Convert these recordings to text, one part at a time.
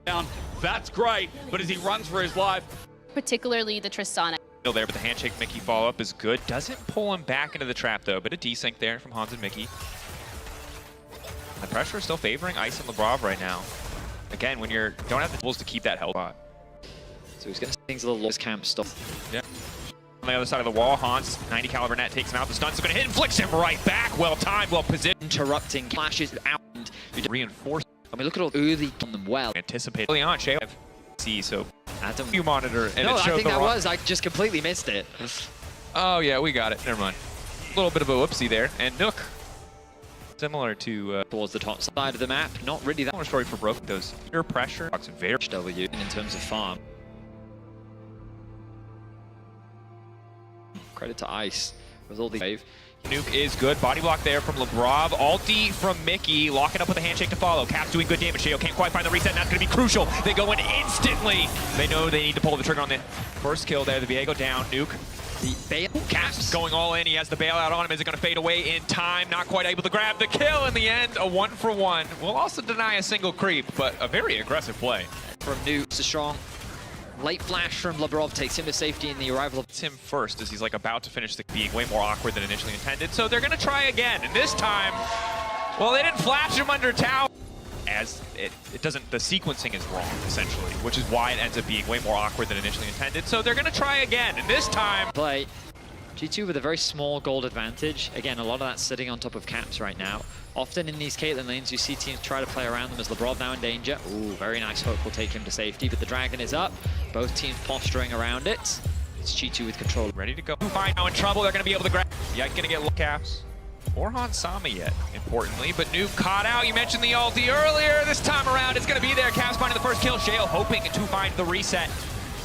down. That's great, but as he runs for his life. Particularly the Tristana. Still there, but the handshake Mickey follow-up is good. Doesn't pull him back into the trap, though. Bit of desync there from Hans and Mickey. The pressure is still favoring Ice and Lebrov right now. Again, when you don't have the tools to keep that health spot. So he's going to things a little lost camp stuff. Yeah. On the other side of the wall, Hans, 90 caliber net takes him out. The stun's going to hit and flicks him right back. Well timed, well positioned. Interrupting, flashes out, and Reinforce. I mean, look at all early on them well. Anticipate early on, Shea. See, so Adam. you monitor and No, it showed I think the that wrong. was. I just completely missed it. Oh yeah, we got it. Never mind. A little bit of a whoopsie there, and Nook. Similar to Towards the top side of the map. Not really that similar story for Broken. Those pure pressure. Very W in terms of farm. Credit to Ice with all the wave. Nuke is good. Body block there from Lebrov. Ulti from Mickey. Locking up with a handshake to follow. Cap's doing good damage. Sheo can't quite find the reset, and that's going to be crucial. They go in instantly. They know they need to pull the trigger on the first kill there. The Viego down. Nuke. The bail Caps going all in. He has the bailout on him. Is it going to fade away in time? Not quite able to grab the kill in the end. A 1-for-1. Will also deny a single creep, but a very aggressive play. from Nuke. It's a strong late flash from Lebrov takes him to safety in the arrival of It's him first as he's like about to finish the being way more awkward than initially intended. So they're going to try again. And this time, well, they didn't flash him under tower. As it doesn't, the sequencing is wrong, essentially, which is why it ends up being way more awkward than initially intended. So they're going to try again, and this time... play. G2 with a very small gold advantage. Again, a lot of that's sitting on top of Caps right now. Often in these Caitlyn lanes, you see teams try to play around them as Lebrov now in danger. Ooh, very nice hook will take him to safety, but the Dragon is up. Both teams posturing around it. It's G2 with control. Ready to go. Fine, now in trouble, they're going to be able to grab... Yike going to get Caps. Or Hansama yet, importantly, but Nuke caught out. You mentioned the ulti earlier. This time around, it's going to be there. Caps finding the first kill. Shale hoping to find the reset.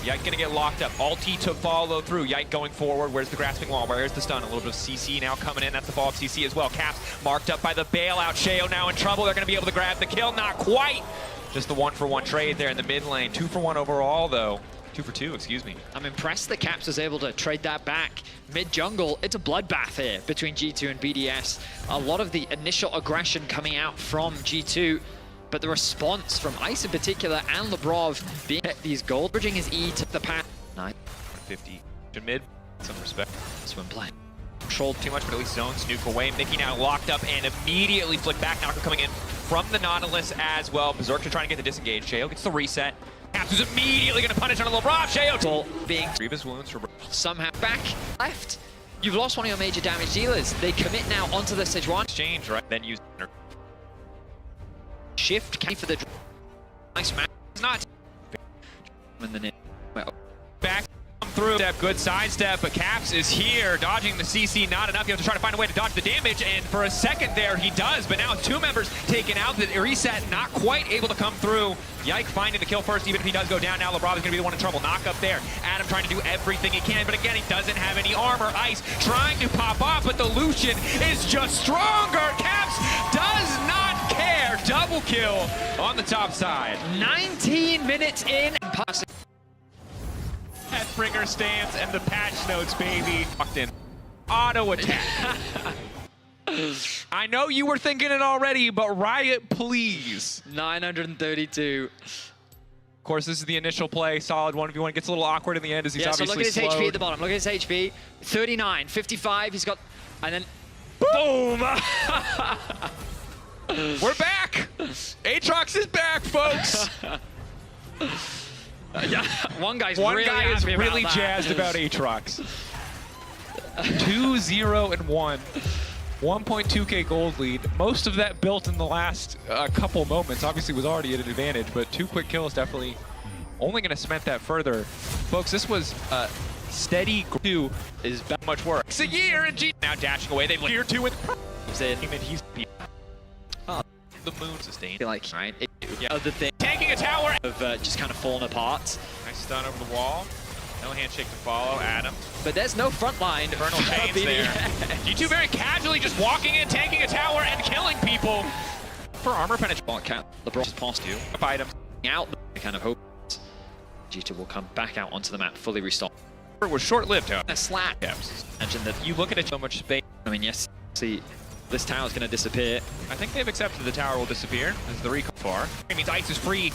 Yike going to get locked up. Ulti to follow through. Yike going forward. Where's the grasping wall? Where's the stun? A little bit of CC now coming in. That's the fall of CC as well. Caps marked up by the bailout. Shale now in trouble. They're going to be able to grab the kill. Not quite. Just the 1-for-1 trade there in the mid lane. 2-for-1 overall, though. 2-for-2, excuse me. I'm impressed that Caps was able to trade that back mid-jungle. It's a bloodbath here between G2 and BDS. A lot of the initial aggression coming out from G2, but the response from Ice in particular and Lebrov being these gold. Bridging his E to the path. 950 to mid, some respect. Swim play. Controlled too much, but at least zone Snook away. Mickey now locked up and immediately flick back. Knocker coming in from the Nautilus as well. Berserker trying to get the disengage. Shale gets the reset. Caps is immediately going to punish on Lebrov. Shale being grievous wounds for somehow back left. You've lost one of your major damage dealers. They commit now onto the Sejuani. exchange, right? Then use Shift for the nice match. it's not In the net. back through step, good sidestep, but Caps is here, dodging the CC, not enough. You have to try to find a way to dodge the damage, and for a second there he does, but now two members taken out. The reset not quite able to come through. Yike finding the kill first, even if he does go down now. Lebrov is going to be the one in trouble. Knock up there. Adam trying to do everything he can, but again, he doesn't have any armor. Ice trying to pop off, but the Lucian is just stronger. Caps does not care. Double kill on the top side. 19 minutes in. Passing. Deathbringer stands and the patch notes, baby. Locked in. Auto attack. I know you were thinking it already, but Riot, please. 932. Of course, this is the initial play. Solid 1v1. Gets a little awkward in the end as he's Yeah, so obviously look at his HP slowed. at the bottom. Look at his HP. 39, 55. He's got, and then Boom! We're back. Aatrox is back, folks. yeah, one guy's One really guy is happy about really that. jazzed about Aatrox. 2-0-1. 1.2k gold lead. Most of that built in the last couple moments. Obviously was already at an advantage, but 2 quick kills definitely only going to cement that further. Folks, this was steady. 2 is that much work. It's a year and G now dashing away. They've year 2 with He's in. he's the moon sustained. Like, right? Yeah. Other thing Tanking a tower. of just kind of fallen apart. Nice stun over the wall. No handshake to follow. Adam. But there's no front line. Infernal chains there. G2 very casually just walking in, tanking a tower, and killing people. For armor penetration. LeBron's past you. Items. Out. I kind of hope G2 will come back out onto the map fully restocked. It was short-lived, however. A slap. Caps. Mentioned that You look at it, so much space. I mean, yes. See, this tower's going to disappear. I think they've accepted the tower will disappear as the recall far. It means Ice is free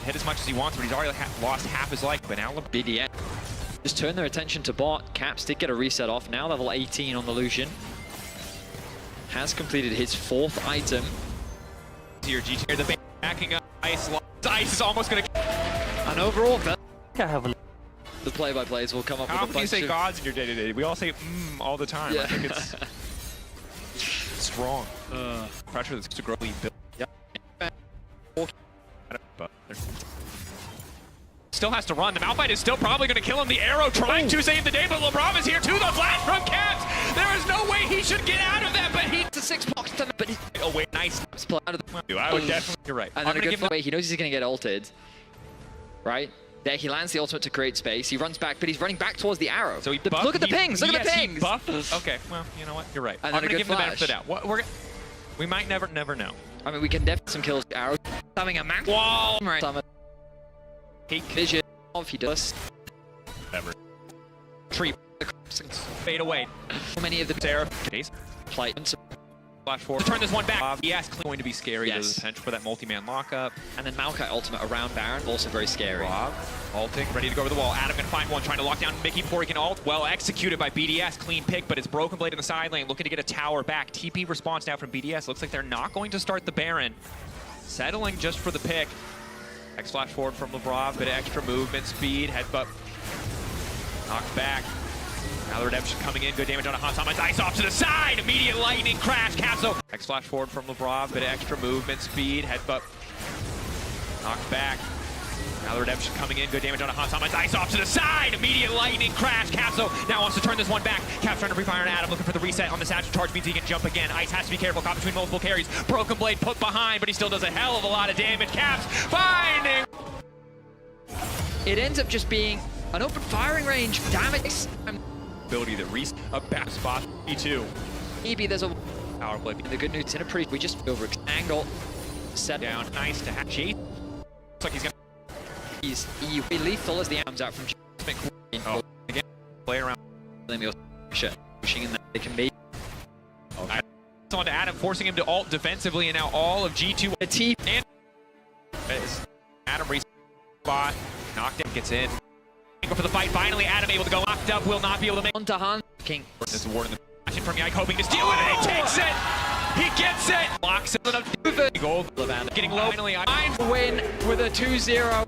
hit as much as he wants, but he's already lost half his life. But now BDS just turn their attention to bot. Caps did get a reset off. Now level 18 on the Lucian. Has completed his 4th item. Here, GT, the backing up. Ice is almost going to... And overall, I have a the play-by-plays will come up How with a can you bunch say of... gods in your day-to-day? We all say all the time. Yeah. I think it's strong. Pressure that's to grow lead build. But still has to run. The Malphite is still probably going to kill him. The arrow trying to save the day, but LeBron is here to the flash from Caps. There is no way he should get out of that, but he... It's a 6-box, but he's... Oh, wait, nice. Out of the... I would definitely... You're right. And then a good fight. He knows he's going to get ulted. Right? There, he lands the ultimate to create space. He runs back, but he's running back towards the arrow. So he look at the pings! Look at the pings! Okay, well, you know what? You're right. And I'm then going to a give good him the benefit flash. of the doubt. We might never know. I mean, we can definitely some kills. Arrow having a man wall. Right. Peak vision. If he does. Ever. Tree. Fade away. So many of the Sarah. play. Flash forward. To turn this one back. Yes, going to be scary. Yes. There's potential for that multi-man lockup. And then Maokai ultimate around Baron, also very scary. Rob, ulting, ready to go over the wall. Adam gonna find one, trying to lock down Mickey before he can ult. Well executed by BDS, clean pick, but it's Broken Blade in the side lane, looking to get a tower back. TP response now from BDS. Looks like they're not going to start the Baron. Settling just for the pick. X flash forward from LeBron, bit of extra movement, speed, headbutt. Knocked back. Now the redemption coming in, good damage on a Hansame's ice off to the side. Immediate lightning crash, Capso. X flash forward from LeBron, bit of extra movement, speed, headbutt. Knocked back. Now the redemption coming in, good damage on a Hansame's ice off to the side. Immediate lightning crash, Capso now wants to turn this one back. Caps trying to pre-fire on Adam, looking for the reset on the satchel charge, means he can jump again. Ice has to be careful, caught between multiple carries. Broken Blade put behind, but he still does a hell of a lot of damage. Caps finding. It ends up just being an open firing range. Damage. Ability that resets a back spot. E2. Maybe there's a Power play. the good news in a pretty. We just over angle set Down. Nice to have. Chase. Looks like he's gonna. He's lethal as the comes out from. Oh, again. Play around. Pushing in that they can be. Okay. On to Adam, forcing him to ult defensively, and now all of G2. The T And Adam spot. Knocked in, gets in. Go for the fight. Finally, Adam able to go locked up. Will not be able to make. onto Han King. This is Ward in the action from Yike, hoping to steal it, and he takes it. He gets it. Locks it up. Gold. Getting low. Finally, Win with a 2-0.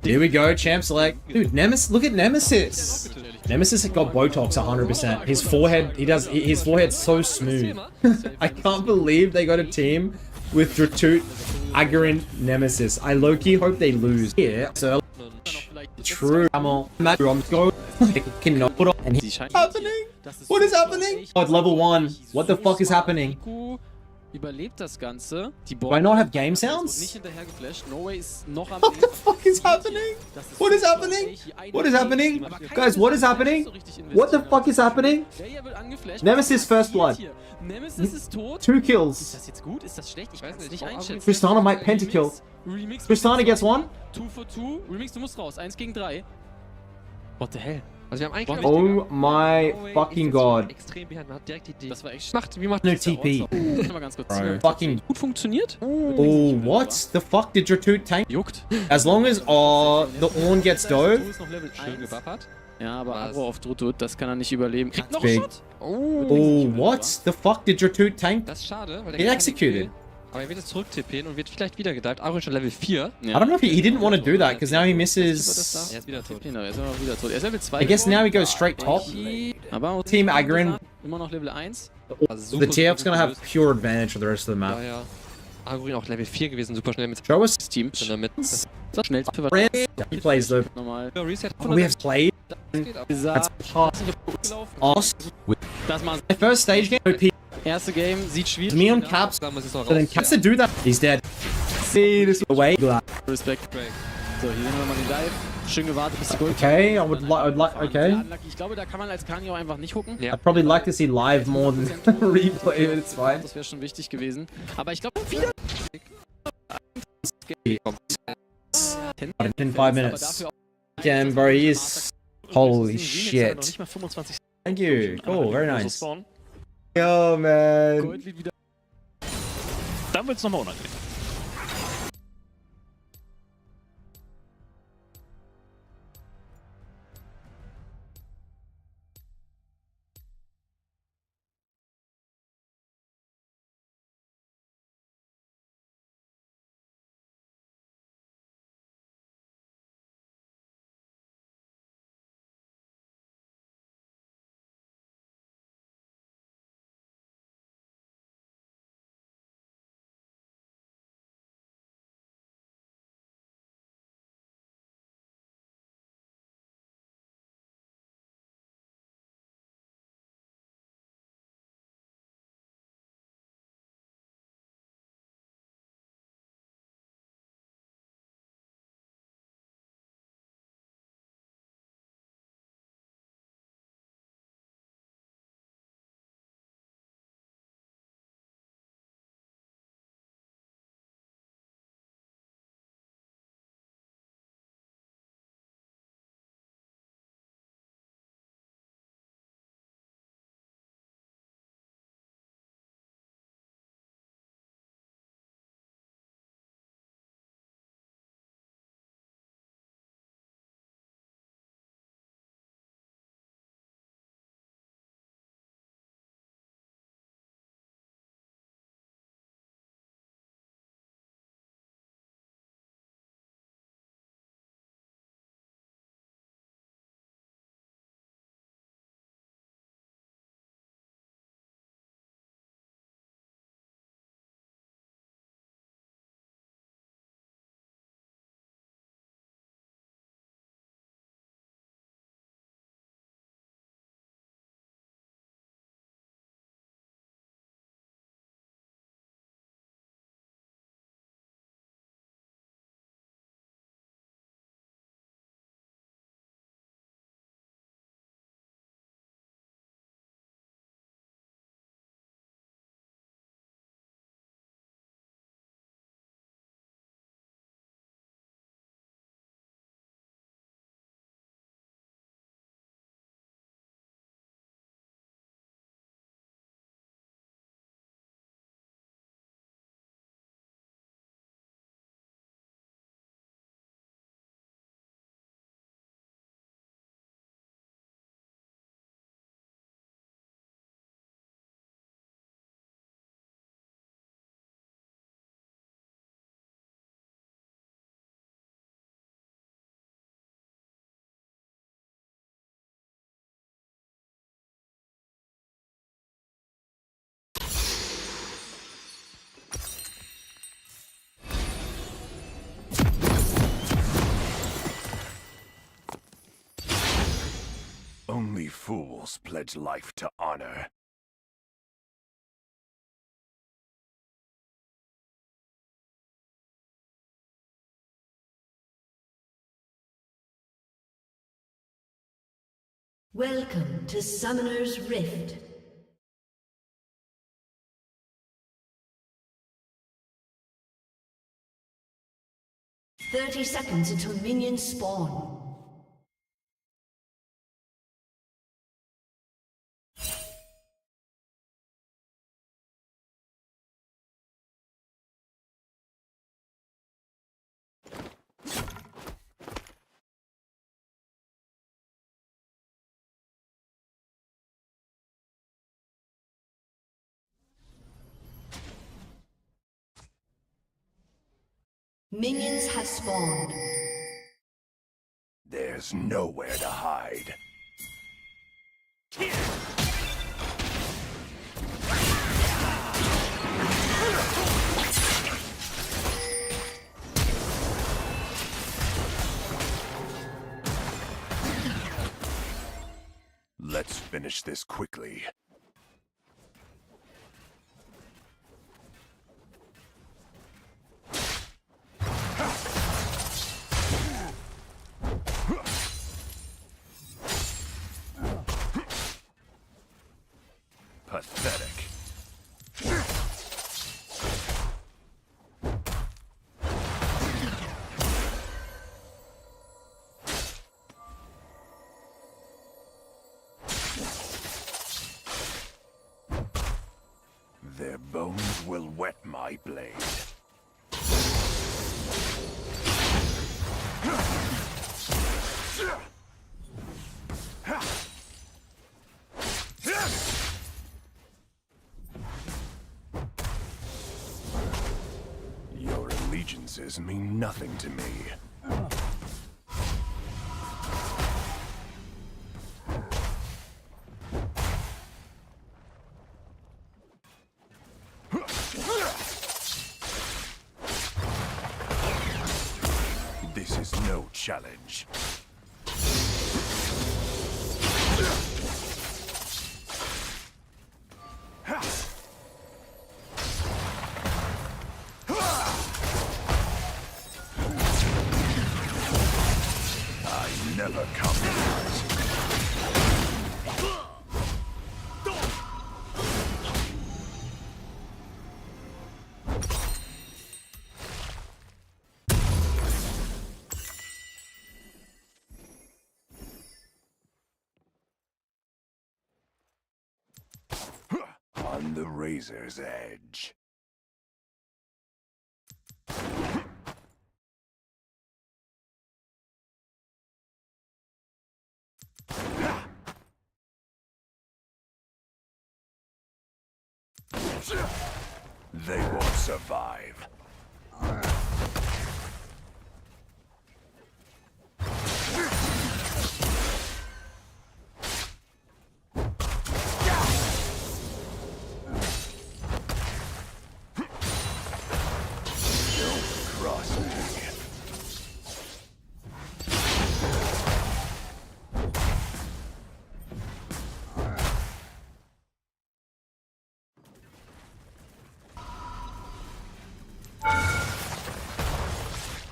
Here we go, champ select. Dude, Nemesis, look at Nemesis. Nemesis got Botox 100%. His forehead, his forehead's so smooth. I can't believe they got a team with Dratut, Agarin, Nemesis. I low-key hope they lose. Yeah, so true. I'm go. Cannot put on. And he's happening. What is happening? Oh, it's level 1. What the fuck is happening? Do I not have game sounds? What the fuck is happening? What is happening? What is happening? Guys, what is happening? What the fuck is happening? Nemesis first blood. 2 kills. Tristana might pentakill. Tristana gets 1. 2 for 2. Remix, du musst raus. 1 gegen 3. What the hell? Also wir haben eigentlich Oh my fucking god. extrem behindert, man hat direkt die Idee. Das war echt Wie macht No TP. mal ganz kurz. Fucking. Gut funktioniert. Oh, what the fuck did Dratut tank? Juckt. As long as the Orn gets dove. Ist noch Level Schön 1. gebuffert. Ja, aber Agro auf Drutut, das kann er nicht überleben. Kriegt noch big. einen Shot. Oh, what the fuck did Dratut tank? Das ist schade, weil Get executed. Aber er wird jetzt zurücktippen und wird vielleicht wieder gedived. Agro ist schon Level 4. I don't know if he didn't want to do that because now he misses. Er ist wieder tot. Genau, er ist immer noch wieder tot. Er ist Level 2. I guess now he goes straight top. Aber Team Agarin. immer noch Level 1. The TF's gonna have pure advantage for the rest of the map. Ja, ja. Agro auch Level 4 gewesen, super schnell mit Show us. Team. damit. So schnell für was He plays the. normal. Reset. Oh, we have played. That's past us. Das mal The first stage game. OP. erste Game sieht schwierig. Me on Caps. Da muss ich noch So then raus. Caps to do that. He's dead. See this away. Respekt. So, hier sehen wir mal den Dive. Schön gewartet, bis die Gold. Okay, I'd like. Okay. Ich glaube, da kann man als Kani auch einfach nicht hooken. Ja. I'd probably like to see live more than replay, but it's fine. Das wäre schon wichtig gewesen. Aber ich glaube, wieder. In 5 minutes. Damn, bro, he is. Holy Noch shit. nicht mal 25 Thank you. Cool, very nice. Spawn. Yo, man. Gold wird wieder. Dann wird's nochmal unangenehm. Only fools pledge life to honor. Welcome to Summoner's Rift. "30 seconds until minions spawn. Minions have spawned. There's nowhere to hide. Let's finish this quickly. Pathetic. Their bones will wet my blade. Your allegiances mean nothing to me. This is no challenge. I never compromise. On the razor's edge. They won't survive.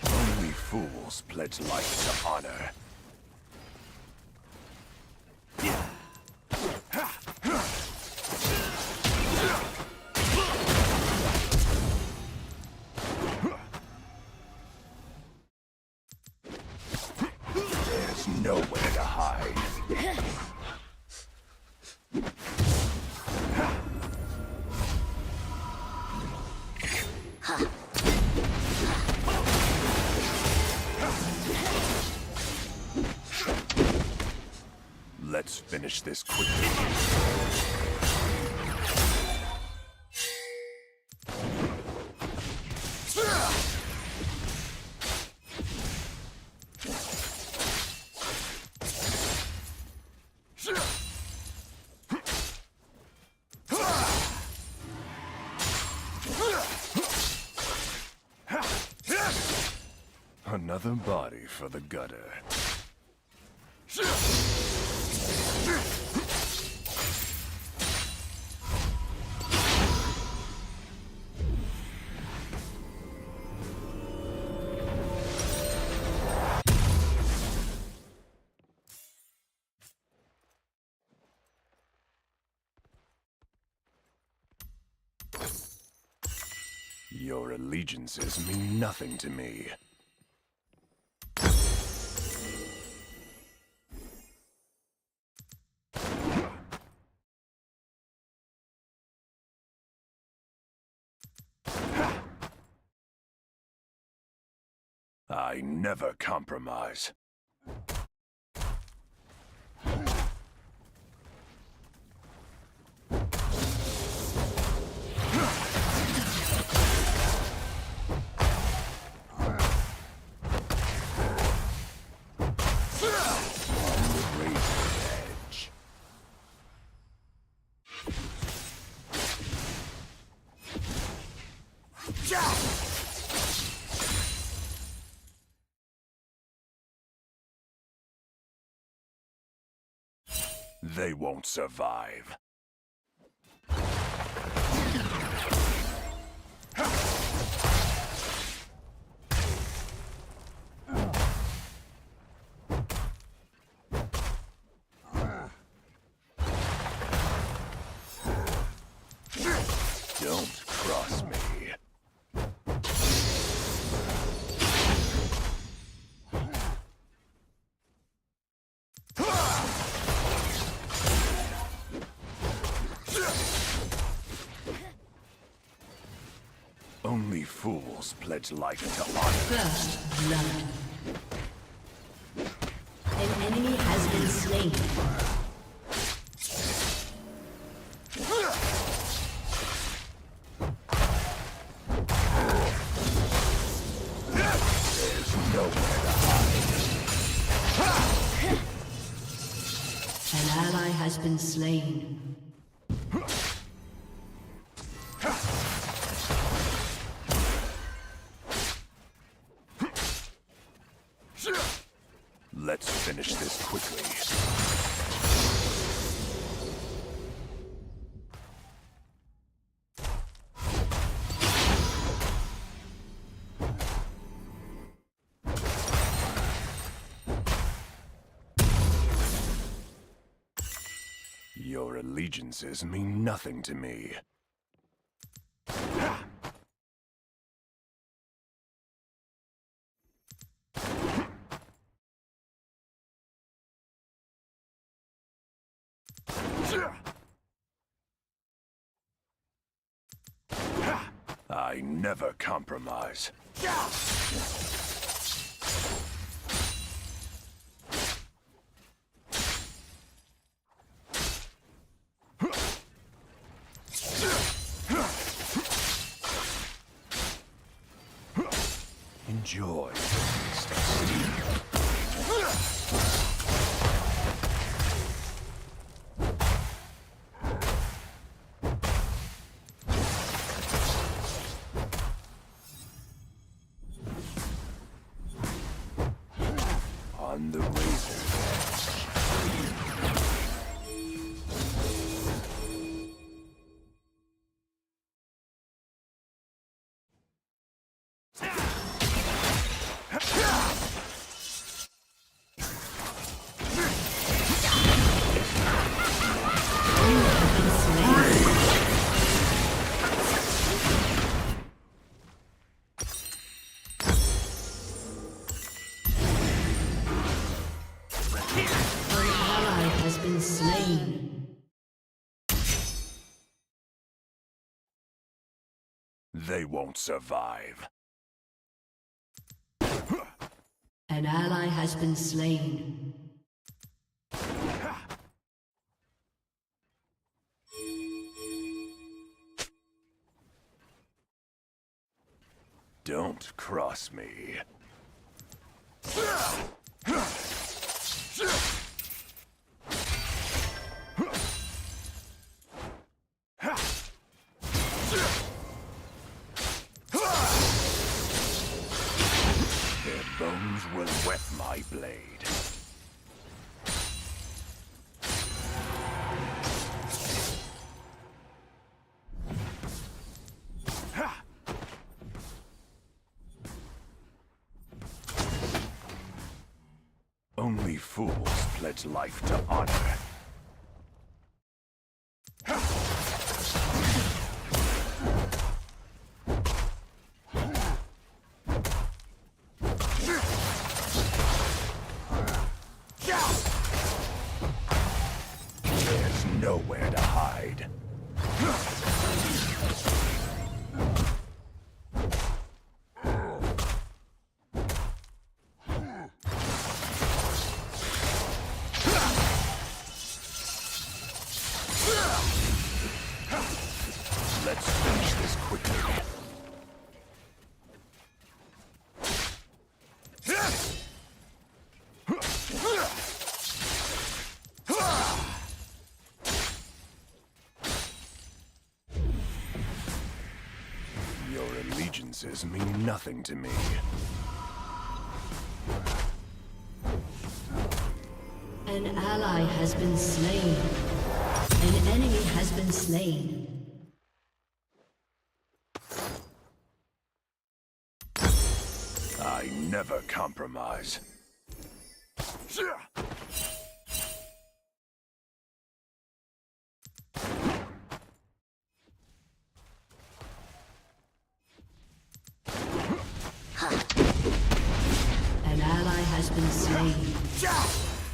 Only fools pledge life to honor. There's nowhere to hide. Let's finish this quickly. Another body for the gutter. Your allegiances mean nothing to me. I never compromise. They won't survive. Don't cross me. Only fools pledge life to honor. First blood. An enemy has been slain. There's nowhere to hide. An ally has been slain. Let's finish this quickly. Your allegiances mean nothing to me. I never compromise. Enjoy the taste of steel. On the razor's They won't survive. An ally has been slain. Don't cross me. Their bones will wet my blade. Only fools pledge life to honor. nowhere to hide. Let's finish this quickly. Your allegiances mean nothing to me. An ally has been slain. An enemy has been slain. I never compromise. An ally has been slain.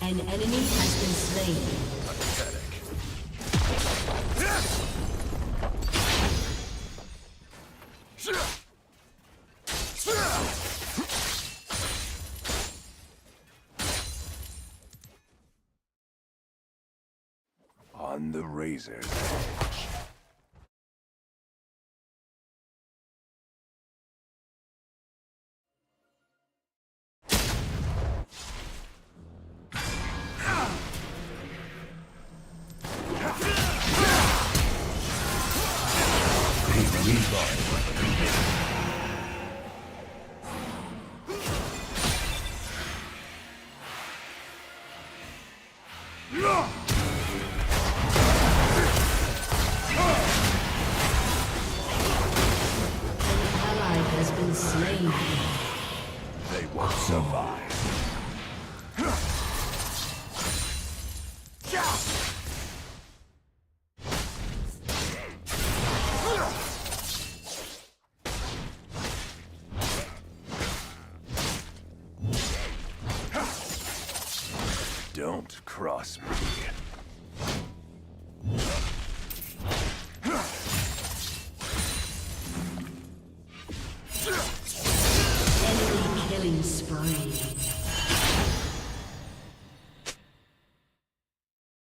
An enemy has been slain. Pathetic. On the razor's edge. Ally has been slain. They won't survive. Don't cross me. Enemy killing spree.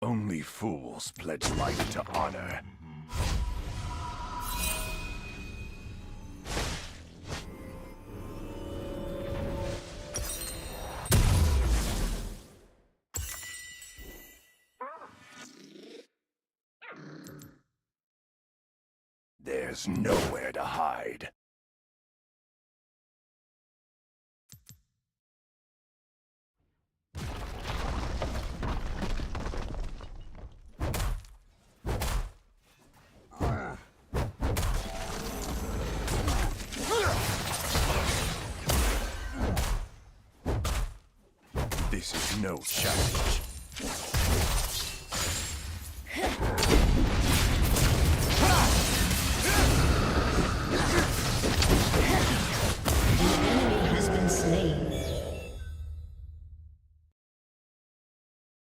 Only fools pledge life to honor. There's nowhere to hide. This is no challenge. An enemy has been slain.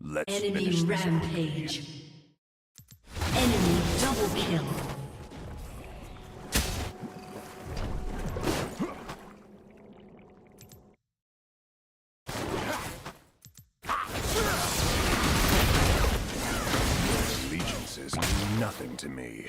Let's Enemy finish this. rampage. Enemy double kill. Allegiances mean nothing to me.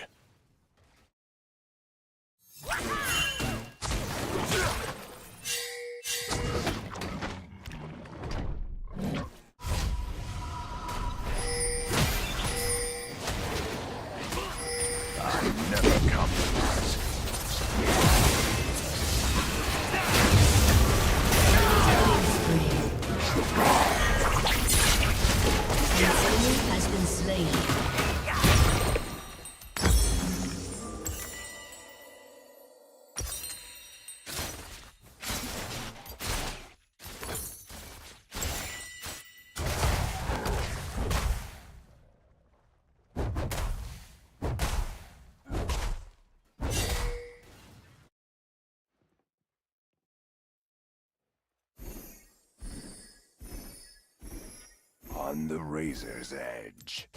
I never compromise. An enemy has been slain. On the razor's edge.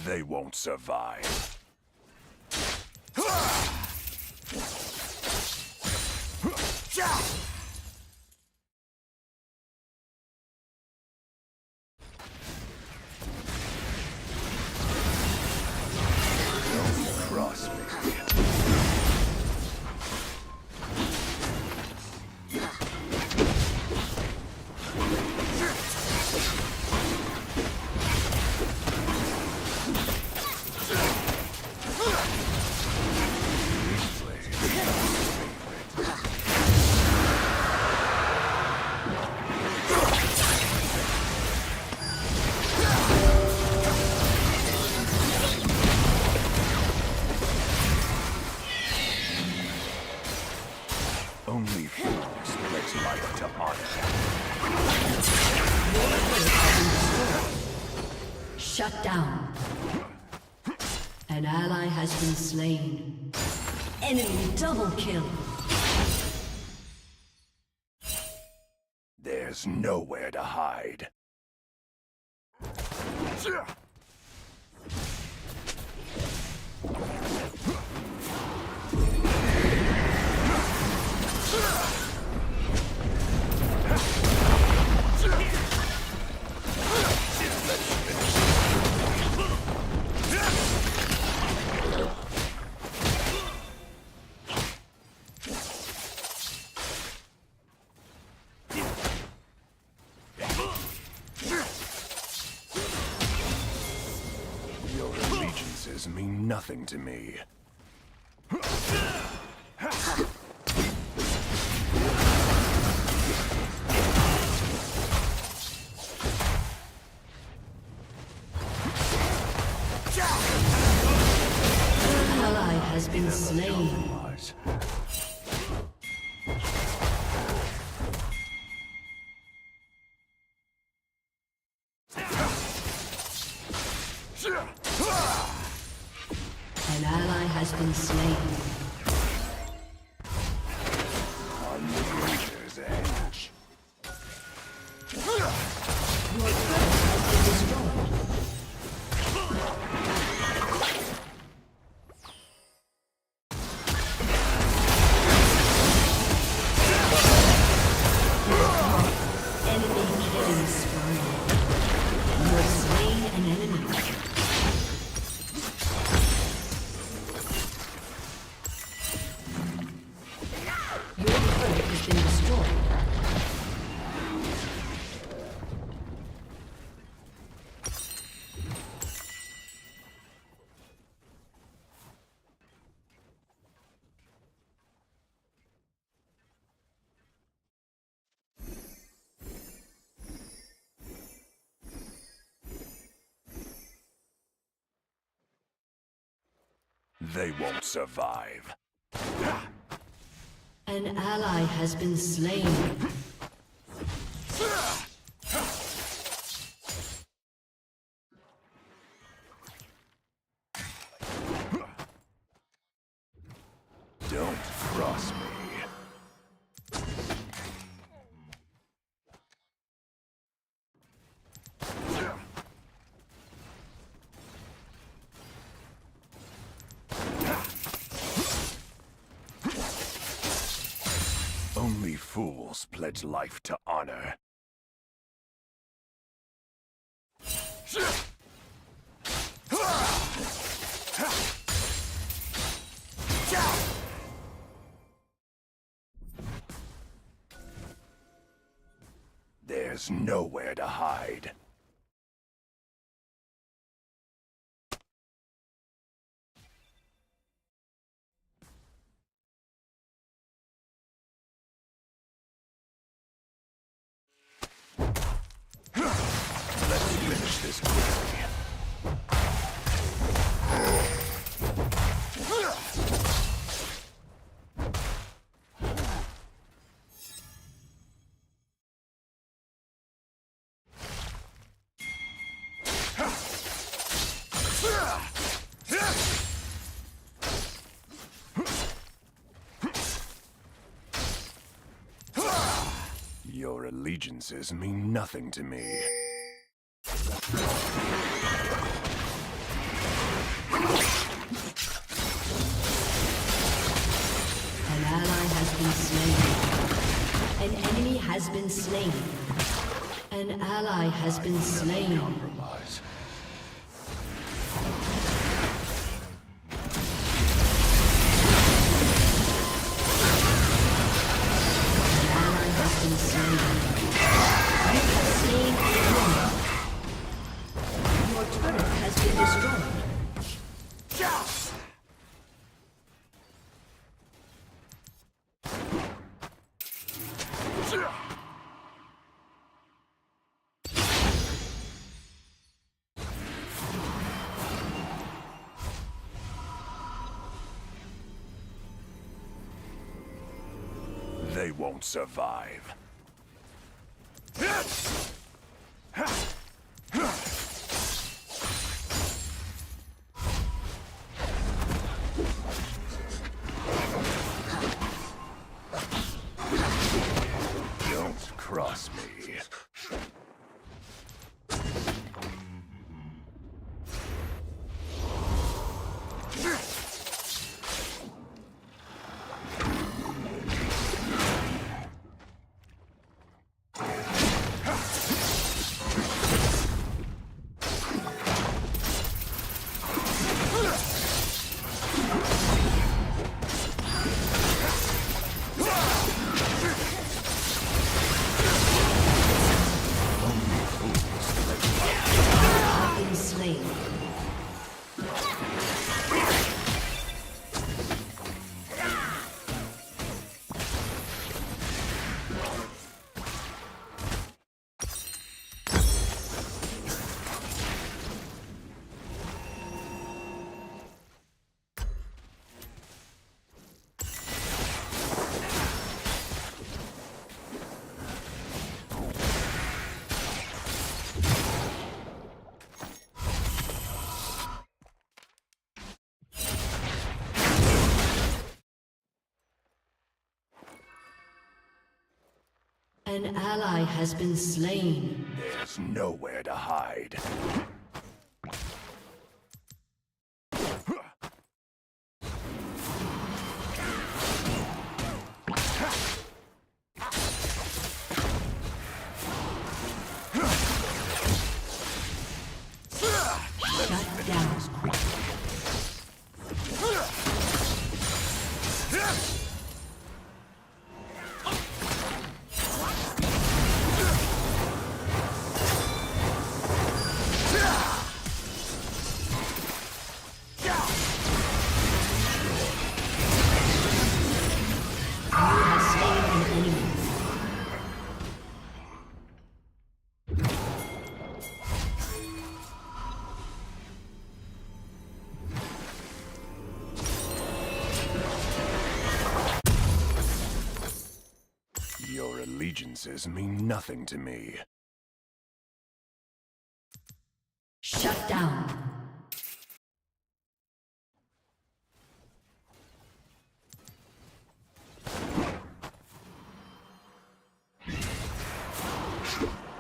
They won't survive. Cross me. Only fools pledge life to honor. Shut down. An ally has been slain. Enemy double kill. There's nowhere to hide. Your allegiances mean nothing to me. An ally has been slain. An ally has been slain. On the razor's edge. Your turret has been destroyed. Enemy killing spree. You have slain an enemy. Your turret has been destroyed. They won't survive. An ally has been slain. Don't cross me. Only fools pledge life to honor. There's nowhere to hide. Let's finish this quickly. allegiances mean nothing to me. An ally has been slain. An enemy has been slain. An ally has been slain. Compromise. An ally has been slain. You have slain an enemy. Your turret has been destroyed. They won't survive. Don't cross me. Been slain. An ally has been slain. There's nowhere to hide. Shut down. You have slain an enemy. Your allegiances mean nothing to me. Shut down.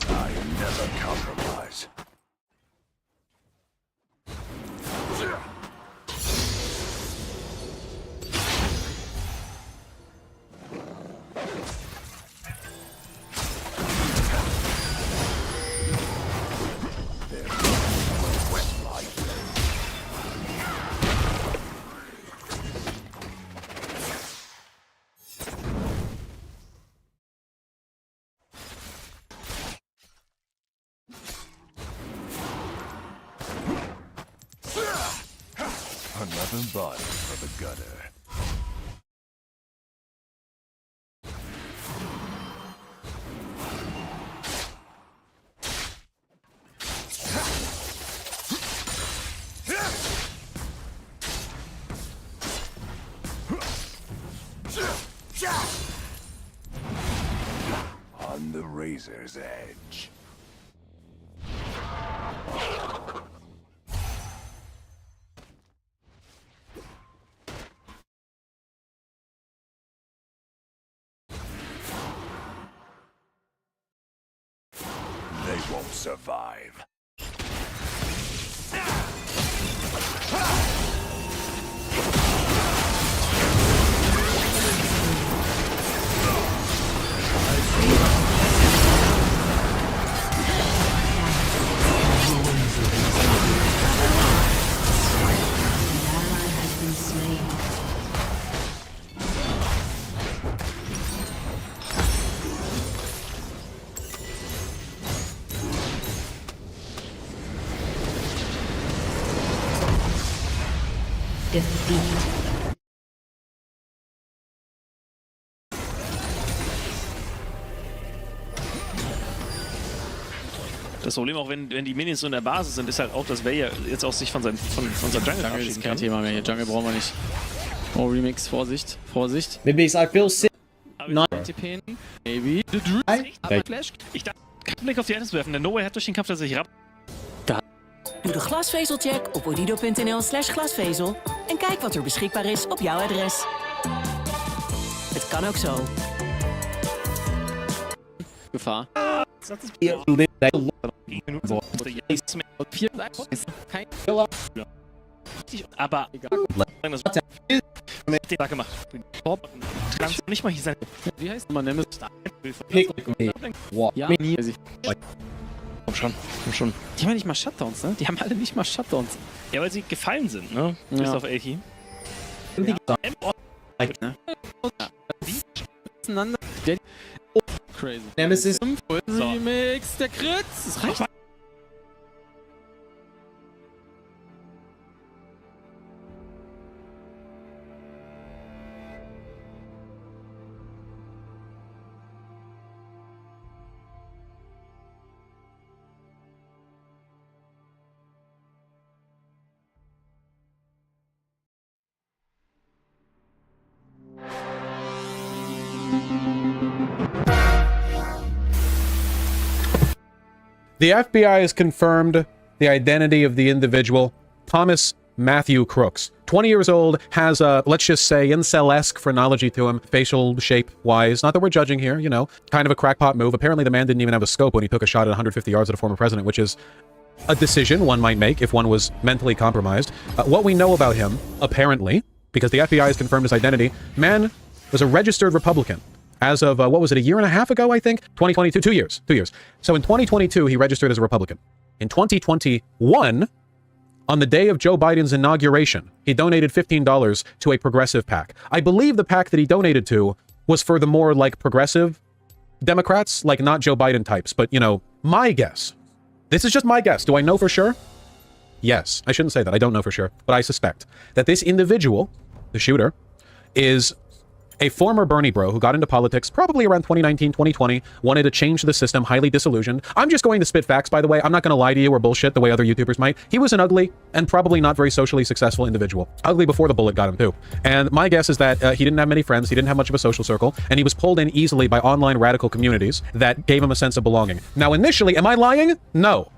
I never compromise. There's no wet life. Another body for the gutter. On the razor's edge. survive. Defeat. Das Problem auch, wenn die Minions so in der Basis sind, ist halt auch, dass Vayne jetzt auch sich von seinem Jungle Jungle ist verabschieden kein kann. Thema mehr hier. Jungle brauchen wir nicht. Oh, Remix. Vorsicht. Vorsicht. Maybe I feel sick. Nein. TPen. Maybe. The Drew. Hey. Flash. Ich darf keinen Blick auf die Items werfen, denn Nowhere hat durch den Kampf tatsächlich rab. Doe de glasvezelcheck op odido.nl/glasvezel en kijk wat er beschikbaar is op jouw adres. Het kan ook zo. Gefahr. Kein Aber da gemacht. Kannst du nicht mal hier sein. Wie heißt man Nemesis? Ja. Nie. Komm schon. Die haben nicht mal Shutdowns, ne? Die haben alle nicht mal Shutdowns. Ja, weil sie gefallen sind, ne? Bis auf Elki. Auseinander. Crazy. Nemesis. Remix, der Crit. Das reicht. The FBI has confirmed the identity of the individual, Thomas Matthew Crooks. 20 years old, has a, let's just say, incel-esque phrenology to him, facial shape-wise. Not that we're judging here, you know, kind of a crackpot move. Apparently the man didn't even have a scope when he took a shot at 150 yards at a former president, which is a decision one might make if one was mentally compromised. What we know about him, apparently, because the FBI has confirmed his identity, man was a registered Republican. As of, what was it, a year and a half ago, I think? 2022, 2 years. So in 2022, he registered as a Republican. In 2021, on the day of Joe Biden's inauguration, he donated $15 to a progressive PAC. I believe the PAC that he donated to was for the more, like, progressive Democrats, like not Joe Biden types, but, you know, my guess. This is just my guess. Do I know for sure? Yes. I shouldn't say that. I don't know for sure, but I suspect that this individual, the shooter, is a former Bernie bro who got into politics probably around 2019, 2020, wanted to change the system, highly disillusioned. I'm just going to spit facts, by the way. I'm not going to lie to you or bullshit the way other YouTubers might. He was an ugly and probably not very socially successful individual. Ugly before the bullet got him, too. And my guess is that he didn't have many friends, he didn't have much of a social circle, and he was pulled in easily by online radical communities that gave him a sense of belonging. Now, initially, am I lying? No.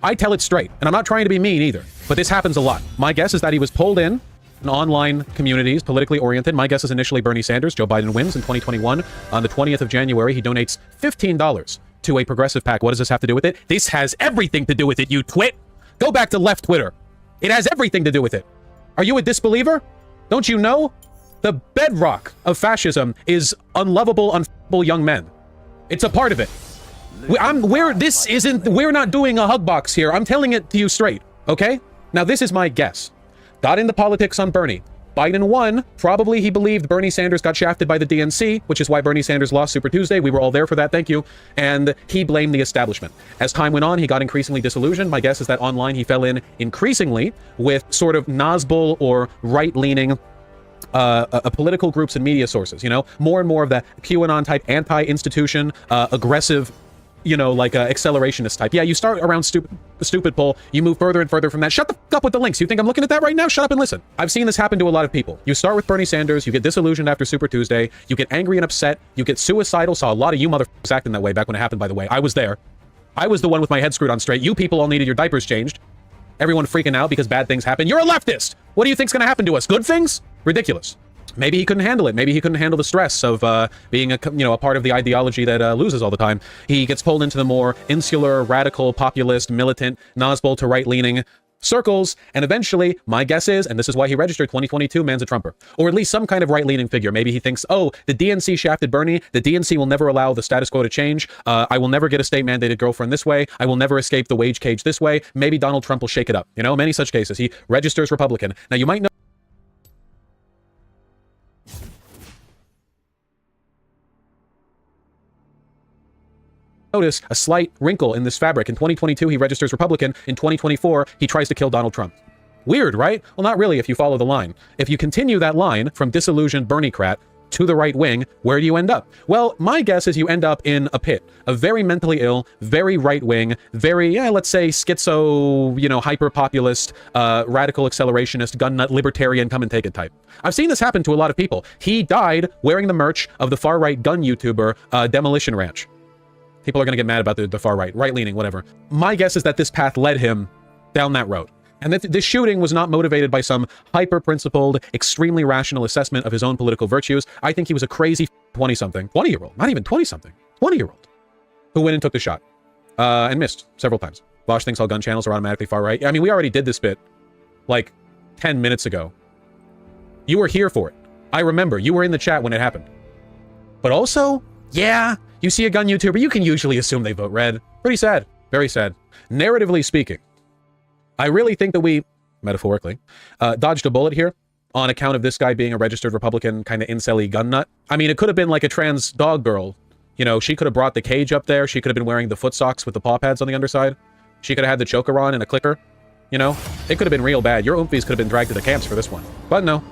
I tell it straight, and I'm not trying to be mean either, but this happens a lot. My guess is that he was pulled in online communities, politically oriented. My guess is initially Bernie Sanders. Joe Biden wins in 2021. On the 20th of January, he donates $15 to a progressive PAC. What does this have to do with it? This has everything to do with it, you twit. Go back to left Twitter. It has everything to do with it. Are you a disbeliever? Don't you know? The bedrock of fascism is unlovable, unfuckable young men. It's a part of it. We're not doing a hug box here. I'm telling it to you straight, okay? Now, this is my guess. Got into politics on Bernie. Biden won. Probably he believed Bernie Sanders got shafted by the DNC, which is why Bernie Sanders lost Super Tuesday. We were all there for that, thank you. And he blamed the establishment. As time went on, he got increasingly disillusioned. My guess is that online he fell in increasingly with sort of Nazbol or right-leaning political groups and media sources, you know? More and more of that QAnon-type anti-institution, aggressive, you know, like accelerationist type. Yeah, you start around stupid poll, you move further and further from that. Shut the fuck up with the links. You think I'm looking at that right now? Shut up and listen. I've seen this happen to a lot of people. You start with Bernie Sanders, you get disillusioned after Super Tuesday, you get angry and upset, you get suicidal. Saw a lot of you motherfuckers acting that way back when it happened, by the way. I was there. I was the one with my head screwed on straight. You people all needed your diapers changed. Everyone freaking out because bad things happen. You're a leftist. What do you think's gonna happen to us? Good things? Ridiculous. Maybe he couldn't handle it. Maybe he couldn't handle the stress of being a part of the ideology that loses all the time. He gets pulled into the more insular, radical, populist, militant, Nazbol to right-leaning circles, and eventually, my guess is, and this is why he registered 2022, man's a Trumper. Or at least some kind of right-leaning figure. Maybe he thinks, oh, the DNC shafted Bernie, the DNC will never allow the status quo to change, I will never get a state-mandated girlfriend this way, I will never escape the wage cage this way, maybe Donald Trump will shake it up. You know, many such cases. He registers Republican. Now, you might know notice a slight wrinkle in this fabric. In 2022, he registers Republican. In 2024, he tries to kill Donald Trump. Weird, right? Well, not really if you follow the line. If you continue that line from disillusioned Bernie-crat to the right wing, where do you end up? Well, my guess is you end up in a pit. A very mentally ill, very right-wing, very, let's say, schizo, hyper-populist, radical accelerationist, gun nut, libertarian, come and take it type. I've seen this happen to a lot of people. He died wearing the merch of the far-right gun YouTuber, Demolition Ranch. People are going to get mad about the far right, right-leaning, whatever. My guess is that this path led him down that road. And that this shooting was not motivated by some hyper-principled, extremely rational assessment of his own political virtues. I think he was a crazy 20-something, 20-year-old, not even 20-something, 20-year-old, who went and took the shot and missed several times. Vosh thinks all gun channels are automatically far right. I mean, we already did this bit like 10 minutes ago. You were here for it. I remember. You were in the chat when it happened. But also, yeah, you see a gun YouTuber, you can usually assume they vote red. Pretty sad. Very sad. Narratively speaking, I really think that we, metaphorically, dodged a bullet here on account of this guy being a registered Republican kind of incel-y gun nut. I mean, it could have been like a trans dog girl. She could have brought the cage up there. She could have been wearing the foot socks with the paw pads on the underside. She could have had the choker on and a clicker. It could have been real bad. Your oompies could have been dragged to the camps for this one. But no.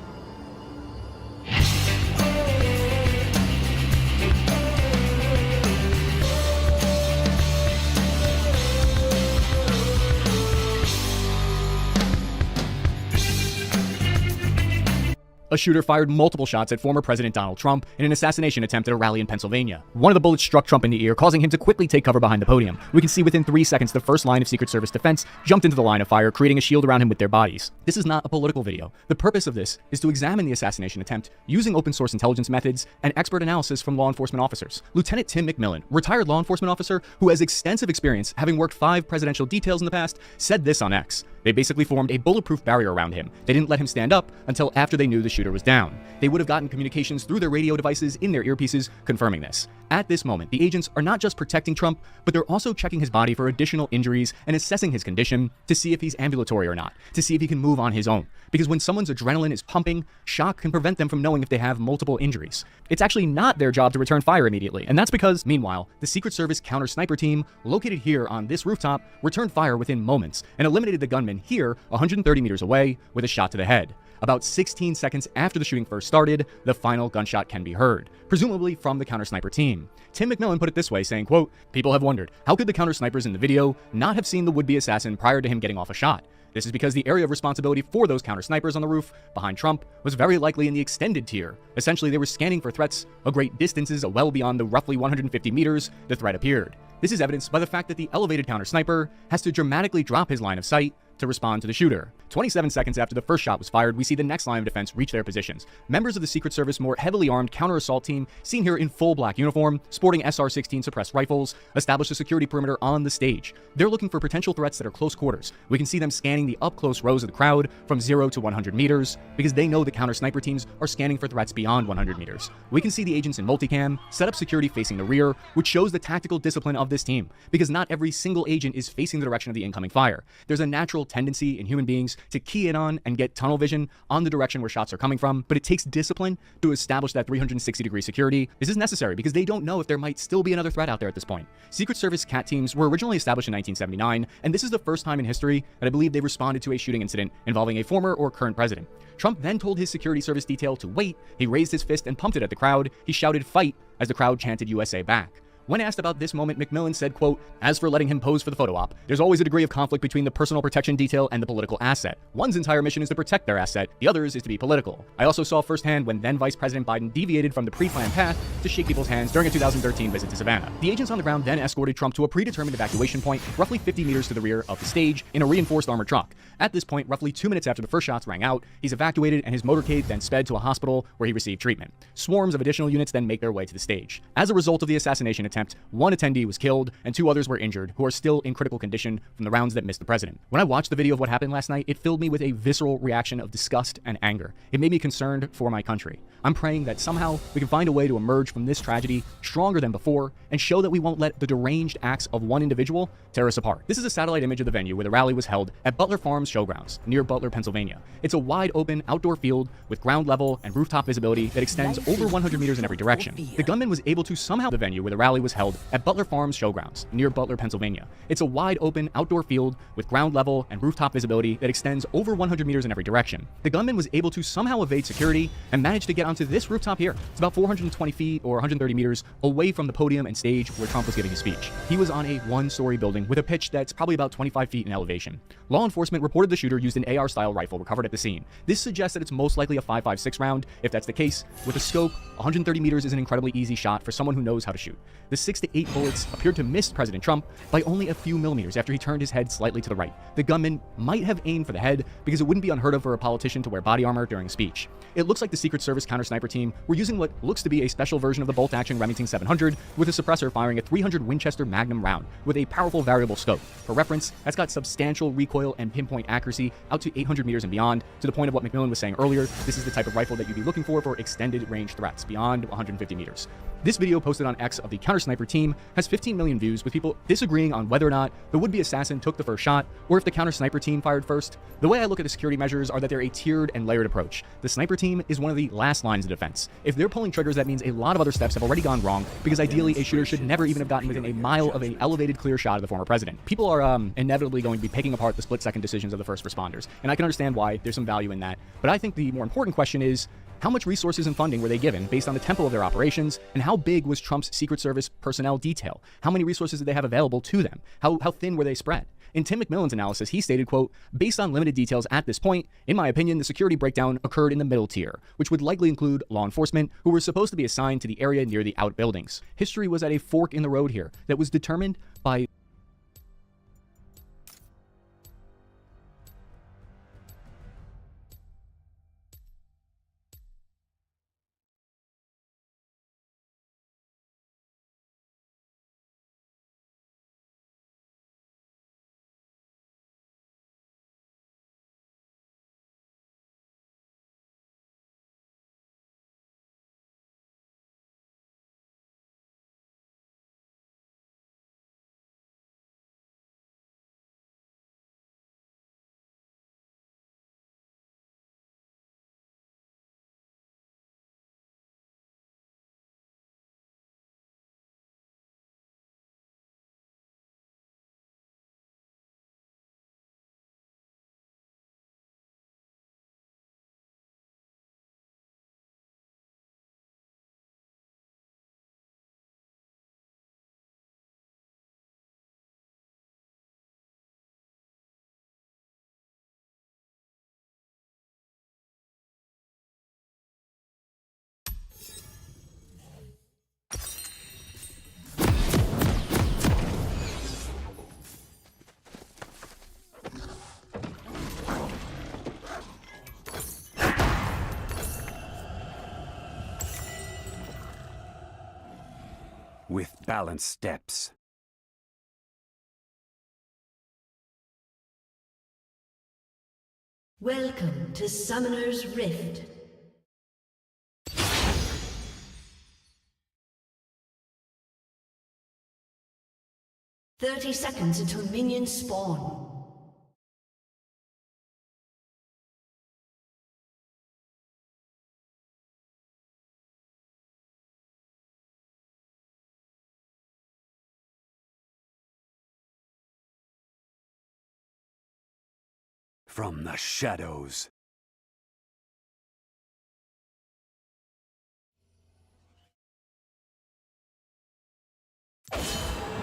A shooter fired multiple shots at former President Donald Trump in an assassination attempt at a rally in Pennsylvania. One of the bullets struck Trump in the ear, causing him to quickly take cover behind the podium. We can see within 3 seconds the first line of Secret Service defense jumped into the line of fire, creating a shield around him with their bodies. This is not a political video. The purpose of this is to examine the assassination attempt using open source intelligence methods and expert analysis from law enforcement officers. Lieutenant Tim McMillan, retired law enforcement officer who has extensive experience having worked 5 presidential details in the past, said this on X. They basically formed a bulletproof barrier around him. They didn't let him stand up until after they knew the shooter was down. They would have gotten communications through their radio devices in their earpieces confirming this. At this moment, the agents are not just protecting Trump, but they're also checking his body for additional injuries and assessing his condition to see if he's ambulatory or not, to see if he can move on his own. Because when someone's adrenaline is pumping, shock can prevent them from knowing if they have multiple injuries. It's actually not their job to return fire immediately, and that's because, meanwhile, the Secret Service counter-sniper team, located here on this rooftop, returned fire within moments and eliminated the gunman here 130 meters away with a shot to the head. About 16 seconds after the shooting first started, the final gunshot can be heard, presumably from the counter-sniper team. Tim McMillan put it this way, saying, quote, "People have wondered, how could the counter-snipers in the video not have seen the would-be assassin prior to him getting off a shot? This is because the area of responsibility for those counter-snipers on the roof behind Trump was very likely in the extended tier. Essentially, they were scanning for threats a great distances well beyond the roughly 150 meters the threat appeared. This is evidenced by the fact that the elevated counter-sniper has to dramatically drop his line of sight to respond to the shooter. 27 seconds after the first shot was fired, we see the next line of defense reach their positions. Members of the Secret Service more heavily armed counter-assault team, seen here in full black uniform, sporting SR-16 suppressed rifles, establish a security perimeter on the stage. They're looking for potential threats that are close quarters. We can see them scanning the up-close rows of the crowd from 0 to 100 meters, because they know the counter-sniper teams are scanning for threats beyond 100 meters. We can see the agents in multicam set up security facing the rear, which shows the tactical discipline of this team, because not every single agent is facing the direction of the incoming fire. There's a natural tendency in human beings to key in on and get tunnel vision on the direction where shots are coming from, but it takes discipline to establish that 360-degree security. This is necessary because they don't know if there might still be another threat out there at this point. Secret Service CAT teams were originally established in 1979, and this is the first time in history that I believe they responded to a shooting incident involving a former or current president. Trump then told his security service detail to wait. He raised his fist and pumped it at the crowd. He shouted "fight" as the crowd chanted USA back. When asked about this moment, McMillan said, quote, "As for letting him pose for the photo op, there's always a degree of conflict between the personal protection detail and the political asset. One's entire mission is to protect their asset, the other's is to be political. I also saw firsthand when then Vice President Biden deviated from the pre-planned path to shake people's hands during a 2013 visit to Savannah. The agents on the ground then escorted Trump to a predetermined evacuation point roughly 50 meters to the rear of the stage in a reinforced armored truck. At this point, roughly 2 minutes after the first shots rang out, he's evacuated and his motorcade then sped to a hospital where he received treatment. Swarms of additional units then make their way to the stage. As a result of the assassination attempt, one attendee was killed and 2 others were injured who are still in critical condition from the rounds that missed the president. When I watched the video of what happened last night, it filled me with a visceral reaction of disgust and anger. It made me concerned for my country. I'm praying that somehow we can find a way to emerge from this tragedy stronger than before and show that we won't let the deranged acts of one individual tear us apart. This is a satellite image of the venue where the rally was held at Butler Farms Showgrounds near Butler, Pennsylvania. It's a wide open outdoor field with ground level and rooftop visibility that extends over 100 meters in every direction. The gunman was able to somehow the venue where the rally was held at Butler Farms Showgrounds near Butler, Pennsylvania. It's a wide open outdoor field with ground level and rooftop visibility that extends over 100 meters in every direction. The gunman was able to somehow evade security and managed to get onto this rooftop here. It's about 420 feet or 130 meters away from the podium and stage where Trump was giving his speech. He was on a one-story building with a pitch that's probably about 25 feet in elevation. Law enforcement reported the shooter used an AR-style rifle recovered at the scene. This suggests that it's most likely a 5.56 round. If that's the case, with a scope, 130 meters is an incredibly easy shot for someone who knows how to shoot. The 6 to 8 bullets appeared to miss President Trump by only a few millimeters after he turned his head slightly to the right. The gunman might have aimed for the head because it wouldn't be unheard of for a politician to wear body armor during a speech. It looks like the Secret Service counter-sniper team were using what looks to be a special version of the bolt-action Remington 700 with a suppressor firing a 300 Winchester Magnum round with a powerful variable scope. For reference, that's got substantial recoil and pinpoint accuracy out to 800 meters and beyond. To the point of what McMillan was saying earlier, this is the type of rifle that you'd be looking for extended range threats beyond 150 meters. This video posted on X of the counter-sniper team has 15 million views, with people disagreeing on whether or not the would-be assassin took the first shot or if the counter-sniper team fired first. The way I look at the security measures are that they're a tiered and layered approach. The sniper team is one of the last lines of defense. If they're pulling triggers, that means a lot of other steps have already gone wrong, because ideally a shooter should never even have gotten within a mile of an elevated clear shot of the former president. People are inevitably going to be picking apart the split-second decisions of the first responders, and I can understand why there's some value in that. But I think the more important question is, how much resources and funding were they given based on the tempo of their operations, and how big was Trump's Secret Service personnel detail? How many resources did they have available to them? How thin were they spread? In Tim McMillan's analysis, he stated, quote, "Based on limited details at this point, in my opinion, the security breakdown occurred in the middle tier, which would likely include law enforcement who were supposed to be assigned to the area near the outbuildings. History was at a fork in the road here that was determined by with balanced steps. Welcome to Summoner's Rift. "30 seconds until minions spawn. From the shadows.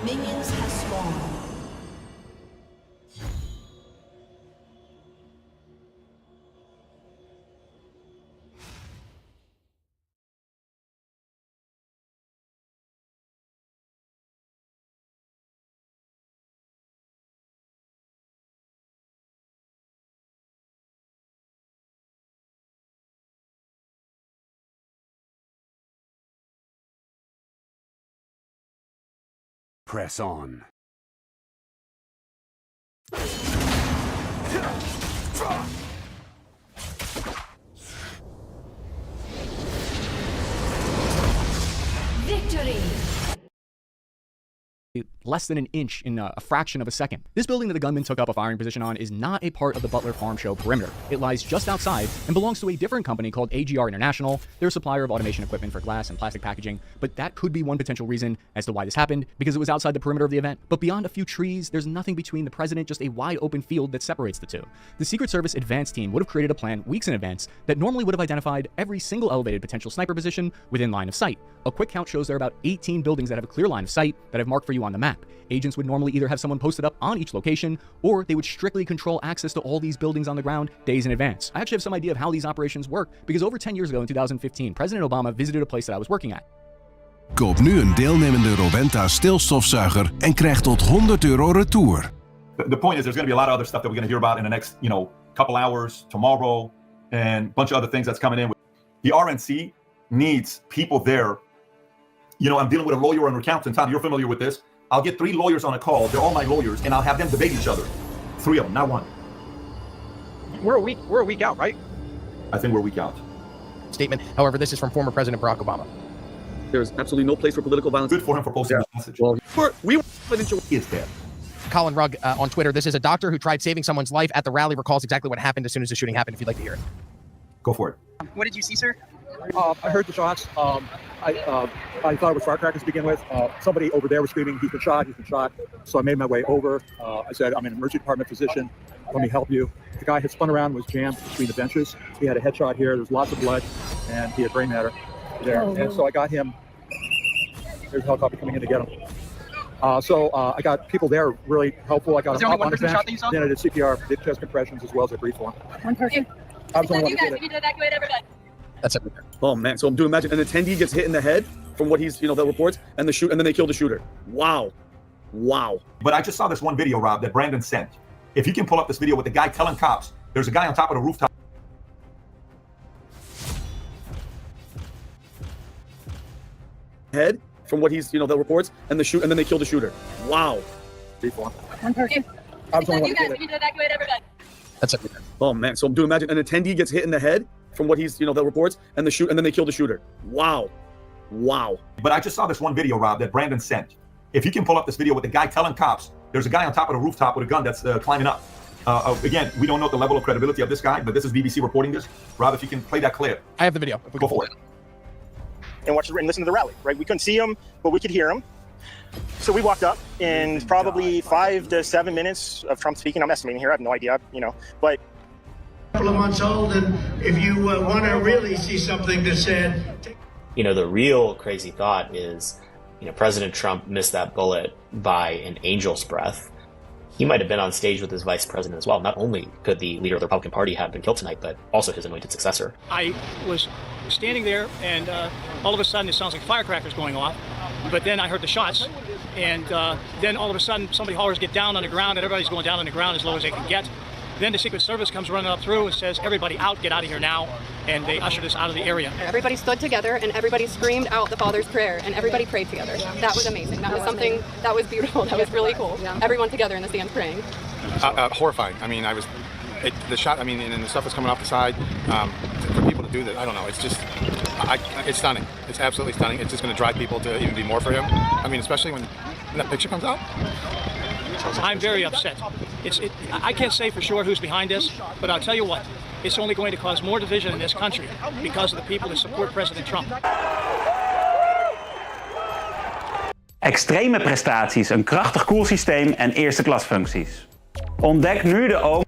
Minions have spawned. Press on. Victory! Less than an inch in a fraction of a second. This building that the gunman took up a firing position on is not a part of the Butler Farm Show perimeter. It lies just outside and belongs to a different company called AGR International. They're a supplier of automation equipment for glass and plastic packaging, but that could be one potential reason as to why this happened, because it was outside the perimeter of the event. But beyond a few trees, there's nothing between the president, just a wide open field that separates the two. The Secret Service advance team would have created a plan weeks in advance that normally would have identified every single elevated potential sniper position within line of sight. A quick count shows there are about 18 buildings that have a clear line of sight that I've marked for you on the map. Agents would normally either have someone posted up on each location, or they would strictly control access to all these buildings on the ground days in advance. I actually have some idea of how these operations work, because over 10 years ago in 2015, President Obama visited a place that I was working at. Koop nu een deelnemende Roventa stilstofzuiger en krijg tot €100 retour. The point is there's going to be a lot of other stuff that we're going to hear about in the next, couple hours, tomorrow, and a bunch of other things that's coming in. The RNC needs people there. I'm dealing with a lawyer and accountant. Tom, you're familiar with this. I'll get 3 lawyers on a call. They're all my lawyers, and I'll have them debate each other. 3 of them, not 1. We're a week out, right? I think we're a week out. Statement. However, this is from former President Barack Obama. There's absolutely no place for political violence. Good for him for posting this message. Well, he is dead. Colin Rugg on Twitter. This is a doctor who tried saving someone's life at the rally. Recalls exactly what happened as soon as the shooting happened. If you'd like to hear it. Go for it. What did you see, sir? I heard the shots. I thought it was firecrackers to begin with. Somebody over there was screaming, he's been shot. So I made my way over. I said, I'm an emergency department physician. Let me help you. The guy had spun around and was jammed between the benches. He had a headshot here. There's lots of blood, and he had brain matter there. And so I got him. There's a helicopter coming in to get him. I got people there really helpful. I got him up on the bench. Then I did CPR, did chest compressions, as well as I breathed for him. One person. I was the only one who did it. We need to evacuate everybody. That's it. Oh man! So I'm doing imagine an attendee gets hit in the head from what he's the reports, and then they kill the shooter. Wow. But I just saw this one video, Rob, that Brandon sent. If you can pull up this video with the guy telling cops, there's a guy on top of the rooftop. Head from what he's the reports, and then they kill the shooter. Wow. One person. I was the only one who did We it. need to evacuate everybody. That's it. Oh man! So I'm doing imagine an attendee gets hit in the head from what he's the reports, and then they kill the shooter. Wow. But I just saw this one video, Rob, that Brandon sent. If you can pull up this video with the guy telling cops, there's a guy on top of the rooftop with a gun that's climbing up. Again, we don't know the level of credibility of this guy, but this is BBC reporting this. Rob, if you can play that clip. I have the video. Go for it. And listen to the rally, right? We couldn't see him, but we could hear him. So we walked up, and probably 5 to 7 minutes of Trump speaking. I'm estimating here. I have no idea, but. Couple of months old, and if you want to really see something that said. The real crazy thought is, President Trump missed that bullet by an angel's breath. He might have been on stage with his vice president as well. Not only could the leader of the Republican Party have been killed tonight, but also his anointed successor. I was standing there, and all of a sudden it sounds like firecrackers going off. But then I heard the shots, and then all of a sudden somebody hollers, "Get down on the ground," and everybody's going down on the ground as low as they can get. Then the Secret Service comes running up through and says, "Everybody out, get out of here now," and they ushered us out of the area. Everybody stood together, and everybody screamed out the Father's Prayer, and everybody prayed together. That was amazing. That was something that was beautiful. That was really cool. Everyone together in the stands praying. Horrifying. I mean, the shot, and the stuff was coming off the side. For people to do that, I don't know. It's just, it's stunning. It's absolutely stunning. It's just going to drive people to even be more for him. Especially when that picture comes out. I'm very upset. I can't say for sure who's behind this, but I'll tell you what, it's only going to cause more division in this country because of the people that support President Trump. Extreme prestaties, een krachtig koelsysteem en eerste klas functies. Ontdek nu de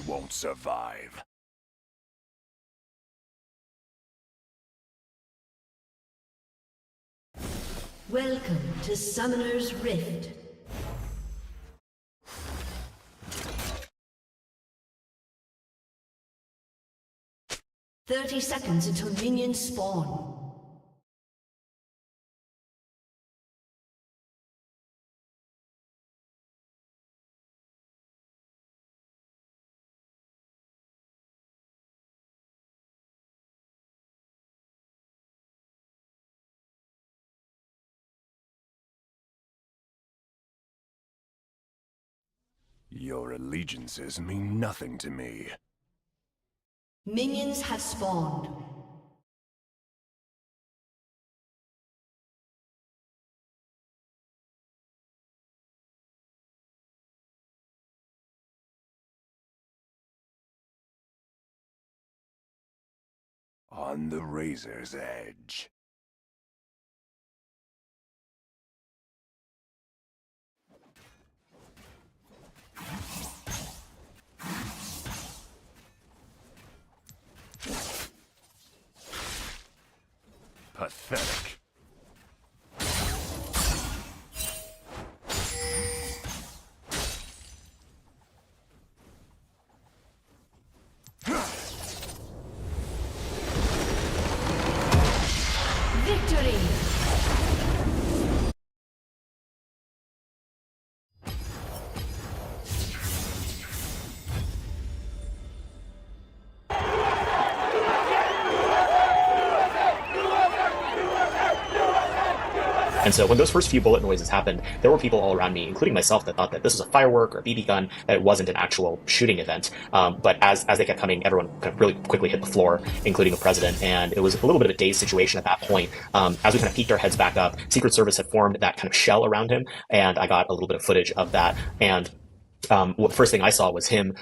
won't survive. Welcome to Summoner's Rift. "30 seconds until minions spawn. Your allegiances mean nothing to me. Minions have spawned. On the razor's edge. Pathetic. Victory! And so when those first few bullet noises happened, there were people all around me, including myself, that thought that this was a firework or a BB gun, that it wasn't an actual shooting event. But as they kept coming, everyone kind of really quickly hit the floor, including the president. And it was a little bit of a dazed situation at that point. As we kind of peeked our heads back up, Secret Service had formed that kind of shell around him, and I got a little bit of footage of that. And what first thing I saw was him,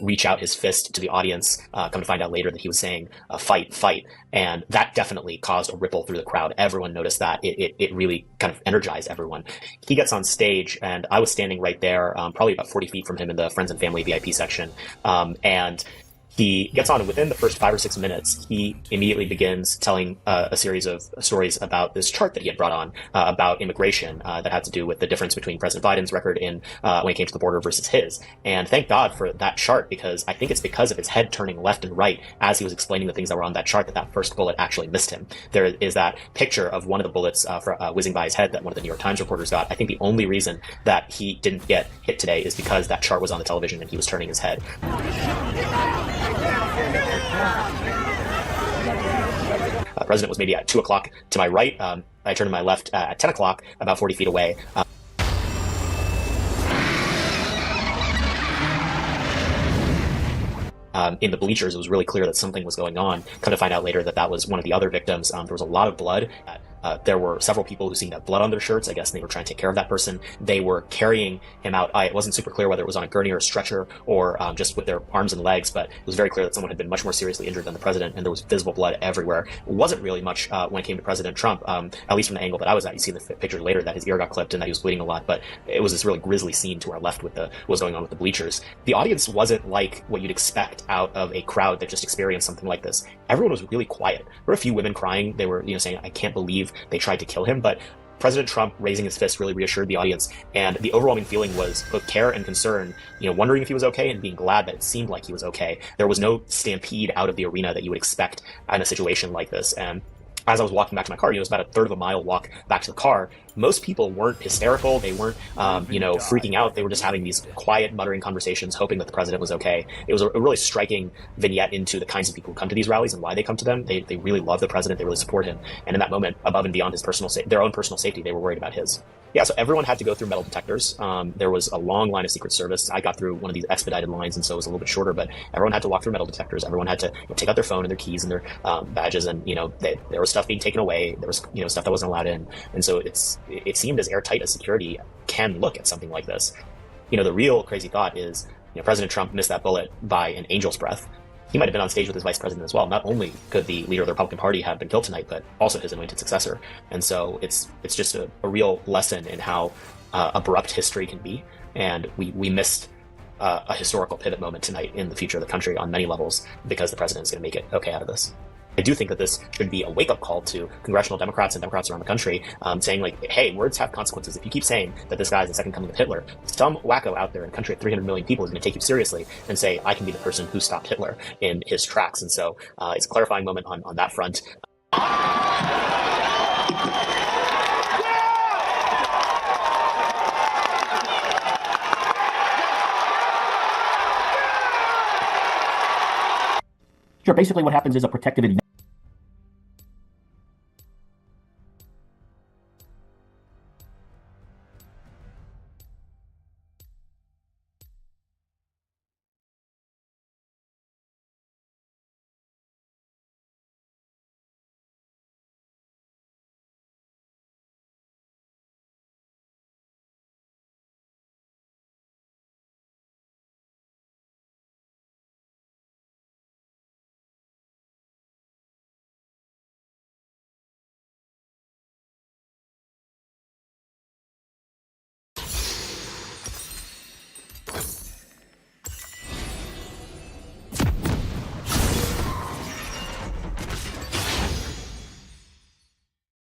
reach out his fist to the audience, come to find out later that he was saying, fight, fight. And that definitely caused a ripple through the crowd. Everyone noticed that. It really kind of energized everyone. He gets on stage, and I was standing right there, probably about 40 feet from him in the friends and family VIP section. And he gets on, and within the first 5 or 6 minutes, he immediately begins telling a series of stories about this chart that he had brought on about immigration that had to do with the difference between President Biden's record in when it came to the border versus his. And thank God for that chart, because I think it's because of his head turning left and right as he was explaining the things that were on that chart that first bullet actually missed him. There is that picture of one of the bullets whizzing by his head that one of the New York Times reporters got. I think the only reason that he didn't get hit today is because that chart was on the television and he was turning his head. President was maybe at 2 o'clock to my right. I turned to my left at 10 o'clock, about 40 feet away. In the bleachers, it was really clear that something was going on. Come to find out later that that was one of the other victims. There was a lot of blood. There were several people who seemed to have blood on their shirts. I guess they were trying to take care of that person. They were carrying him out. It wasn't super clear whether it was on a gurney or a stretcher or just with their arms and legs, but it was very clear that someone had been much more seriously injured than the president, and there was visible blood everywhere. It wasn't really much when it came to President Trump, at least from the angle that I was at. You see in the picture later that his ear got clipped and that he was bleeding a lot, but it was this really grisly scene to our left with what was going on with the bleachers. The audience wasn't like what you'd expect out of a crowd that just experienced something like this. Everyone was really quiet. There were a few women crying. They were, saying, "I can't believe they tried to kill him," but President Trump raising his fist really reassured the audience, and the overwhelming feeling was both care and concern, wondering if he was okay and being glad that it seemed like he was okay. There was no stampede out of the arena that you would expect in a situation like this. And as I was walking back to my car, it was about a third of a mile walk back to the car. Most people weren't hysterical. They weren't, freaking out. They were just having these quiet, muttering conversations, hoping that the president was okay. It was a really striking vignette into the kinds of people who come to these rallies and why they come to them. They really love the president. They really support him. And in that moment, above and beyond their own personal safety, they were worried about his. Yeah, so everyone had to go through metal detectors. There was a long line of Secret Service. I got through one of these expedited lines, and so it was a little bit shorter, but everyone had to walk through metal detectors. Everyone had to take out their phone and their keys and their badges, and, there was stuff being taken away. There was, stuff that wasn't allowed in. And so it seemed as airtight as security can look at something like this. The real crazy thought is, President Trump missed that bullet by an angel's breath. He might have been on stage with his vice president as well. Not only could the leader of the Republican Party have been killed tonight, but also his anointed successor. And so it's just a real lesson in how abrupt history can be. And we missed a historical pivot moment tonight in the future of the country on many levels, because the president is going to make it okay out of this. I do think that this should be a wake-up call to congressional Democrats and Democrats around the country, saying like, hey, words have consequences. If you keep saying that this guy is the second coming of Hitler, some wacko out there in a country of 300 million people is going to take you seriously and say, I can be the person who stopped Hitler in his tracks. And so it's a clarifying moment on that front. Sure, basically what happens is a protective advantage.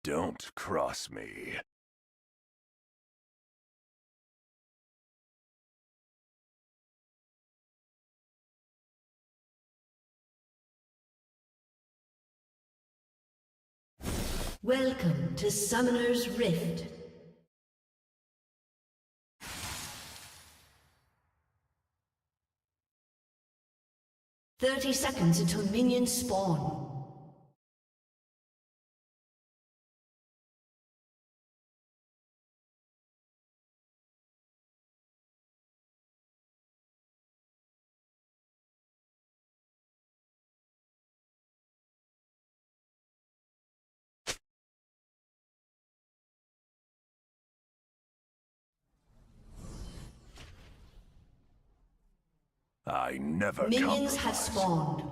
Don't cross me. Welcome to Summoner's Rift. "30 seconds until minions spawn. I never Minions have spawned.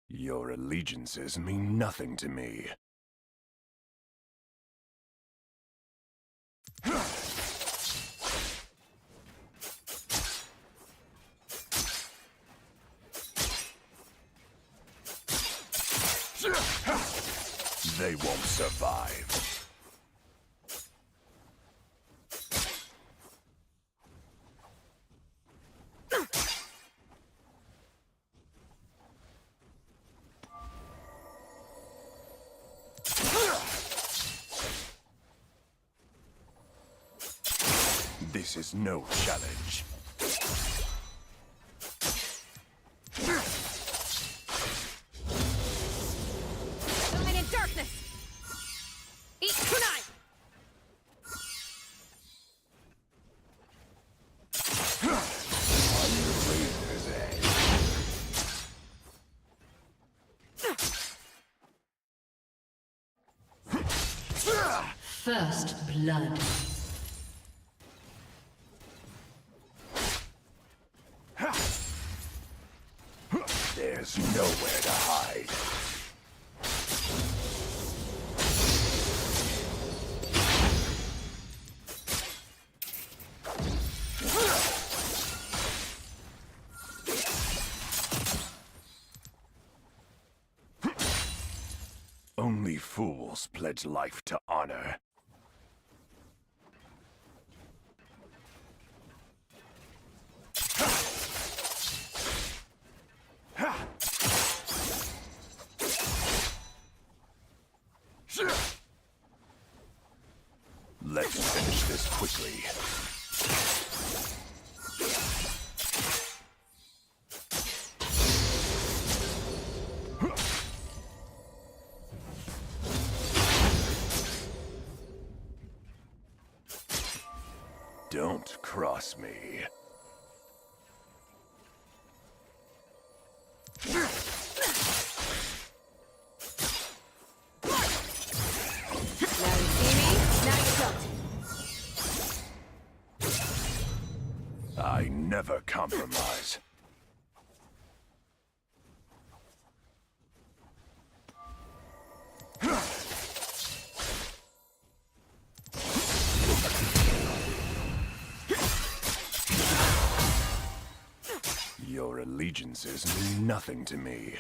Your allegiances mean nothing to me. They won't survive. This is no challenge. Light in darkness. Eat kunai. First blood. There's nowhere to hide. Only fools pledge life to honor. Let's finish this quickly. Don't cross me. I never compromise. Your allegiances mean nothing to me.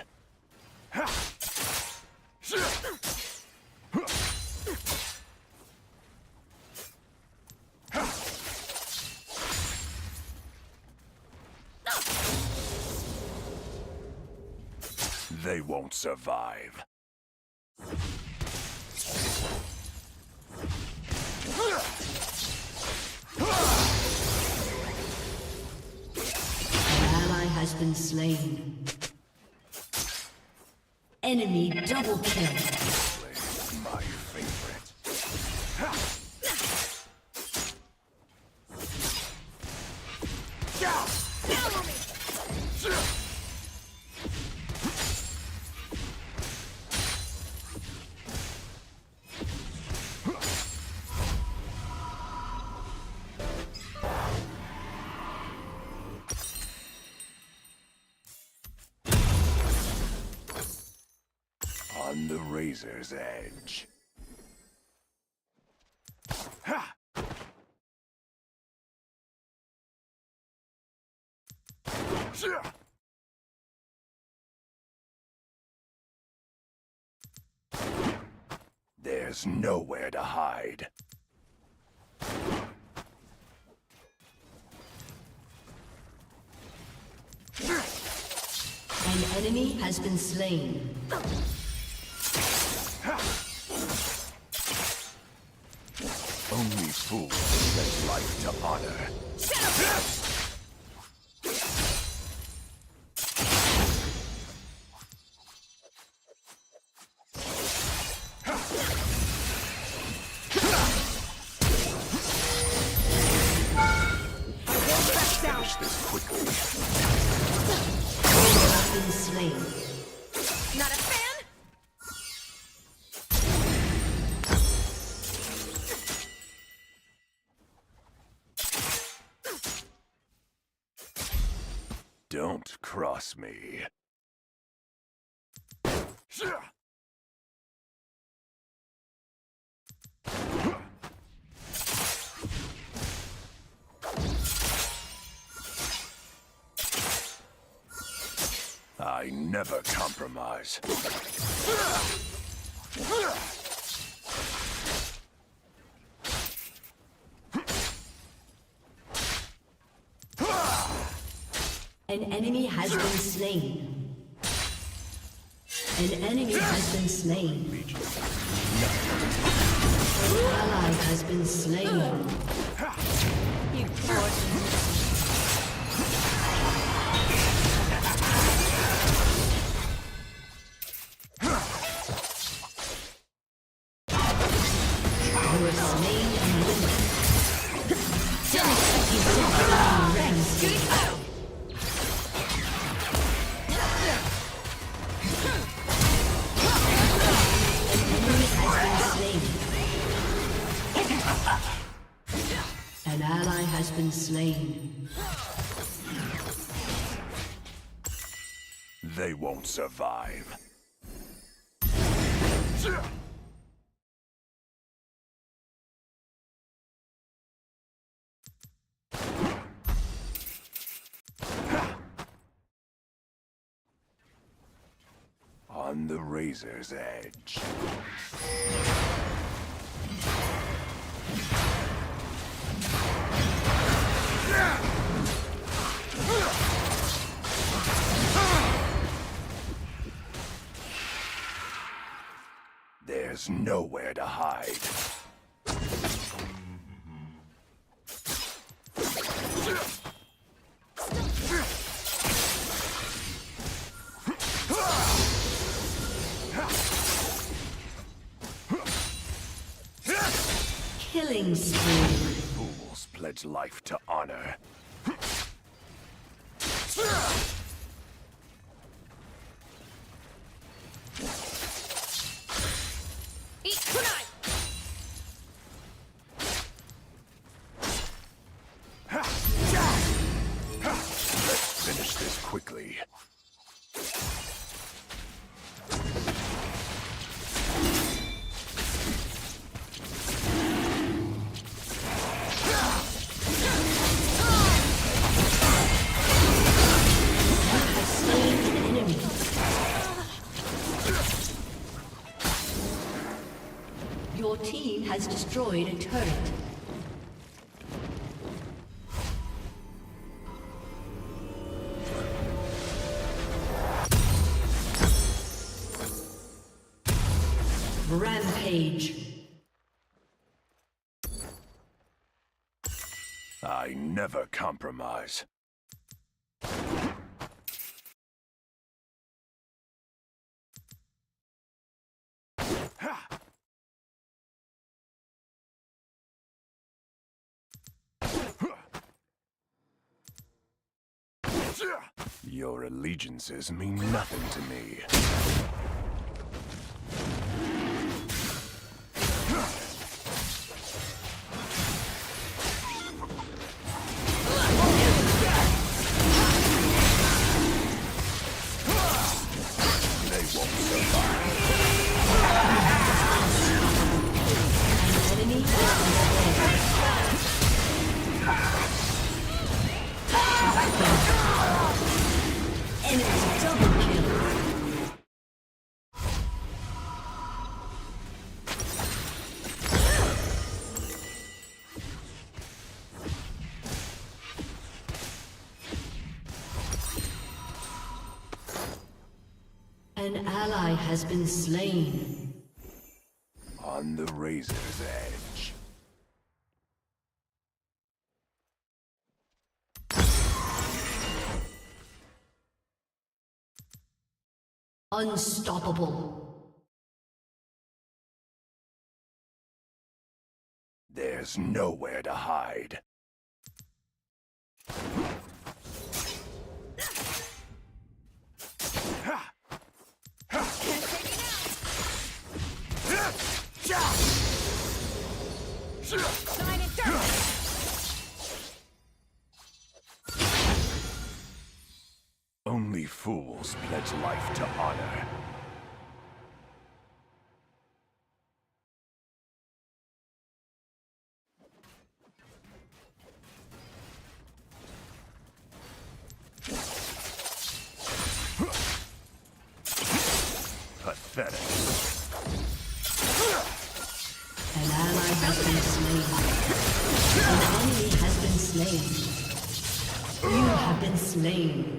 They won't survive. Has been slain. Enemy double kill. My favorite. On the razor's edge. Ha! There's nowhere to hide. An enemy has been slain. Only fools set life to honor. Finish this quickly. Been slain. Not a fan? Don't cross me. I never compromise. An enemy has been slain. An enemy has been slain. An ally has been slain. You poor. You are slain and an ally has been slain. They won't survive. On the razor's edge. There's nowhere to hide. Killing spree. Fools pledge life to honor. Eat kunai! Your team has destroyed a turret. Rampage. I never compromise. Your allegiances mean nothing to me. They won't survive. Enemy double kill. An ally has been slain. On the razor's edge. Unstoppable. There's nowhere to hide. Only fools pledge life to honor. Pathetic. An ally has been slain. An enemy has been slain. You have been slain.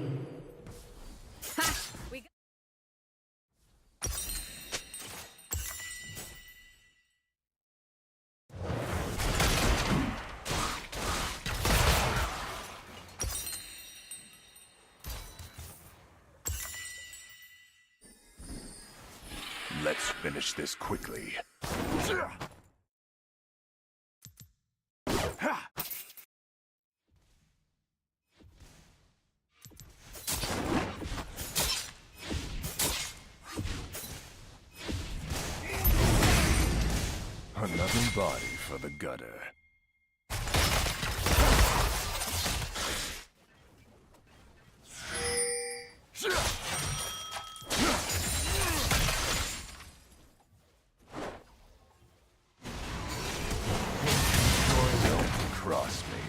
Let's finish this quickly. Another body for the gutter. Don't cross me.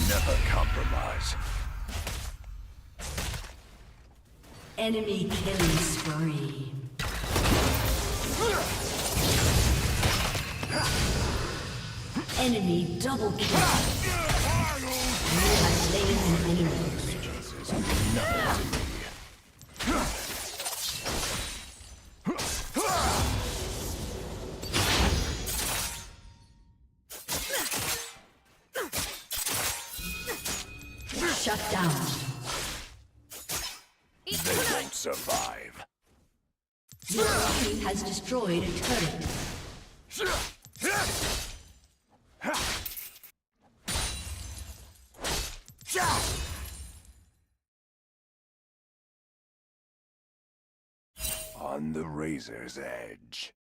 Never compromise. Enemy killing spree. Enemy double kill. You have slain an enemy. Shut down. They won't survive. Your team has destroyed a turret. On the razor's edge.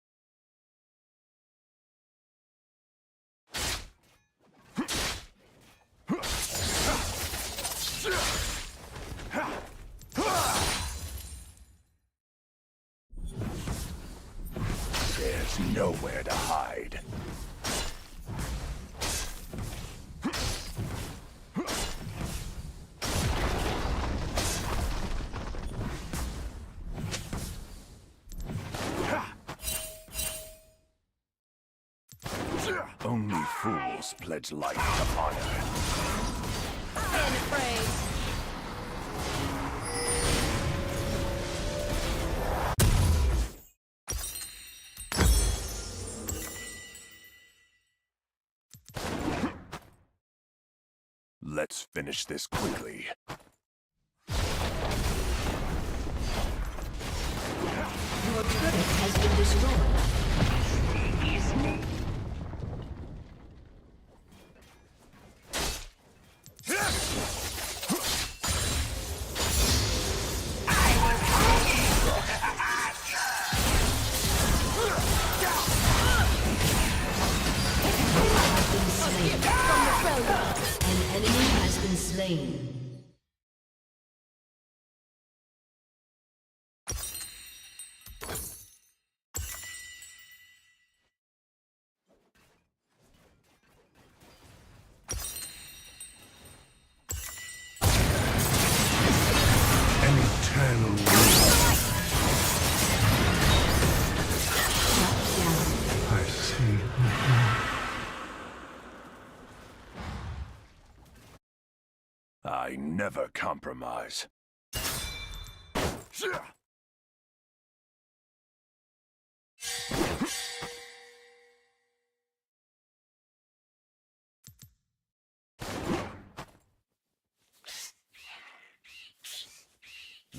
There's nowhere to hide. Only fools pledge life to honor. Stand afraid. Let's finish this quickly. Your turret has been destroyed. An enemy has been slain. An eternal I see. I never compromise.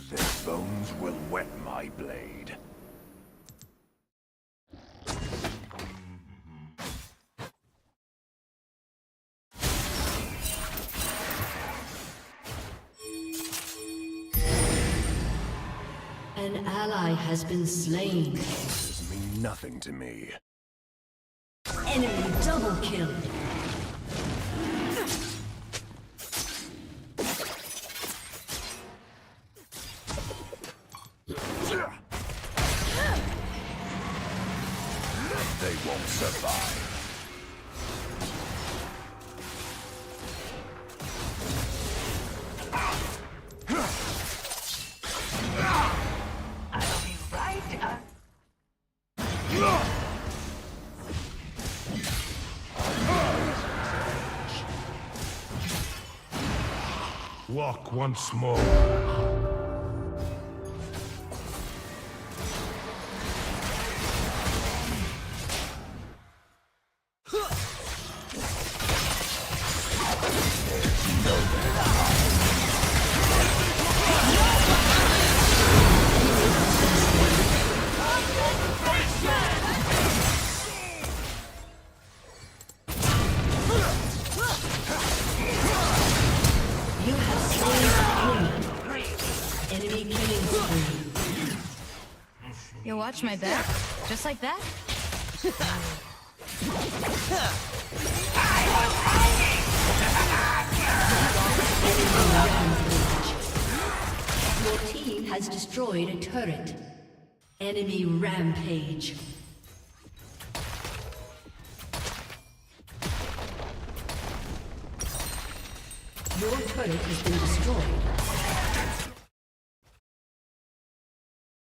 Their bones will wet my blade. An ally has been slain. This means nothing to me. Enemy double kill. They won't survive. I'll be right up. Walk once more. You have slain an enemy. Enemy killing spree. You watch my back, just like that. Your team has destroyed a turret. Enemy rampage. Your turret has been destroyed.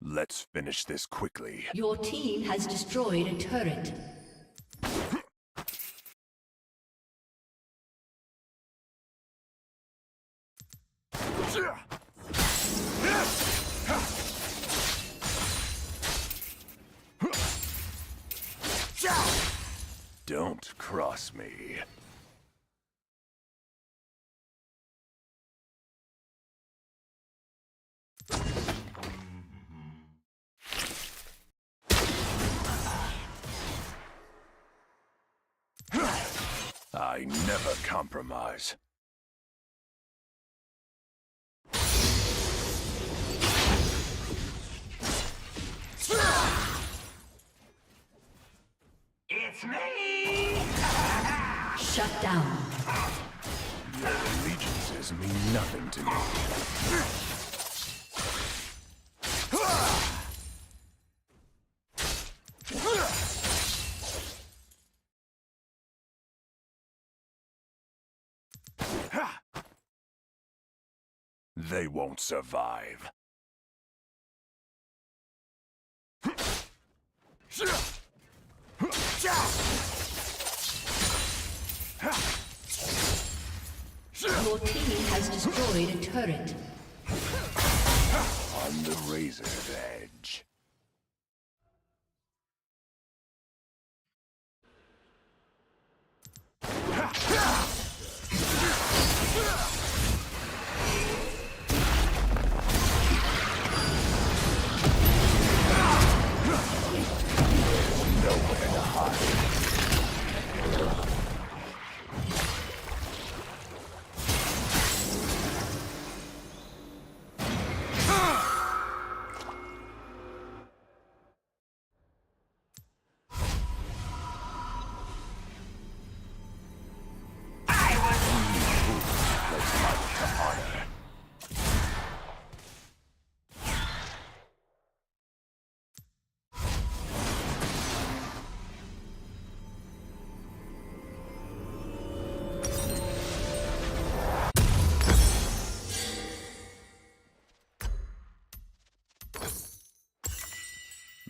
Let's finish this quickly. Your team has destroyed a turret. Don't cross me. I never compromise. It's me! Shut down. Your allegiances mean nothing to me. They won't survive. Your team has destroyed a turret. On the razor's edge. Nowhere to hide.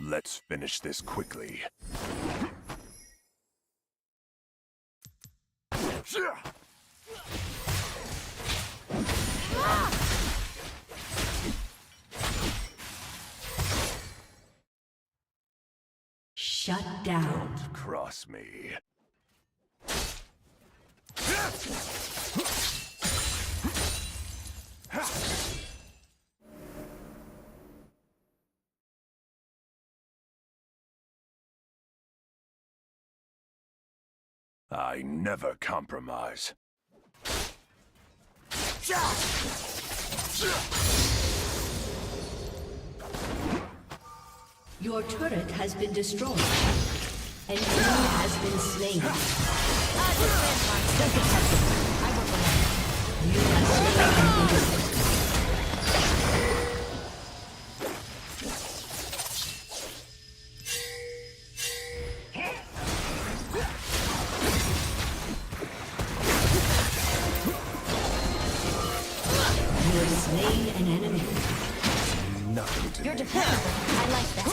Let's finish this quickly. Shut down. Don't cross me. I never compromise. Your turret has been destroyed. An enemy has been slain. You have slain an enemy. You have slain an enemy. Nothing to You're me. dependable. I like that.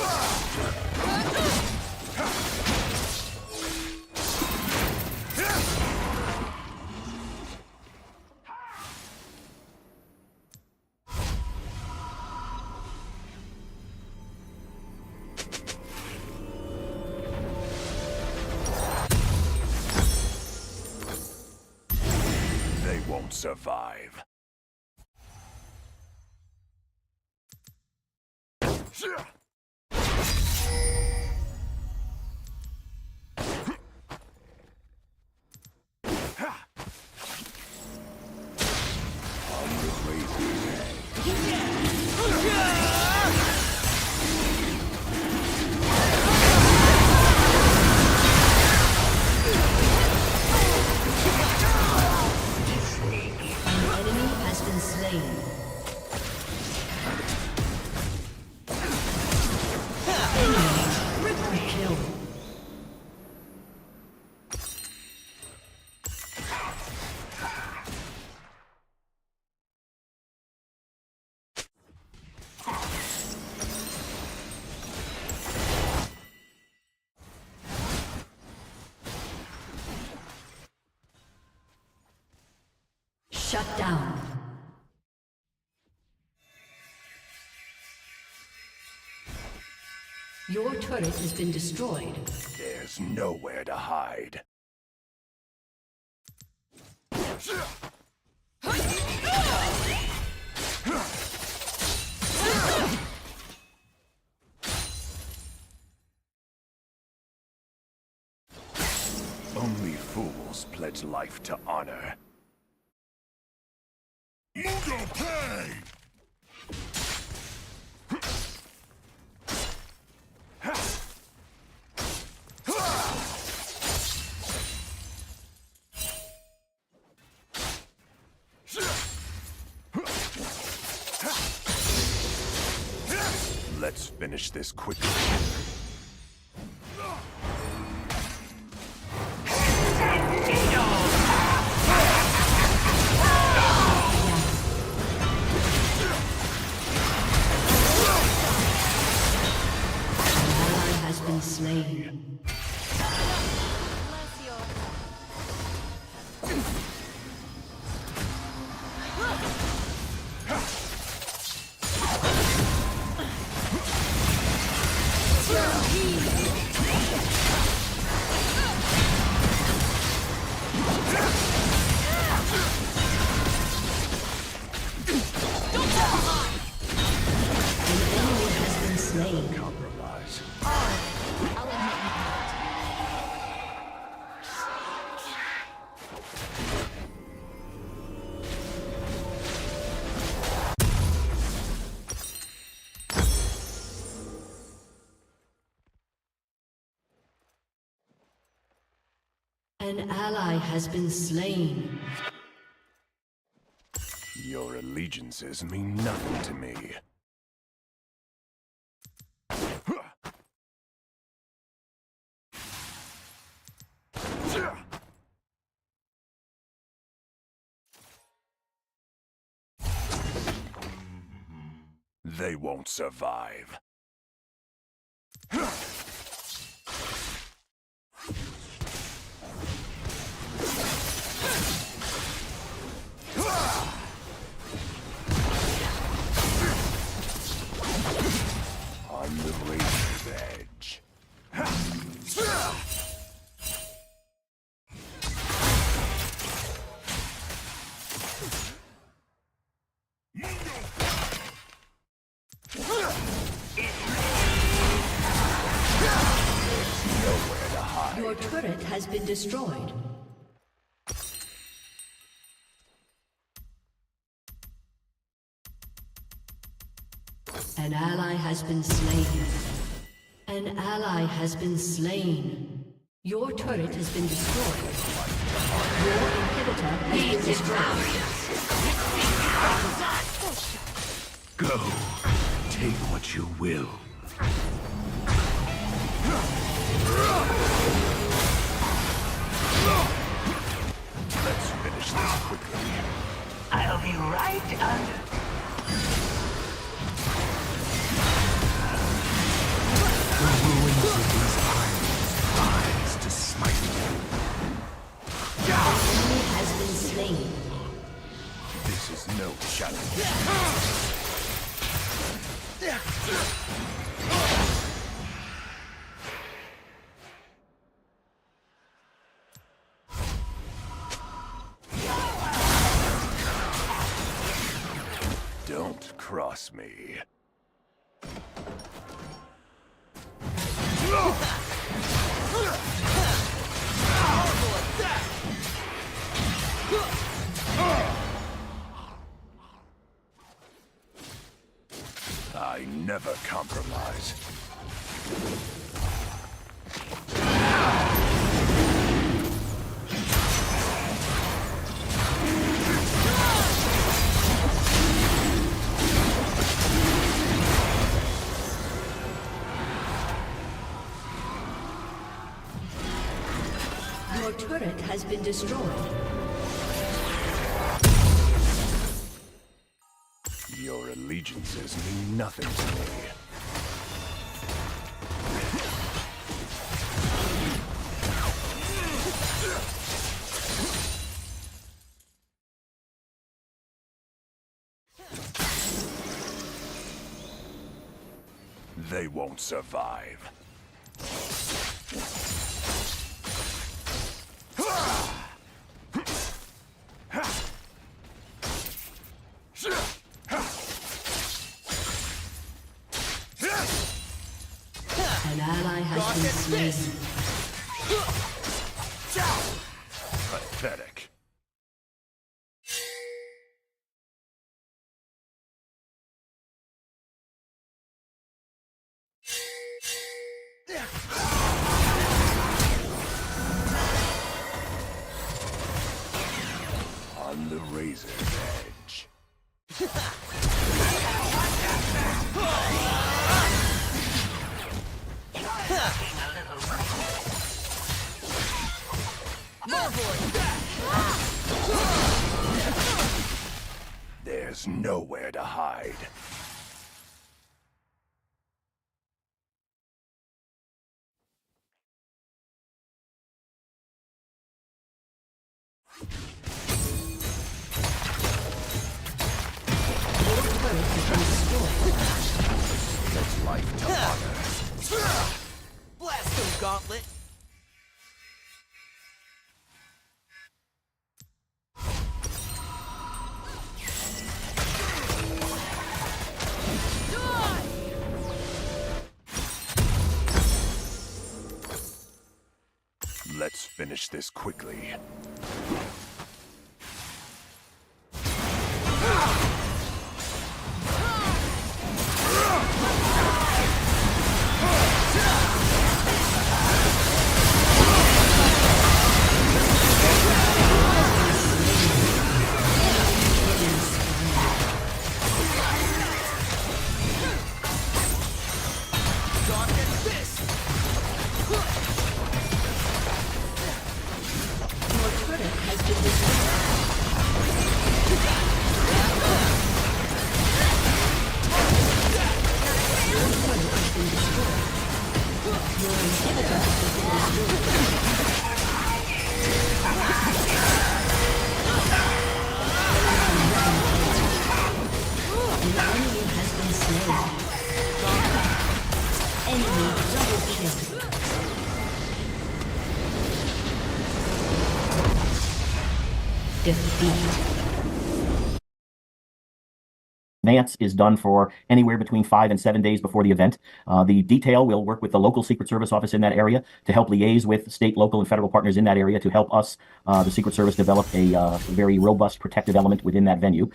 They won't survive. An enemy has been slain. Enemy triple kill. Shut down. Your turret has been destroyed. There's nowhere to hide. Only fools pledge life to honor. Mugo pay! Let's finish this quickly. An ally has been slain. Your allegiances mean nothing to me. They won't survive. On the razor's edge. Your turret has been destroyed. An ally has been slain. An ally has been slain. Your turret has been destroyed. Your inhibitor has been destroyed. Go. Take what you will. Let's finish this quickly. I'll be right under. The ruins of these islands rise to smite you. The enemy has been slain. This is no challenge. Don't cross me. I never compromise. Your turret has been destroyed. Your allegiances mean nothing to me. They won't survive. An ally has been slain. Pathetic. On the razor's edge. There's nowhere to hide. That's life to honor. Blast gauntlet. Let's finish this quickly. Defeat. Advance is done for anywhere between 5 and 7 days before the event. The detail will work with the local Secret Service office in that area to help liaise with state, local, and federal partners in that area to help us, the Secret Service, develop a very robust protective element within that venue.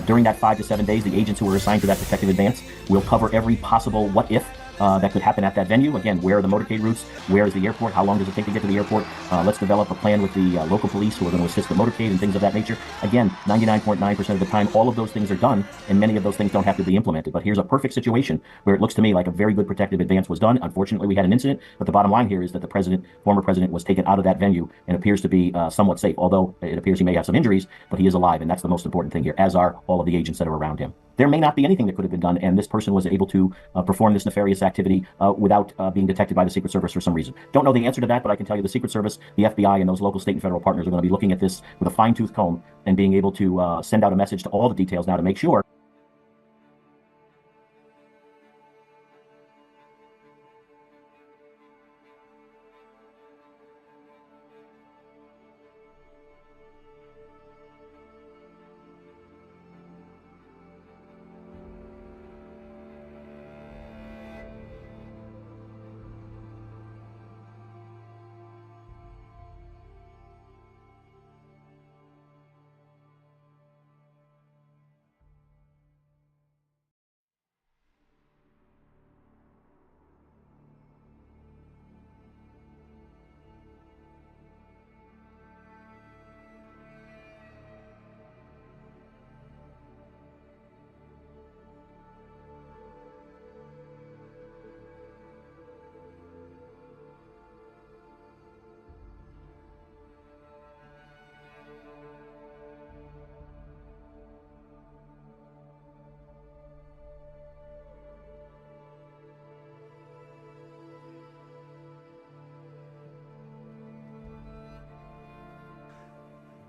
During that 5 to 7 days, the agents who are assigned to that protective advance will cover every possible what if that could happen at that venue. Again, where are the motorcade routes? Where is the airport? How long does it take to get to the airport? Let's develop a plan with the local police who are going to assist the motorcade and things of that nature. Again, 99.9% of the time, all of those things are done, and many of those things don't have to be implemented. But here's a perfect situation where it looks to me like a very good protective advance was done. Unfortunately, we had an incident, but the bottom line here is that the former president, was taken out of that venue and appears to be somewhat safe, although it appears he may have some injuries, but he is alive, and that's the most important thing here, as are all of the agents that are around him. There may not be anything that could have been done, and this person was able to perform this nefarious activity without being detected by the Secret Service for some reason. Don't know the answer to that, but I can tell you the Secret Service, the FBI, and those local, state, and federal partners are going to be looking at this with a fine-tooth comb and being able to send out a message to all the details now to make sure.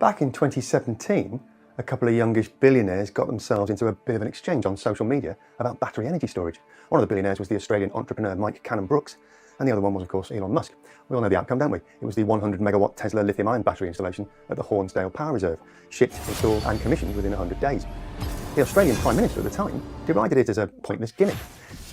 Back in 2017, a couple of youngish billionaires got themselves into a bit of an exchange on social media about battery energy storage. One of the billionaires was the Australian entrepreneur Mike Cannon-Brookes, and the other one was, of course, Elon Musk. We all know the outcome, don't we? It was the 100 megawatt Tesla lithium-ion battery installation at the Hornsdale Power Reserve, shipped, installed and commissioned within 100 days. The Australian Prime Minister at the time derided it as a pointless gimmick.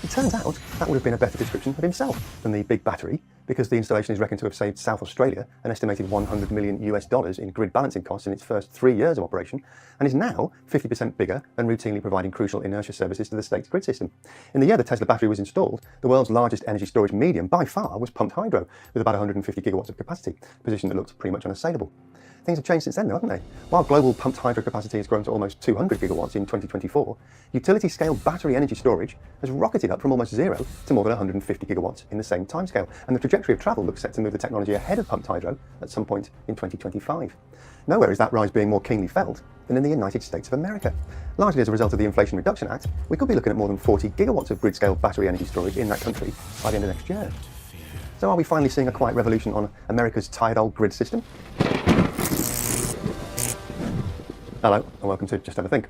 It turns out that would have been a better description of himself than the big battery, because the installation is reckoned to have saved South Australia an estimated $100 million in grid balancing costs in its first 3 years of operation, and is now 50% bigger and routinely providing crucial inertia services to the state's grid system. In the year the Tesla battery was installed, the world's largest energy storage medium by far was pumped hydro, with about 150 gigawatts of capacity, a position that looked pretty much unassailable. Things have changed since then, though, haven't they? While global pumped hydro capacity has grown to almost 200 gigawatts in 2024, utility-scale battery energy storage has rocketed up from almost zero to more than 150 gigawatts in the same timescale, and the trajectory of travel looks set to move the technology ahead of pumped hydro at some point in 2025. Nowhere is that rise being more keenly felt than in the United States of America. Largely as a result of the Inflation Reduction Act, we could be looking at more than 40 gigawatts of grid-scale battery energy storage in that country by the end of next year. So are we finally seeing a quiet revolution on America's tired old grid system? Hello, and welcome to Just Have a Think.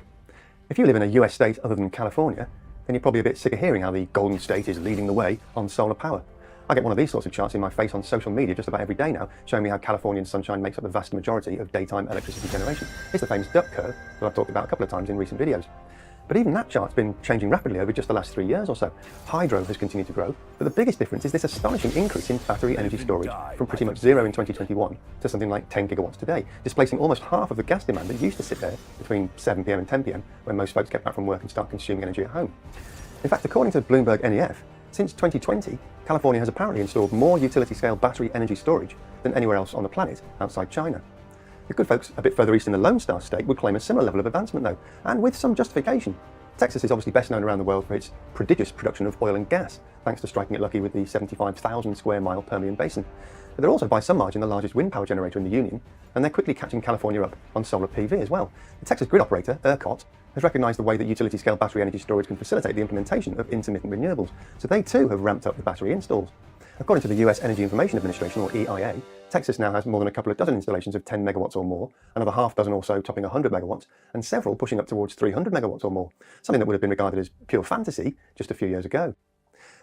If you live in a US state other than California, then you're probably a bit sick of hearing how the Golden State is leading the way on solar power. I get one of these sorts of charts in my face on social media just about every day now, showing me how Californian sunshine makes up the vast majority of daytime electricity generation. It's the famous duck curve that I've talked about a couple of times in recent videos. But even that chart's been changing rapidly over just the last 3 years or so. Hydro has continued to grow, but the biggest difference is this astonishing increase in battery energy storage from pretty much zero in 2021 to something like 10 gigawatts today, displacing almost half of the gas demand that used to sit there between 7 PM and 10 PM when most folks get back from work and start consuming energy at home. In fact, according to Bloomberg NEF, since 2020, California has apparently installed more utility-scale battery energy storage than anywhere else on the planet outside China. The good folks a bit further east in the Lone Star State would claim a similar level of advancement though, and with some justification. Texas is obviously best known around the world for its prodigious production of oil and gas, thanks to striking it lucky with the 75,000 square mile Permian Basin. But they're also by some margin the largest wind power generator in the Union, and they're quickly catching California up on solar PV as well. The Texas grid operator, ERCOT, has recognised the way that utility-scale battery energy storage can facilitate the implementation of intermittent renewables, so they too have ramped up the battery installs. According to the US Energy Information Administration, or EIA, Texas now has more than a couple of dozen installations of 10 megawatts or more, another half dozen or so topping 100 megawatts, and several pushing up towards 300 megawatts or more, something that would have been regarded as pure fantasy just a few years ago.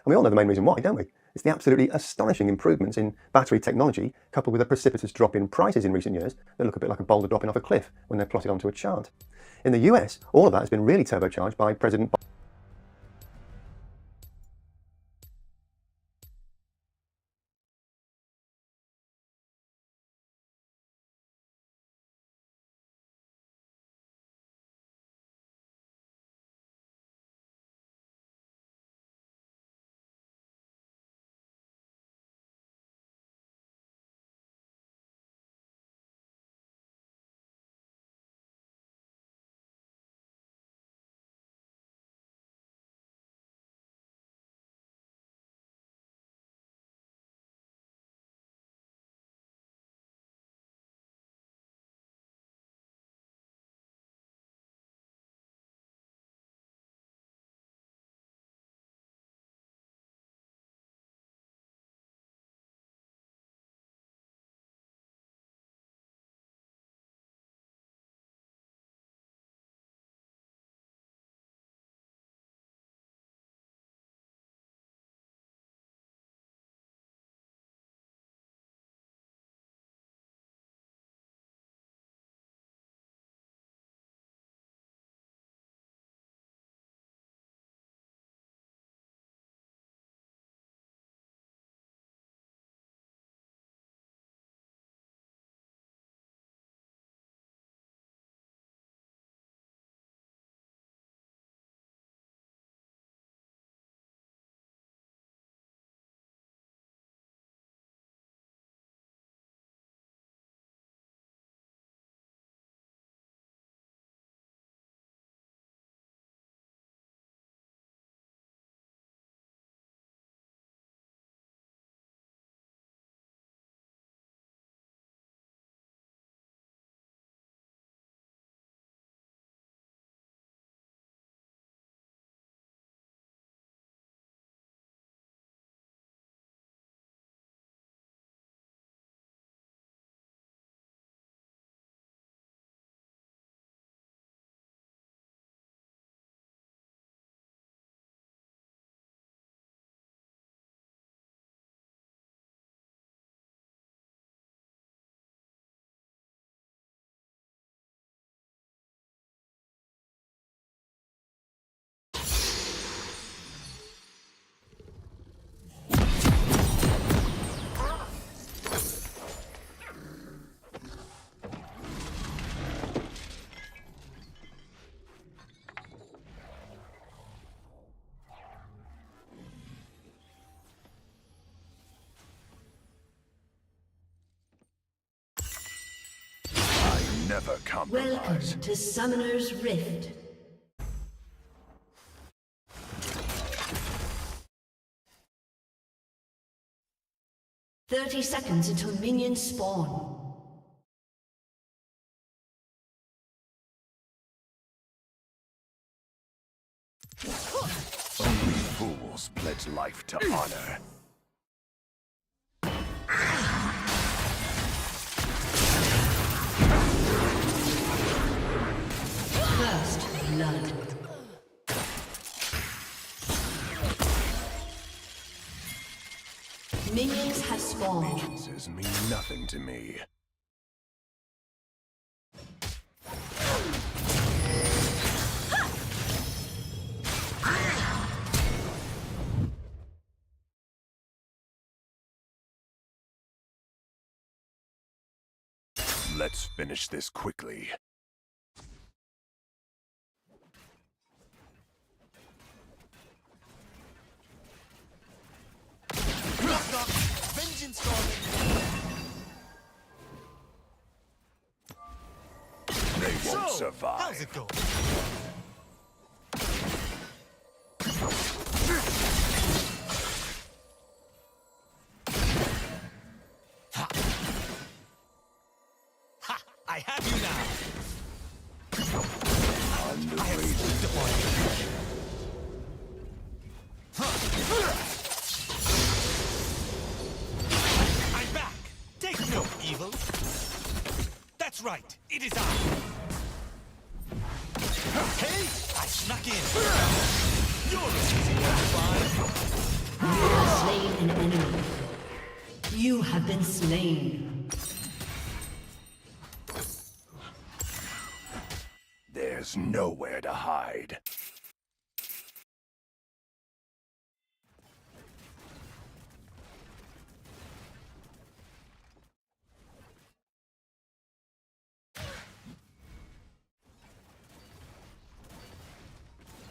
we all know the main reason why, don't we? It's the absolutely astonishing improvements in battery technology, coupled with a precipitous drop in prices in recent years that look a bit like a boulder dropping off a cliff when they're plotted onto a chart. In the US, all of that has been really turbocharged by President Biden. Never compromise. Welcome to Summoner's Rift. "30 seconds until minions spawn." Only fools pledge life to honor. First blood. Minions have spawned. Allegiances mean nothing to me. Let's finish this quickly. Vengeance calling. They won't survive. How's it going? Ha! I have you now. I have slipped upon you. I'm back. Take no evil. That's right. It is I. Hey, I snuck in. You're easy to find. You have slain an enemy. You have been slain. There's nowhere to hide.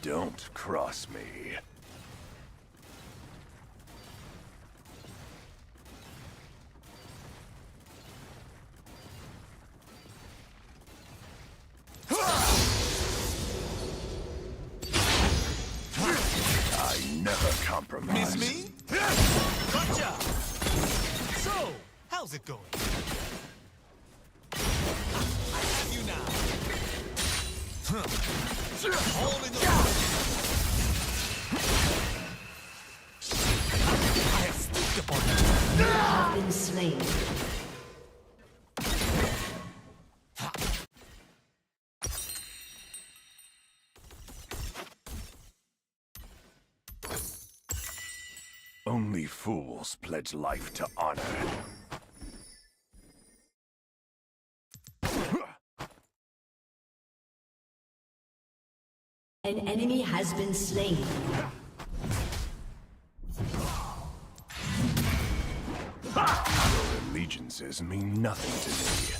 Don't cross me. I never compromise. Miss me? Gotcha! So, how's it going? I have you now. All in the I have sneaked upon you. You have been slain. Only fools pledge life to honor. An enemy has been slain. Your allegiances mean nothing to me.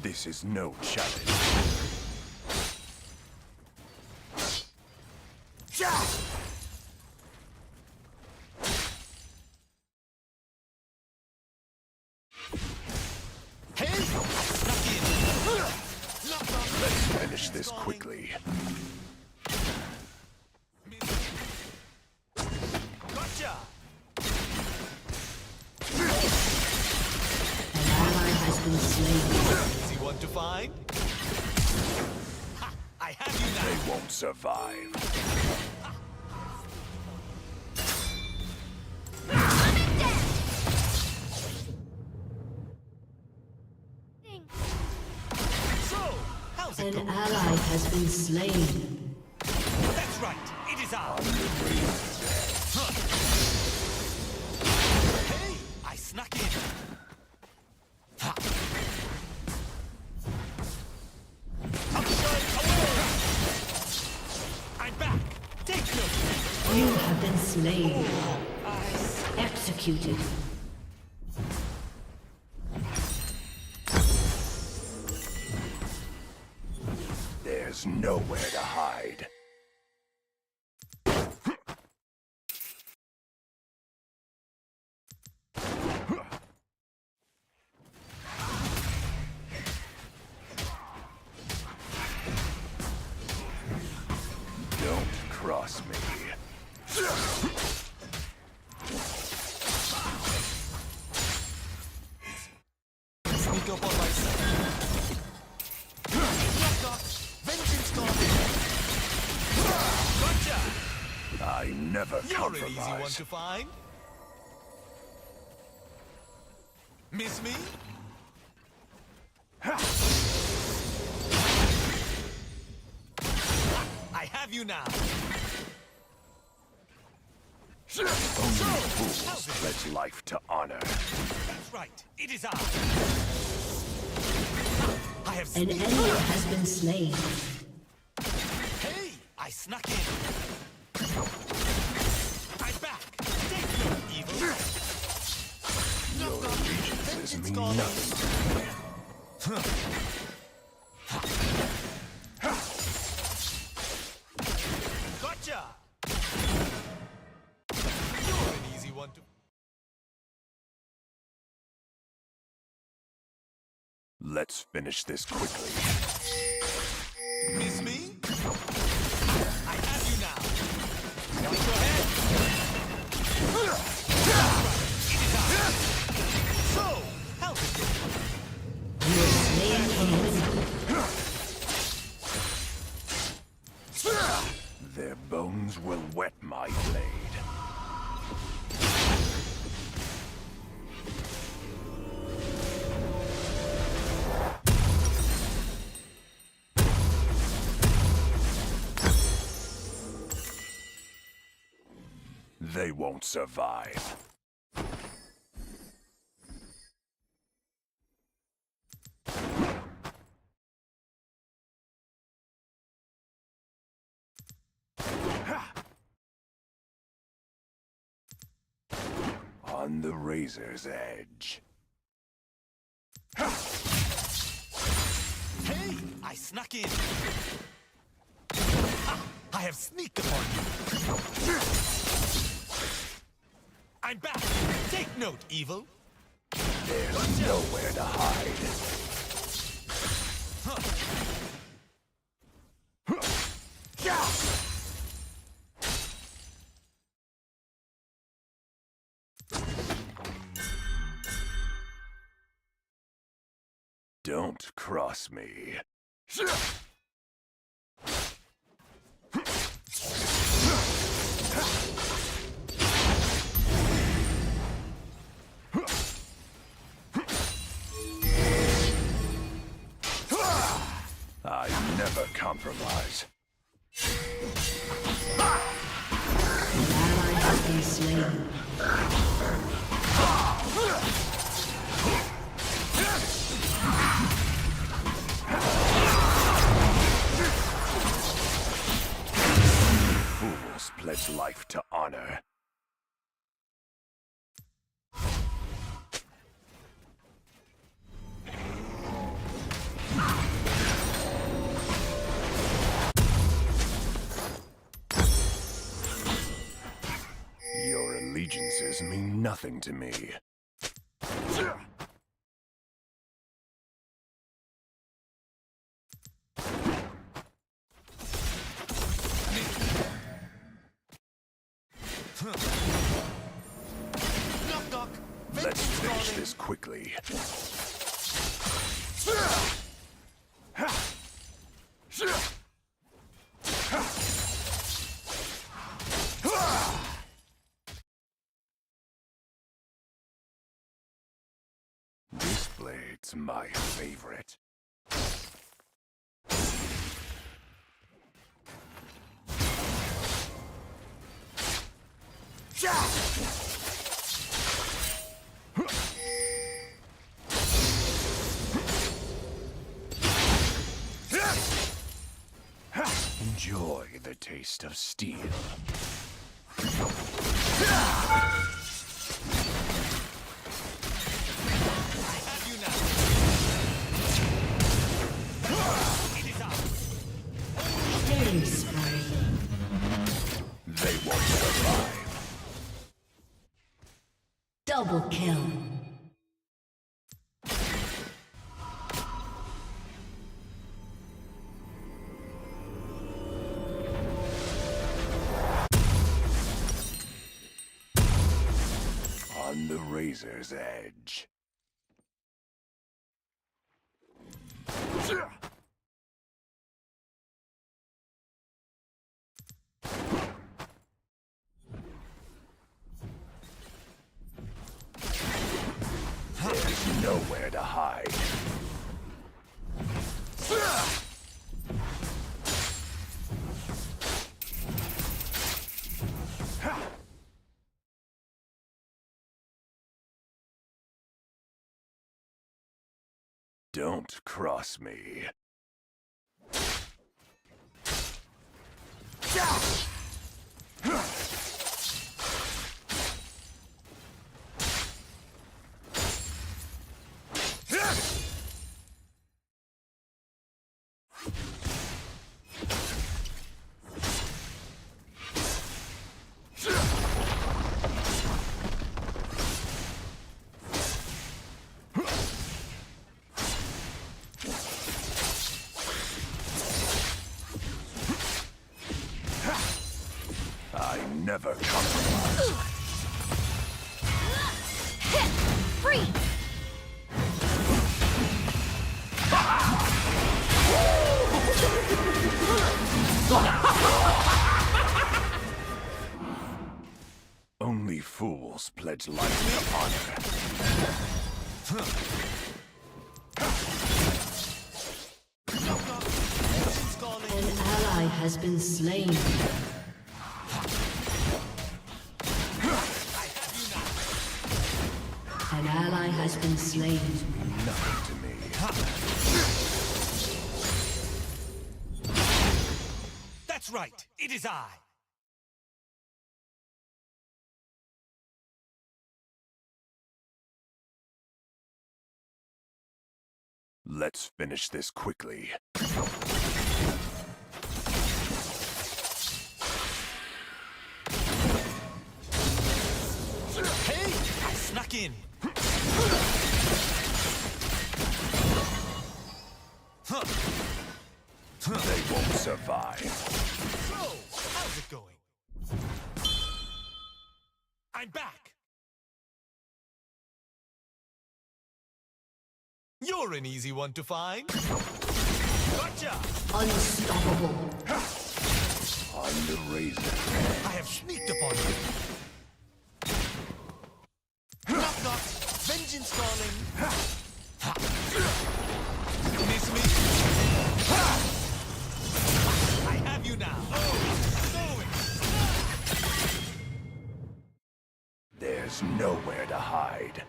This is no challenge. Let's finish this quickly. Gotcha! An ally has been slain. Easy one to find. Ha! I have you now. They won't survive. An ally has been slain. That's right. It is ours. Hey, I snuck in. Ha. I'm back. Take note. You have been slain. Executed. There's nowhere to hide. Don't cross me. Sneak up on myself. Vengeance coming. Gotcha! I never You're compromise. an easy one to find. Miss me? I have you now. Only fools pledge life to honor. That's right. It is ours. I have An enemy has been slain. Hey, I snuck in. I'm back. Take no evil. Your allegiances mean nothing. Gotcha. You're an easy one to. Let's finish this quickly. Miss me? I have you now. Watch your head. It is ours. So, how's it going? You have slain an enemy. Their bones will wet my blade. They won't survive. On the razor's edge. Hey, I snuck in. Ha, I have sneaked upon you. I'm back. Take note, evil. There's nowhere to hide. Don't cross me. I never compromise. An ally has been slain. Fools pledge life to honor. Your allegiances mean nothing to me. Knock, knock. Let's finish this quickly. This blade's my favorite. Enjoy the taste of steel. Killing spree. They won't survive. Double kill. On the razor's edge. There's nowhere to hide. Don't cross me. I never compromise. Hit! Free! Only fools pledge life to honor. An ally has been slain. been slain. Nothing to me. That's right. It is I. Let's finish this quickly. Hey, I snuck in. They won't survive. So, how's it going? I'm back. You're an easy one to find. Gotcha! Unstoppable. I'm the razor. I have sneaked upon you. Knock knock. Vengeance calling. Miss me? I have you now. Oh, There's nowhere to hide.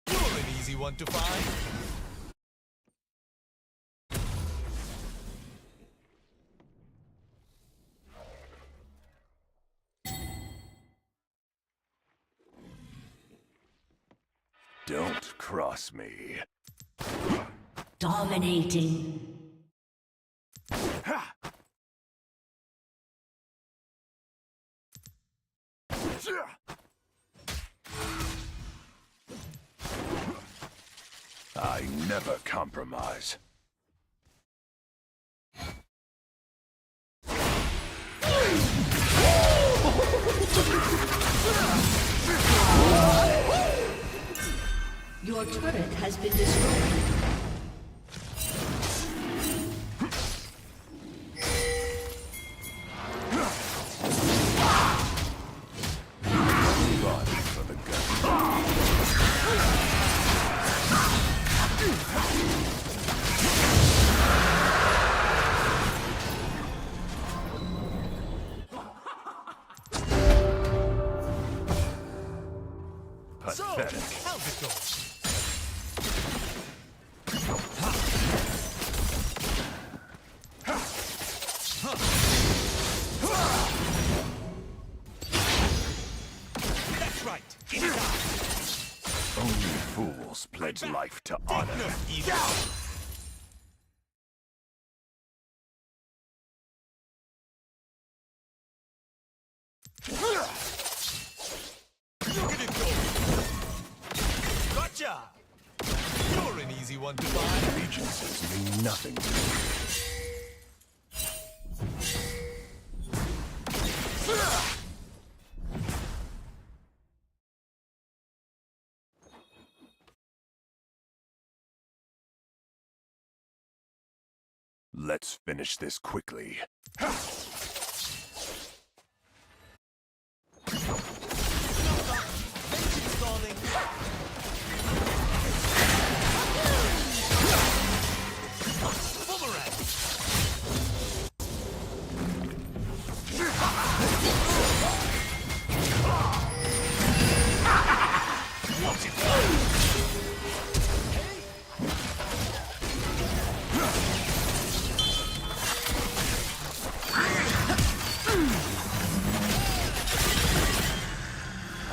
You're an easy one to find. Don't cross me. Dominating. I never compromise. Your turret has been destroyed. Run for the gun. Pathetic. So, how's it going? That's right. It is I. Only fools pledge life to honor. No evil. Look at it go. Gotcha. You're an easy one to find. Allegiances mean nothing to me. Let's finish this quickly. Vengeance calling. Boomerang. Watch it go.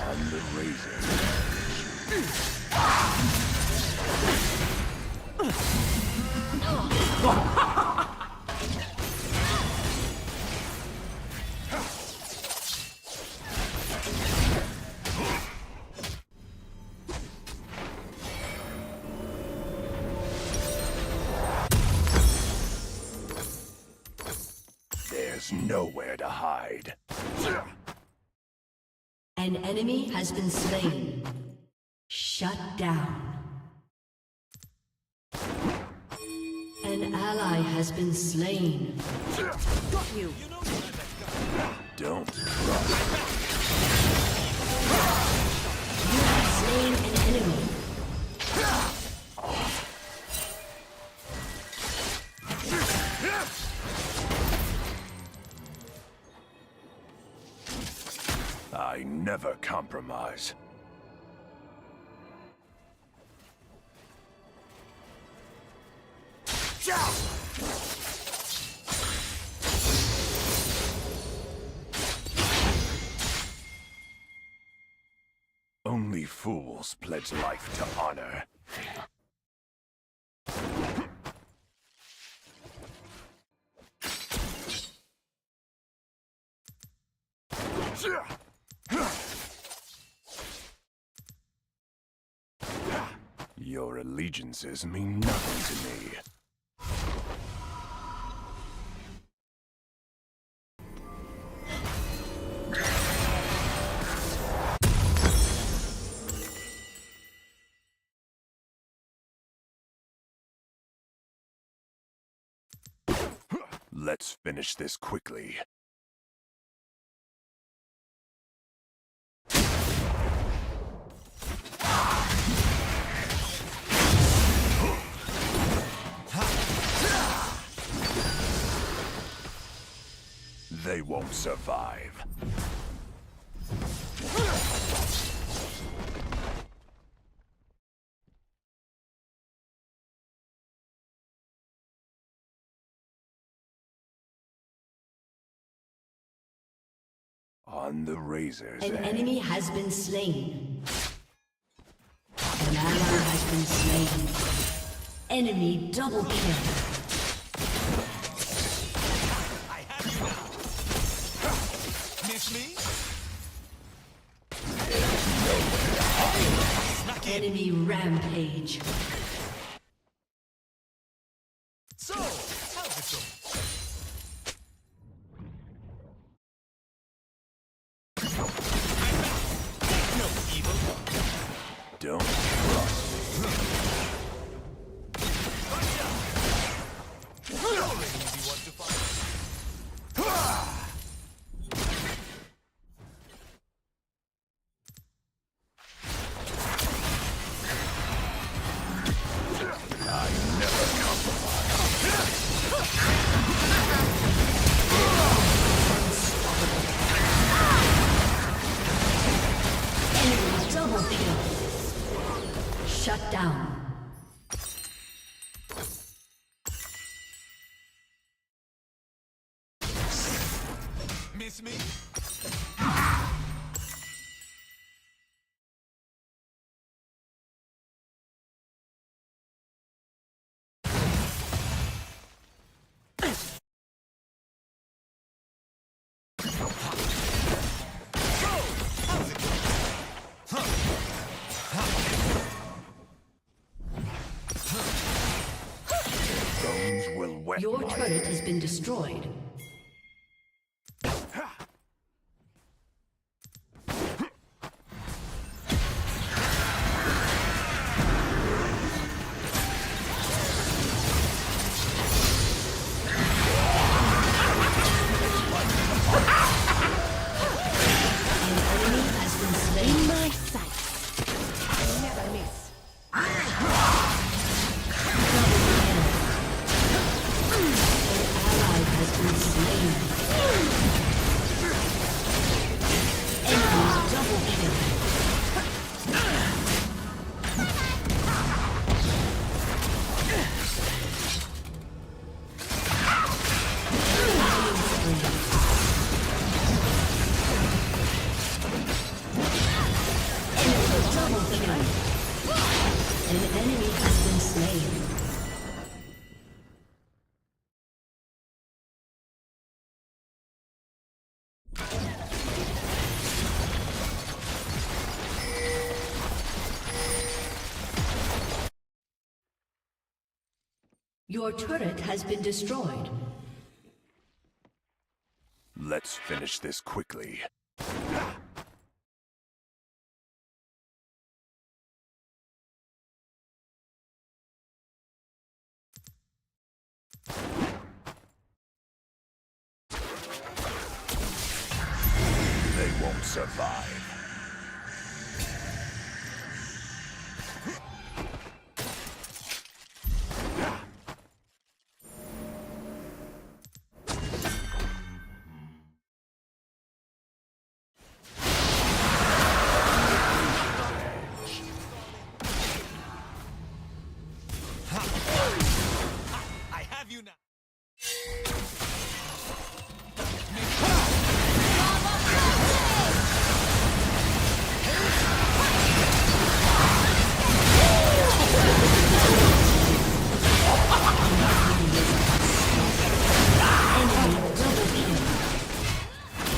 I'm the razor. There's nowhere to hide. An enemy has been slain. Shut down. An ally has been slain. Got you. Don't run. You have slain an enemy. I never compromise. Only fools pledge life to honor. Your allegiances mean nothing to me. Let's finish this quickly. They won't survive. On the razor's An edge. enemy has been slain. An ally has been slain. Enemy double kill. Miss me? Enemy rampage. So, how's it going? Take no evil. Don't trust You're an easy one to find. Enemy double kill. Shut down. Miss me? bones will wet Your my turret has been destroyed. In my sight. Never miss. Ally has been slain. Enemy double kill. Enemy double kill. An enemy has been slain. Your turret has been destroyed. Let's finish this quickly. survive. I have you now.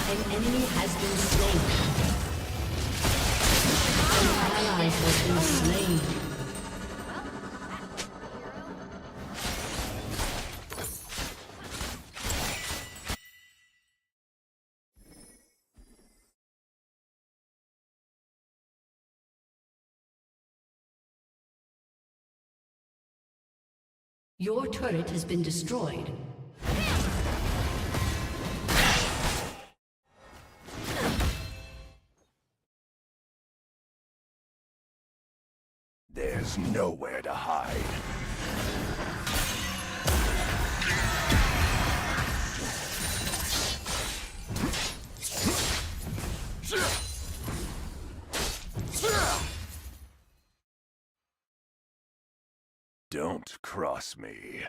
An enemy has been slain. An ally has been slain. Your turret has been destroyed. There's nowhere to hide. Don't cross me.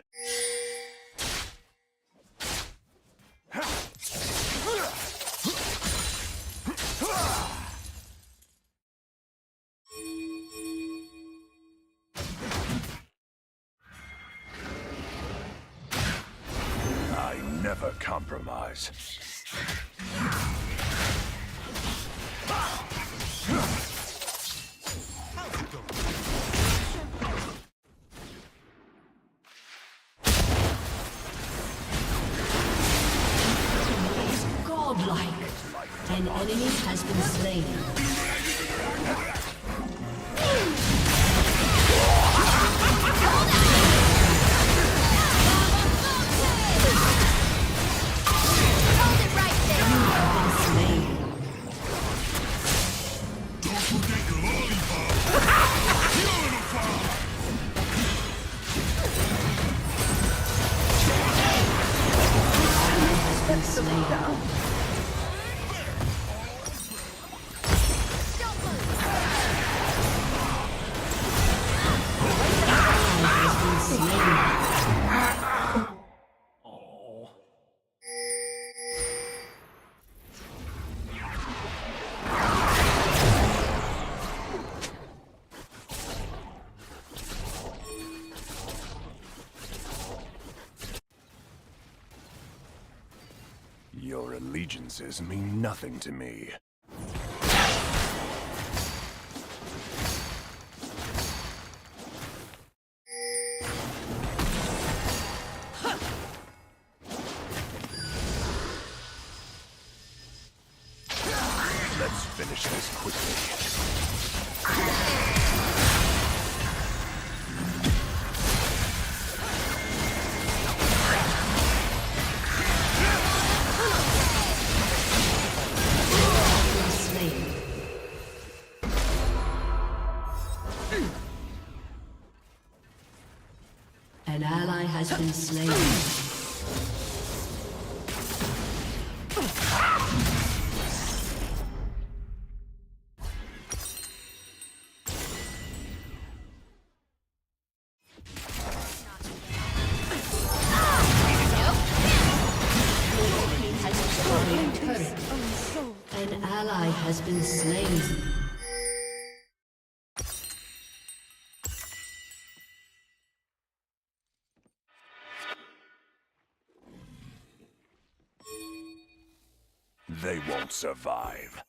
I never compromise. Godlike. An enemy has been slain. Your allegiances mean nothing to me. Let's finish this quickly. An ally has been slain. An ally has been slain. They won't survive.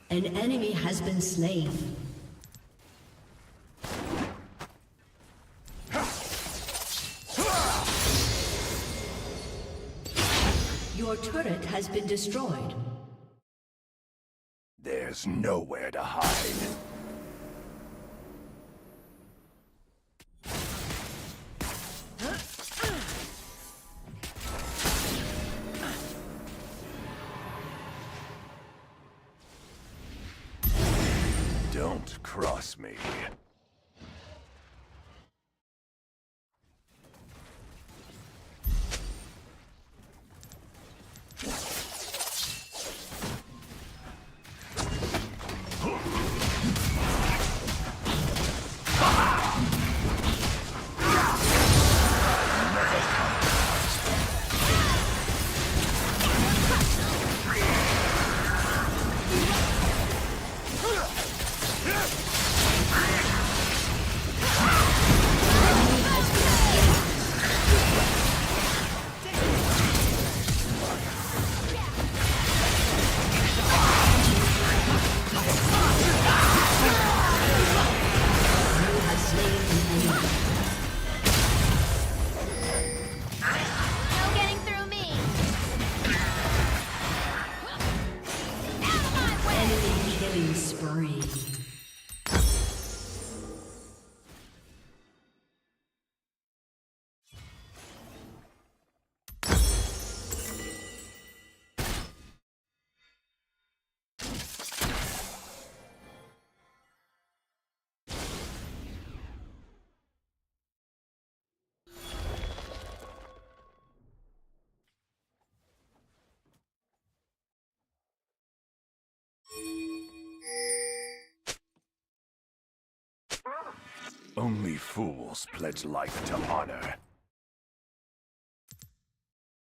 An enemy has been slain. Your turret has been destroyed. There's nowhere to hide. Don't cross me. Only fools pledge life to honor.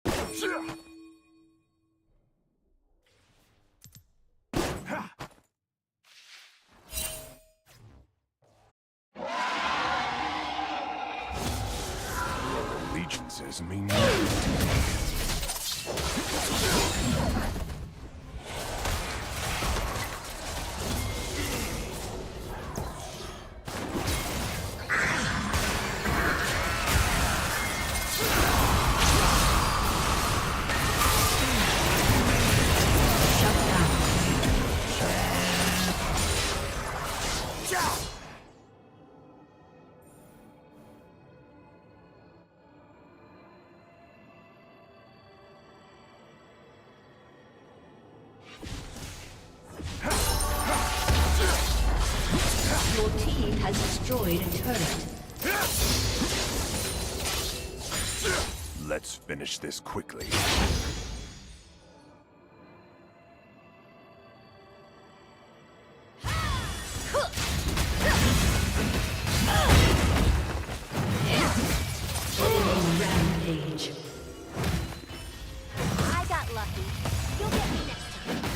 Your allegiances mean nothing to me. Your team has destroyed a turret. Let's finish this quickly. Rampage. I got lucky. You'll get me next time.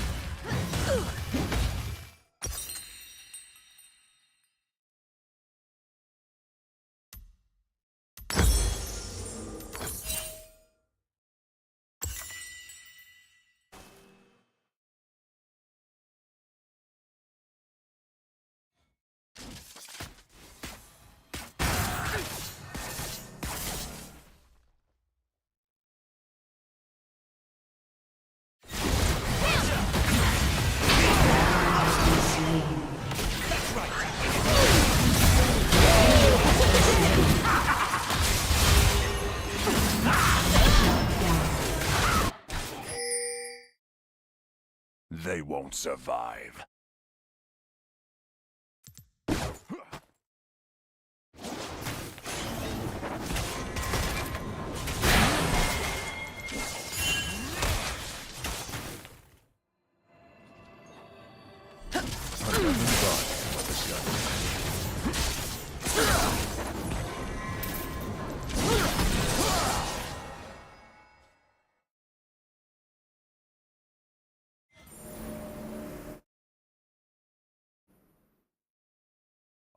They won't survive.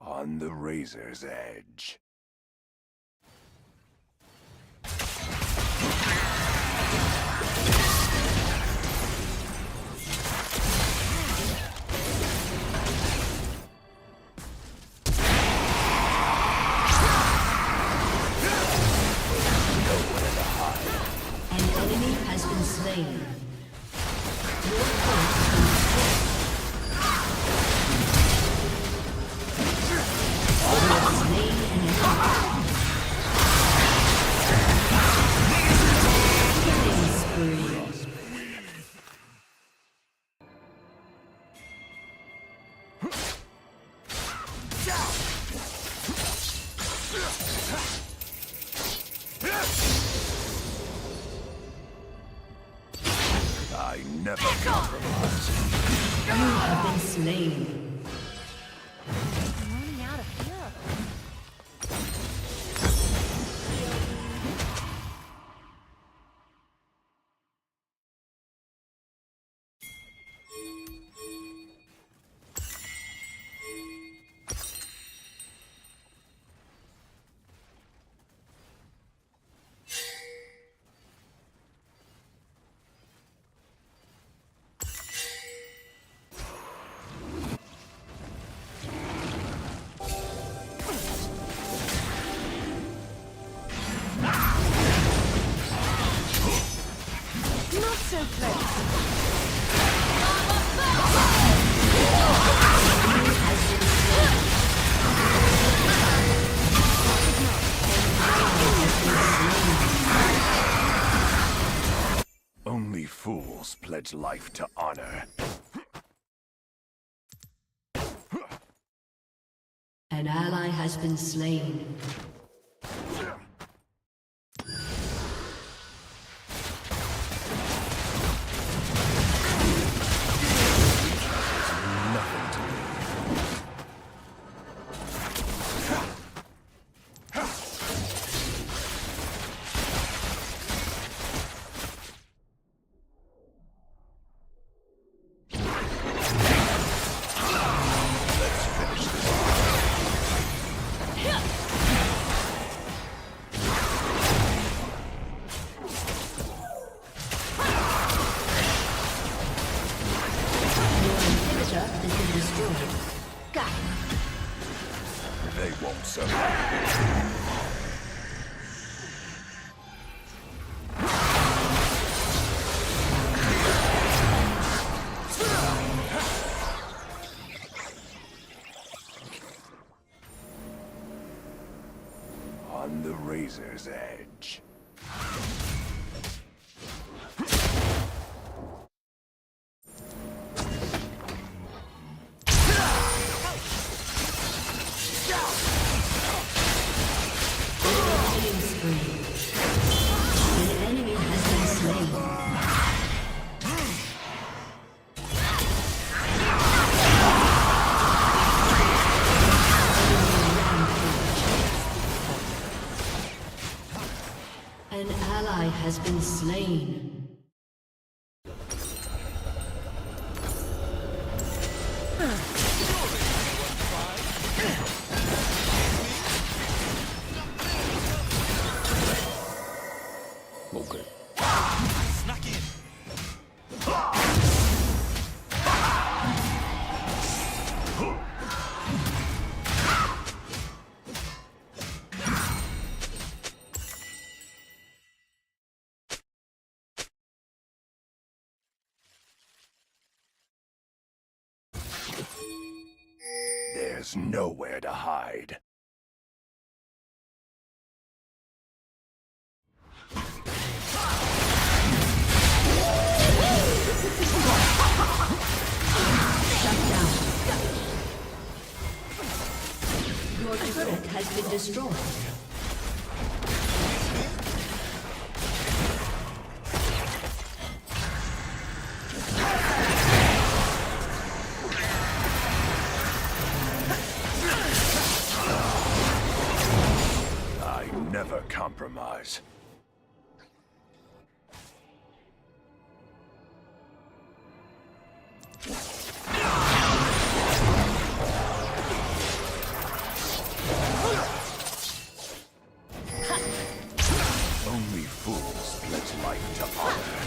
On the razor's edge. An enemy has been slain. I never compromise. You have been slain. I'm running out of fuel. Not so close. Only fools pledge life to honor. An ally has been slain. They won't survive. On the razor's edge. An enemy has been slain. An ally has been slain. Okay. Snuck in. There's nowhere to hide. Your turret has been destroyed. I never compromise. Only fools pledge life to honor.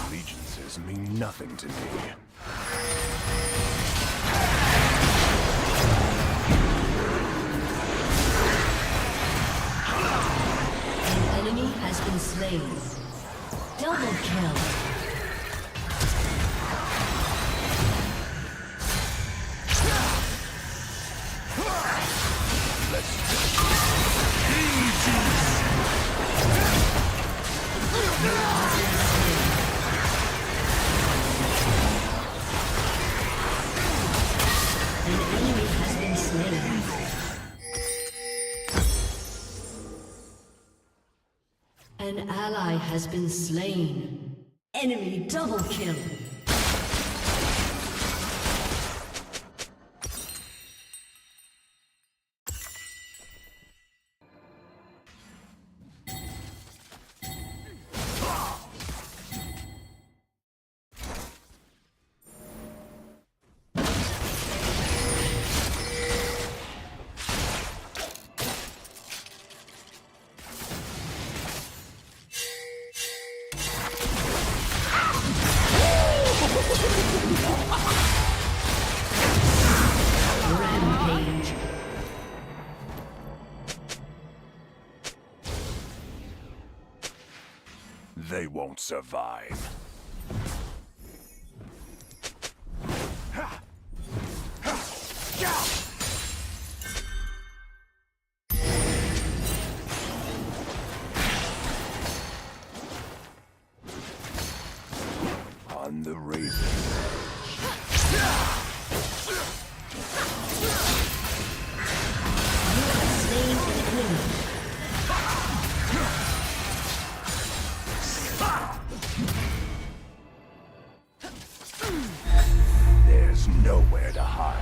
Allegiances mean nothing to me. An enemy has been slain. Double kill. Let's has been slain. Enemy double kill. Rampage. They won't survive. On the Raven. There's nowhere to hide.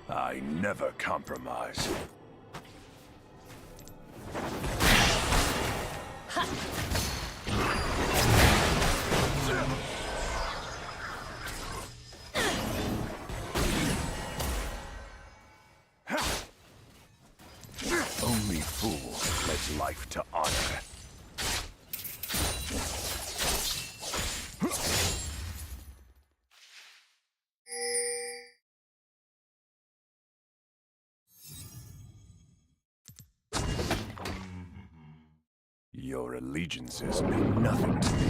I never compromise. Only fools pledge life to honor. Your allegiances mean nothing to me.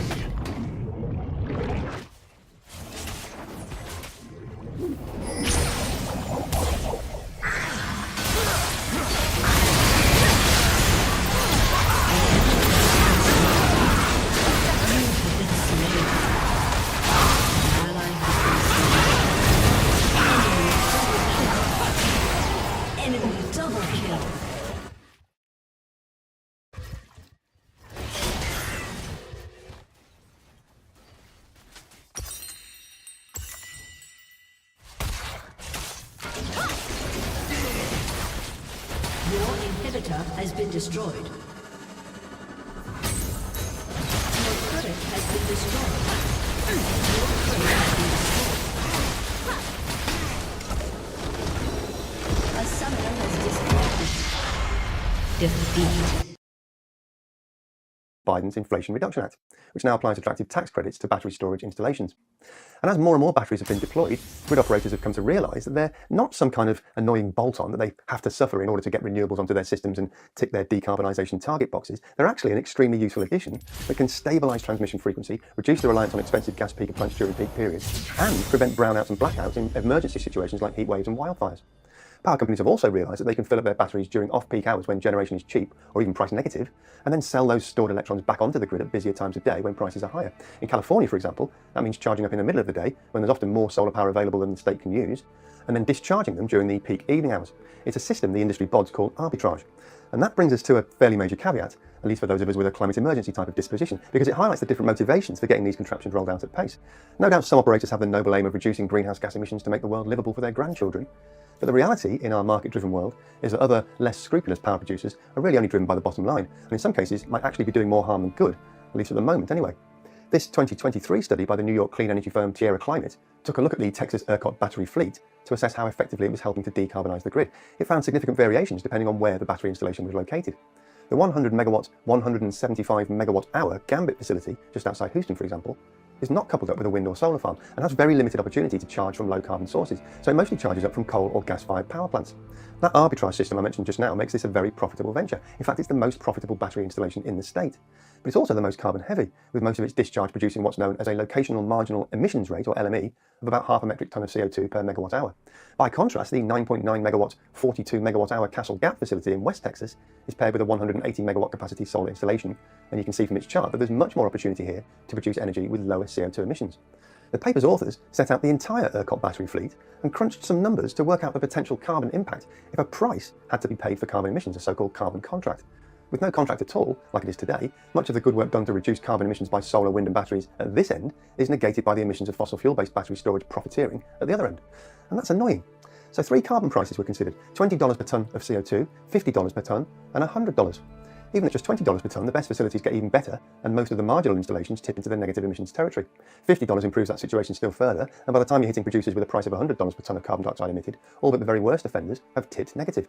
Enemy double kill. Your inhibitor has been destroyed. Your turret has been destroyed. Your turret has been destroyed. A summoner has disconnected. Defeat. Biden's Inflation Reduction Act, which now applies attractive tax credits to battery storage installations. And as more and more batteries have been deployed, grid operators have come to realise that they're not some kind of annoying bolt-on that they have to suffer in order to get renewables onto their systems and tick their decarbonisation target boxes. They're actually an extremely useful addition that can stabilise transmission frequency, reduce the reliance on expensive gas peaker plants during peak periods, and prevent brownouts and blackouts in emergency situations like heat waves and wildfires. Power companies have also realised that they can fill up their batteries during off-peak hours when generation is cheap or even price negative, and then sell those stored electrons back onto the grid at busier times of day when prices are higher. In California, for example, that means charging up in the middle of the day when there's often more solar power available than the state can use, and then discharging them during the peak evening hours. It's a system the industry bods call arbitrage. And that brings us to a fairly major caveat, at least for those of us with a climate emergency type of disposition, because it highlights the different motivations for getting these contraptions rolled out at pace. No doubt some operators have the noble aim of reducing greenhouse gas emissions to make the world livable for their grandchildren. But the reality in our market-driven world is that other, less scrupulous power producers are really only driven by the bottom line, and in some cases might actually be doing more harm than good, at least at the moment anyway. This 2023 study by the New York clean energy firm Tierra Climate took a look at the Texas ERCOT battery fleet to assess how effectively it was helping to decarbonise the grid. It found significant variations depending on where the battery installation was located. The 100 megawatt, 175 megawatt hour Gambit facility, just outside Houston for example, is not coupled up with a wind or solar farm and has very limited opportunity to charge from low carbon sources, so it mostly charges up from coal or gas-fired power plants. That arbitrage system I mentioned just now makes this a very profitable venture. In fact, it's the most profitable battery installation in the state. But it's also the most carbon heavy, with most of its discharge producing what's known as a locational marginal emissions rate, or LME, of about half a metric tonne of CO2 per megawatt hour. By contrast, the 9.9 megawatt, 42 megawatt hour Castle Gap facility in West Texas is paired with a 180 megawatt capacity solar installation, and you can see from its chart that there's much more opportunity here to produce energy with lower CO2 emissions. The paper's authors set out the entire ERCOT battery fleet and crunched some numbers to work out the potential carbon impact if a price had to be paid for carbon emissions, a so-called carbon contract. With no contract at all, like it is today, much of the good work done to reduce carbon emissions by solar, wind and batteries at this end is negated by the emissions of fossil fuel-based battery storage profiteering at the other end. And that's annoying. So 3 carbon prices were considered: $20 per tonne of CO2, $50 per tonne, and $100. Even at just $20 per tonne, the best facilities get even better, and most of the marginal installations tip into the negative emissions territory. $50 improves that situation still further, and by the time you're hitting producers with a price of $100 per tonne of carbon dioxide emitted, all but the very worst offenders have tipped negative.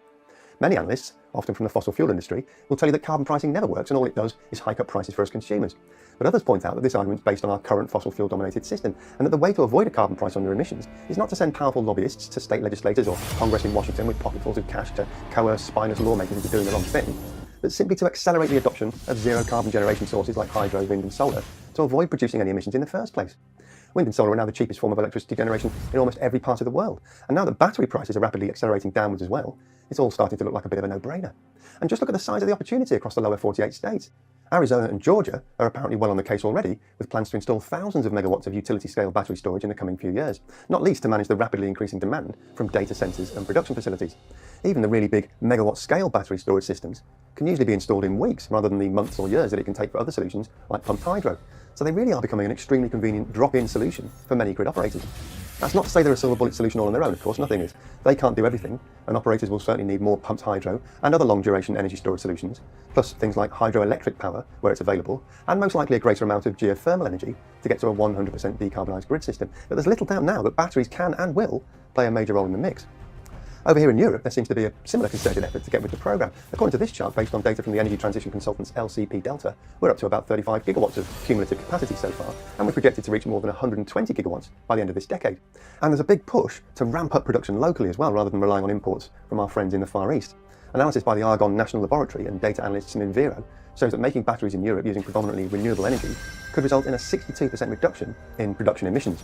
Many analysts, often from the fossil fuel industry, will tell you that carbon pricing never works and all it does is hike up prices for us consumers. But others point out that this argument is based on our current fossil fuel dominated system, and that the way to avoid a carbon price on your emissions is not to send powerful lobbyists to state legislators or Congress in Washington with pocketfuls of cash to coerce spineless lawmakers into doing the wrong thing, but simply to accelerate the adoption of zero carbon generation sources like hydro, wind and solar to avoid producing any emissions in the first place. Wind and solar are now the cheapest form of electricity generation in almost every part of the world, and now that battery prices are rapidly accelerating downwards as well, it's all starting to look like a bit of a no-brainer. And just look at the size of the opportunity across the lower 48 states. Arizona and Georgia are apparently well on the case already, with plans to install thousands of megawatts of utility-scale battery storage in the coming few years, not least to manage the rapidly increasing demand from data centres and production facilities. Even the really big megawatt-scale battery storage systems can usually be installed in weeks rather than the months or years that it can take for other solutions like pumped hydro. So they really are becoming an extremely convenient drop-in solution for many grid operators. That's not to say they're a silver bullet solution all on their own, of course, nothing is. They can't do everything, and operators will certainly need more pumped hydro and other long-duration energy storage solutions, plus things like hydroelectric power, where it's available, and most likely a greater amount of geothermal energy to get to a 100% decarbonised grid system. But there's little doubt now that batteries can and will play a major role in the mix. Over here in Europe, there seems to be a similar concerted effort to get with the programme. According to this chart, based on data from the energy transition consultants LCP Delta, we're up to about 35 gigawatts of cumulative capacity so far, and we're projected to reach more than 120 gigawatts by the end of this decade. And there's a big push to ramp up production locally as well, rather than relying on imports from our friends in the Far East. Analysis by the Argonne National Laboratory and data analysts in Enviro shows that making batteries in Europe using predominantly renewable energy could result in a 62% reduction in production emissions.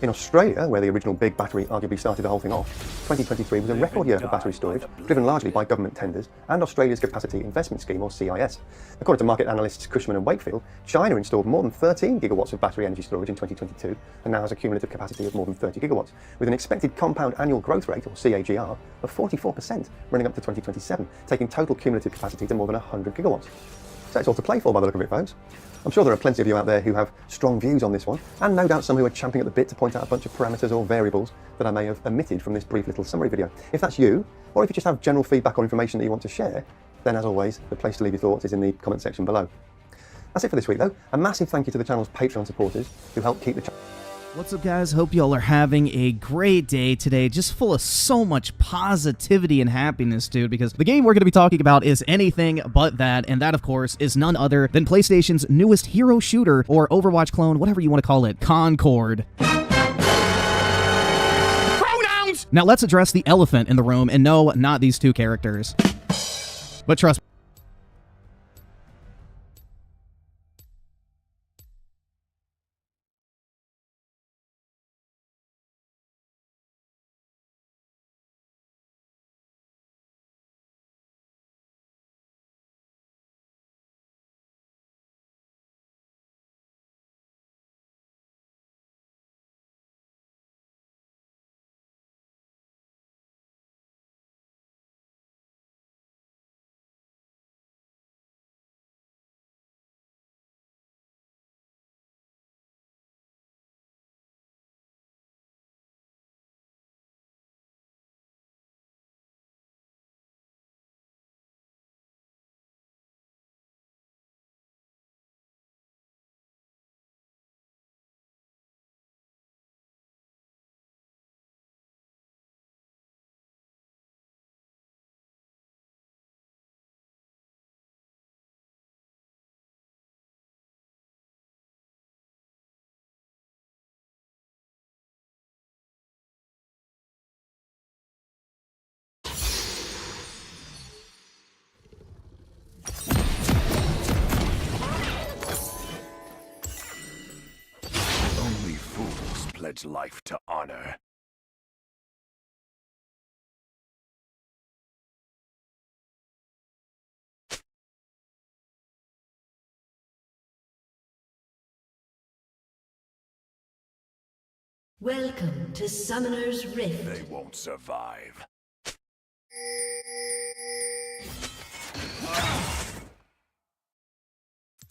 In Australia, where the original big battery arguably started the whole thing off, 2023 was a record year for battery storage, driven largely by government tenders and Australia's Capacity Investment Scheme, or CIS. According to market analysts Cushman and Wakefield, China installed more than 13 gigawatts of battery energy storage in 2022 and now has a cumulative capacity of more than 30 gigawatts, with an expected compound annual growth rate, or CAGR, of 44% running up to 2027, taking total cumulative capacity to more than 100 gigawatts. So it's all to play for by the look of it, folks. I'm sure there are plenty of you out there who have strong views on this one, and no doubt some who are champing at the bit to point out a bunch of parameters or variables that I may have omitted from this brief little summary video. If that's you, or if you just have general feedback or information that you want to share, then as always, the place to leave your thoughts is in the comment section below. That's it for this week though. A massive thank you to the channel's Patreon supporters who help keep the channel. What's up, guys? Hope y'all are having a great day today, just full of so much positivity and happiness, dude, because the game we're going to be talking about is anything but that, and that, of course, is none other than PlayStation's newest hero shooter, or Overwatch clone, whatever you want to call it, Concord. Pronouns! Now, let's address the elephant in the room, and no, not these two characters. But trust me. pledge life to honor. Welcome to Summoner's Rift. They won't survive.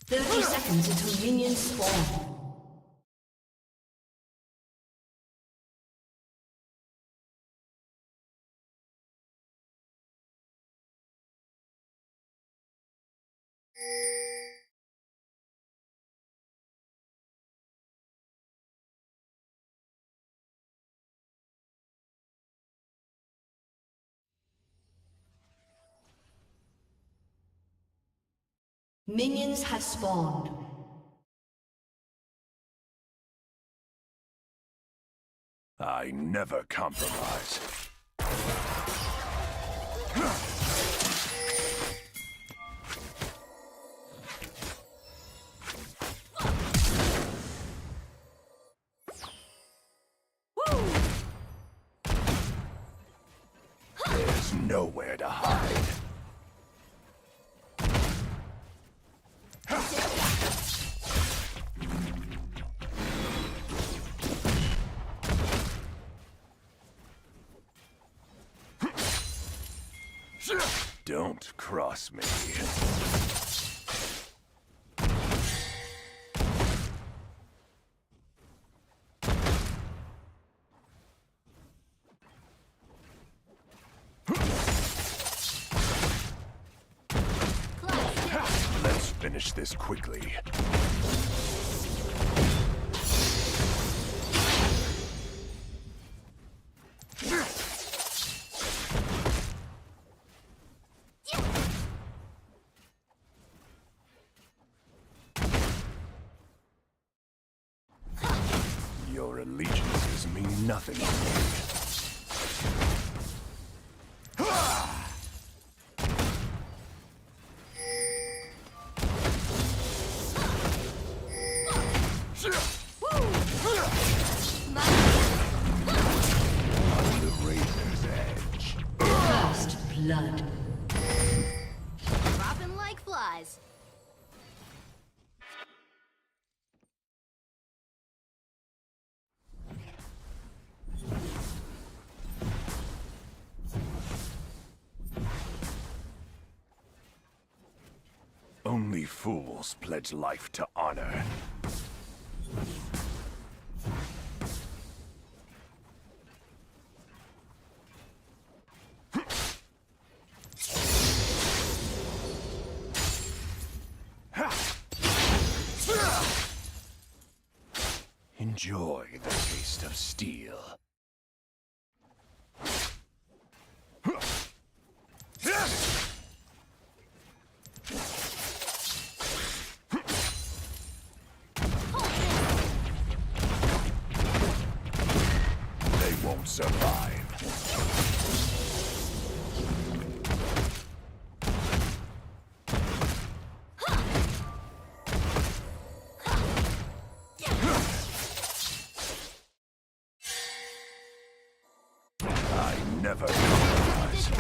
"30 seconds until minions spawn. Minions have spawned. I never compromise. There's nowhere to hide. Don't cross me. Let's finish this quickly. Your allegiances mean nothing to me. On the razor's edge. First blood. Dropping like flies. Only fools pledge life to honor. Enjoy the taste of steel. They won't survive. I never compromise.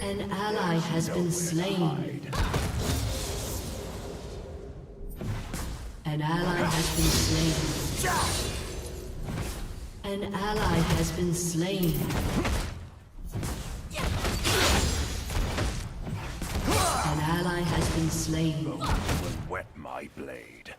An ally has been slain. An ally has been slain. An ally has been slain. An ally has been slain. Will wet my blade.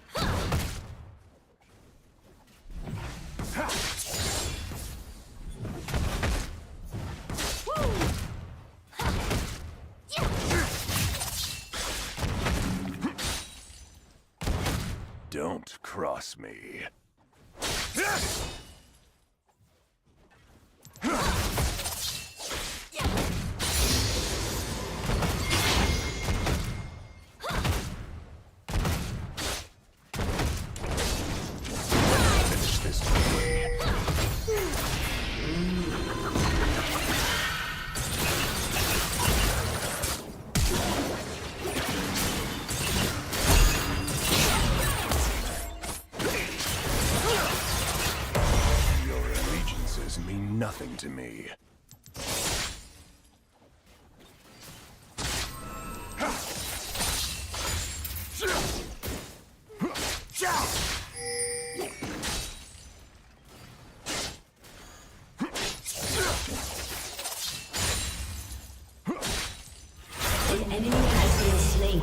Don't cross me. Finish this quickly. nothing to me. An enemy has been slain.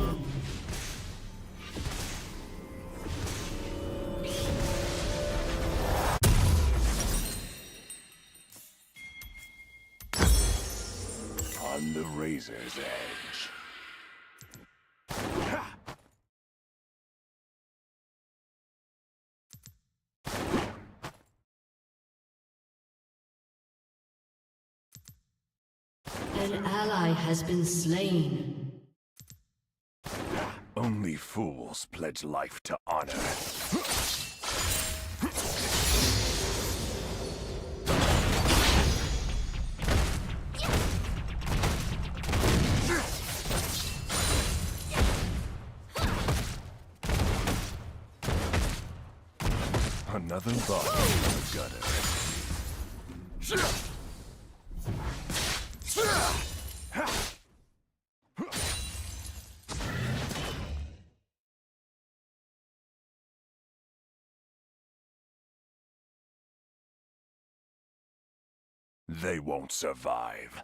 On the razor's edge. An ally has been slain. Only fools pledge life to honor. Another body in the gutter. They won't survive.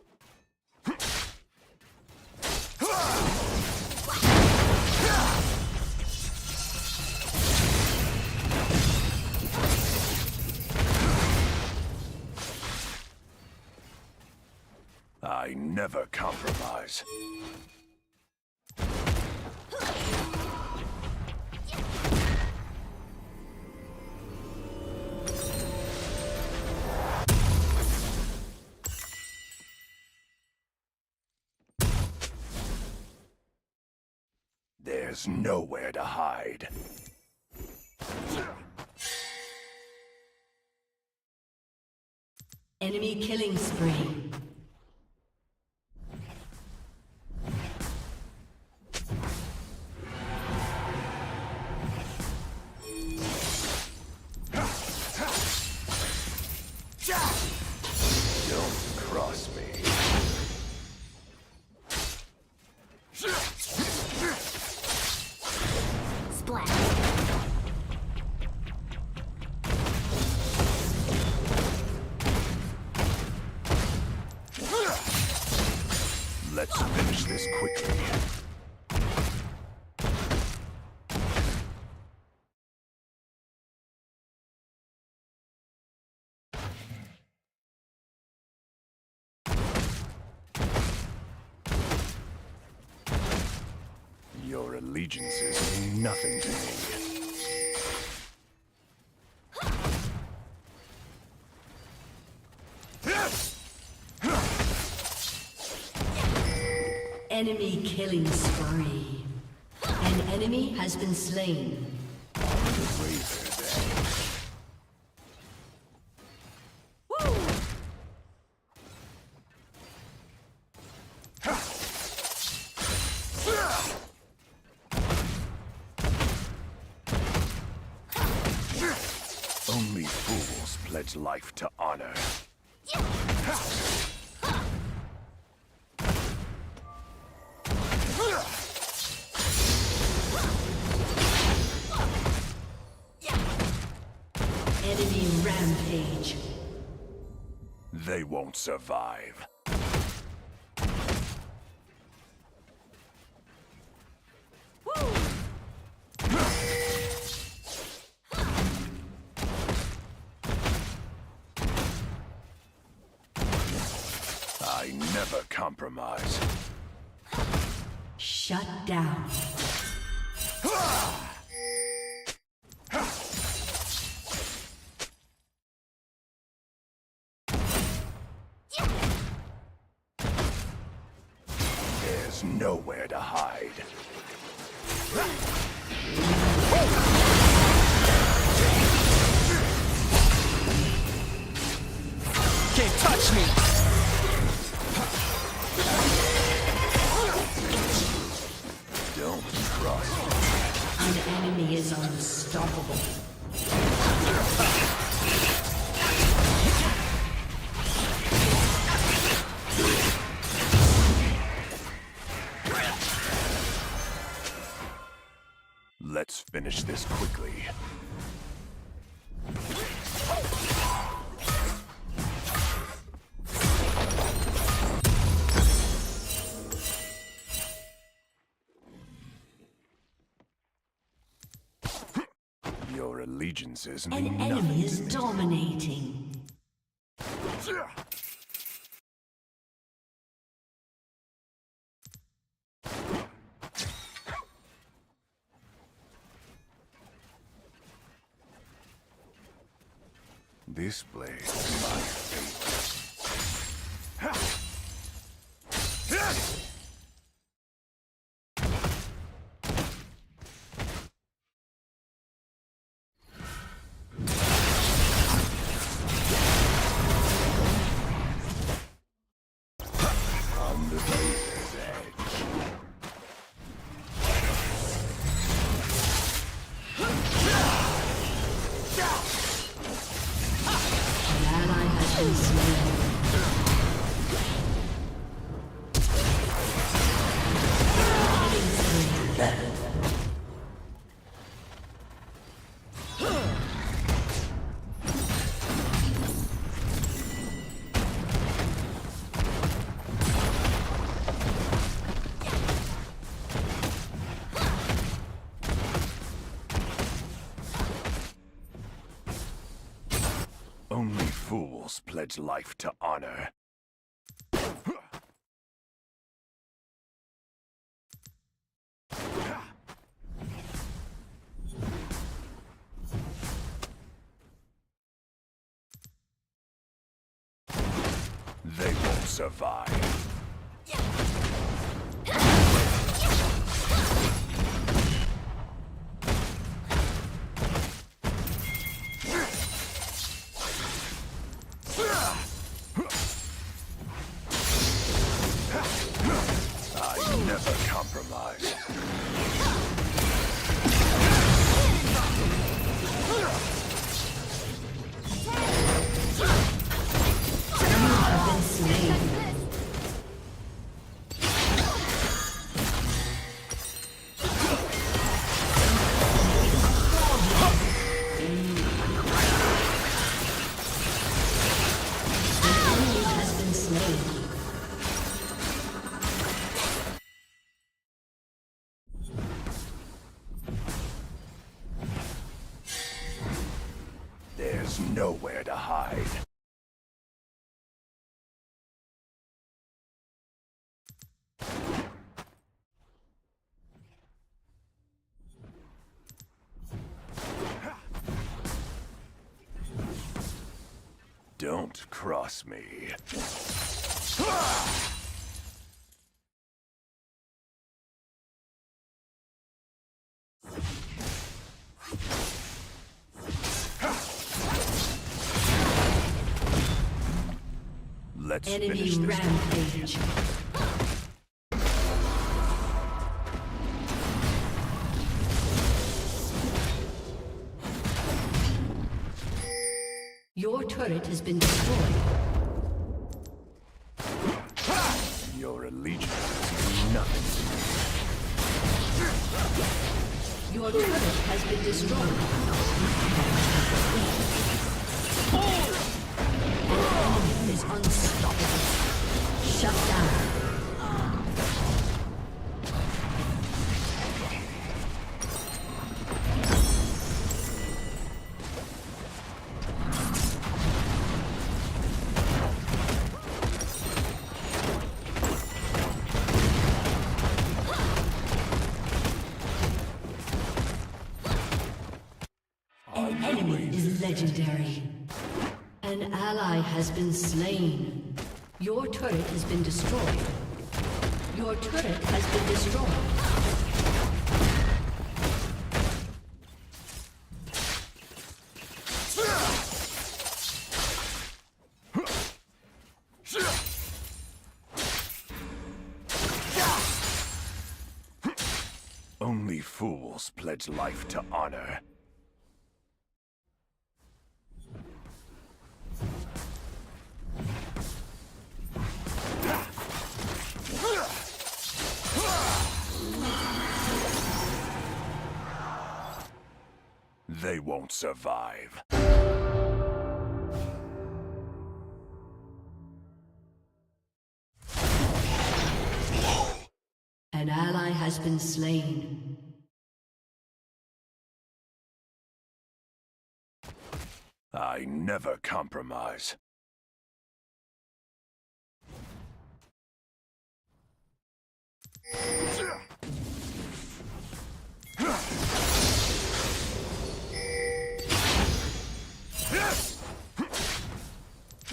I never compromise. There's nowhere to hide. Enemy killing spree. Don't cross me. Let's finish this quickly. Your allegiances mean nothing to me. Enemy killing spree. An enemy has been slain. Only fools pledge life to honor. Enemy rampage. They won't survive. I never compromise. Shut down. There's nowhere to hide. Can't touch me! Don't cross me. An enemy is unstoppable. finish this quickly. Your allegiances mean An nothing enemy to is me. dominating. This blade is my favorite. On the razor's edge. An ally has been slain. Only fools pledge life to honor. They won't survive. I never compromise. Have been slain. An enemy has been slain. There's nowhere to hide. Don't cross me. Let's Enemy finish this. rampage. Your turret has been destroyed. Your allegiance means nothing to me. Your turret has been destroyed. An enemy is unstoppable. Shut down. An enemy is legendary. An ally has been slain. Your turret has been destroyed. Your turret has been destroyed. Only fools pledge life to honor. They won't survive. An ally has been slain. I never compromise.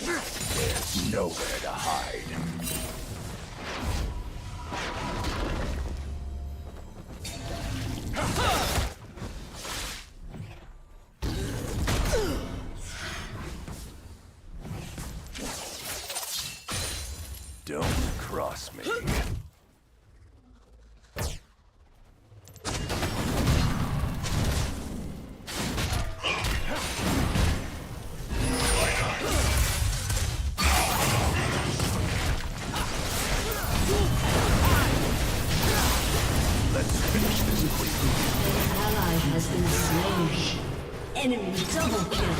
There's nowhere to hide. Don't cross me. Let's finish this quickly. An ally has been slain. Enemy double kill.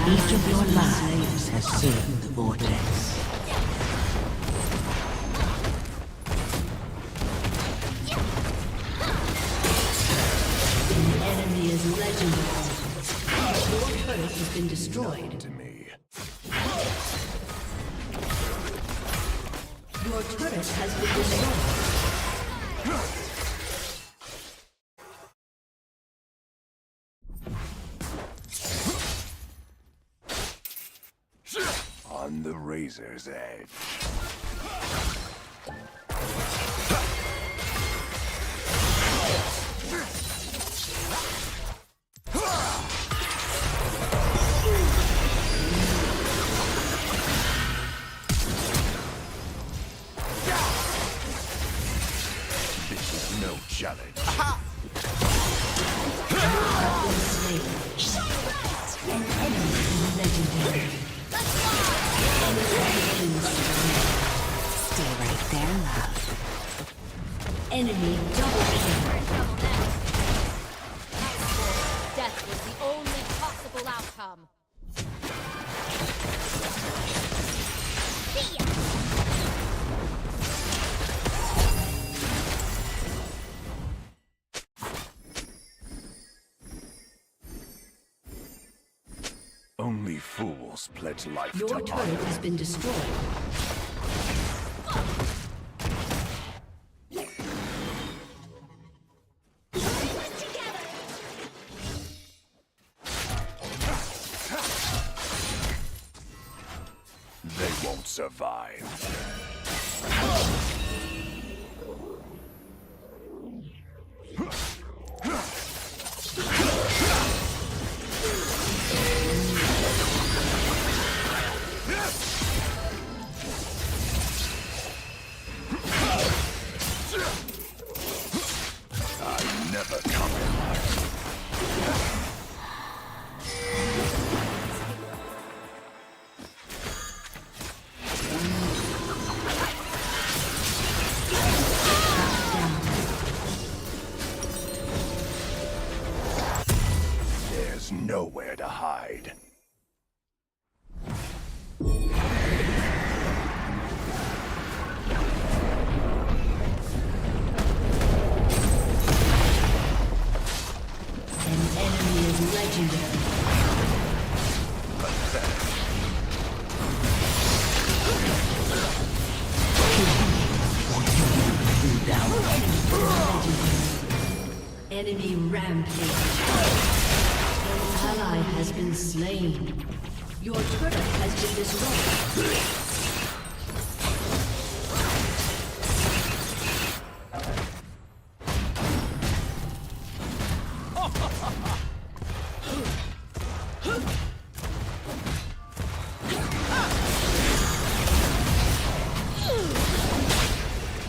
Each of your lives has served the vortex. An enemy is legendary. Your turret has been destroyed. To me. Your turret has been destroyed. On the razor's edge. This is no challenge. An enemy is legendary. Stay right there, love. Enemy double kill. Death was the only possible outcome. See ya! Only fools pledge life Your to turret honor. has been destroyed. They won't survive. I never compromise. There's nowhere to hide. An enemy is legendary. Enemy rampage. An ally has been slain. Your turret has been destroyed.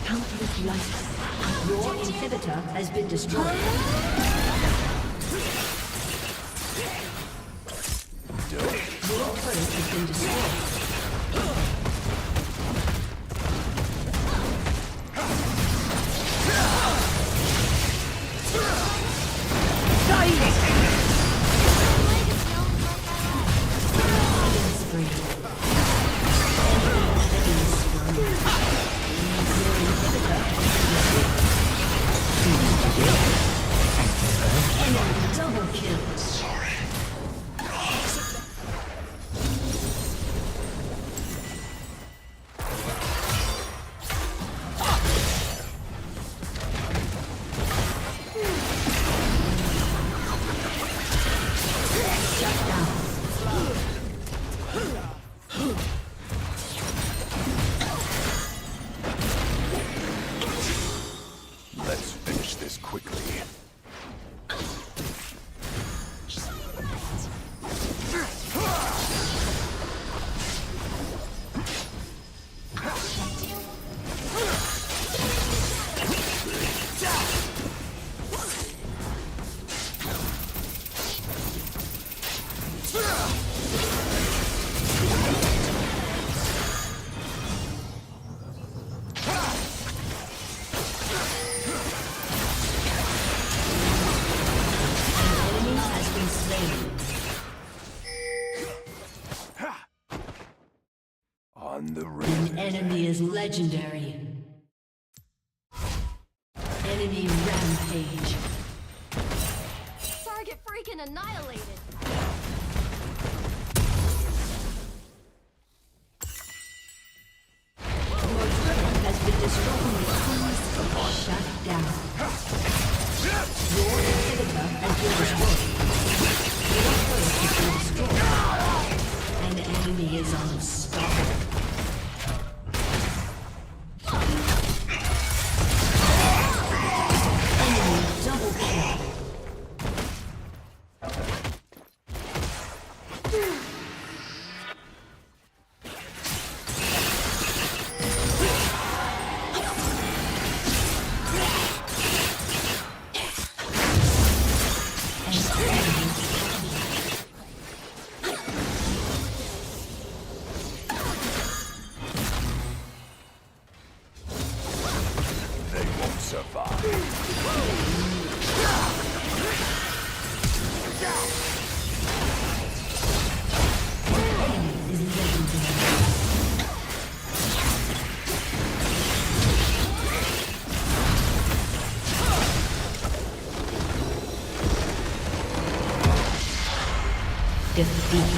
Countless lives. Your inhibitor has been destroyed. been destroyed. Double kill. Let's finish this quickly. On the An enemy is legendary. Enemy rampage. Target freaking annihilated. Your turret has been destroyed. Shut down. Your inhibitor has been destroyed. Your turret has been destroyed. An enemy is unstoppable. Enemy double kill. They won't survive. Defeat.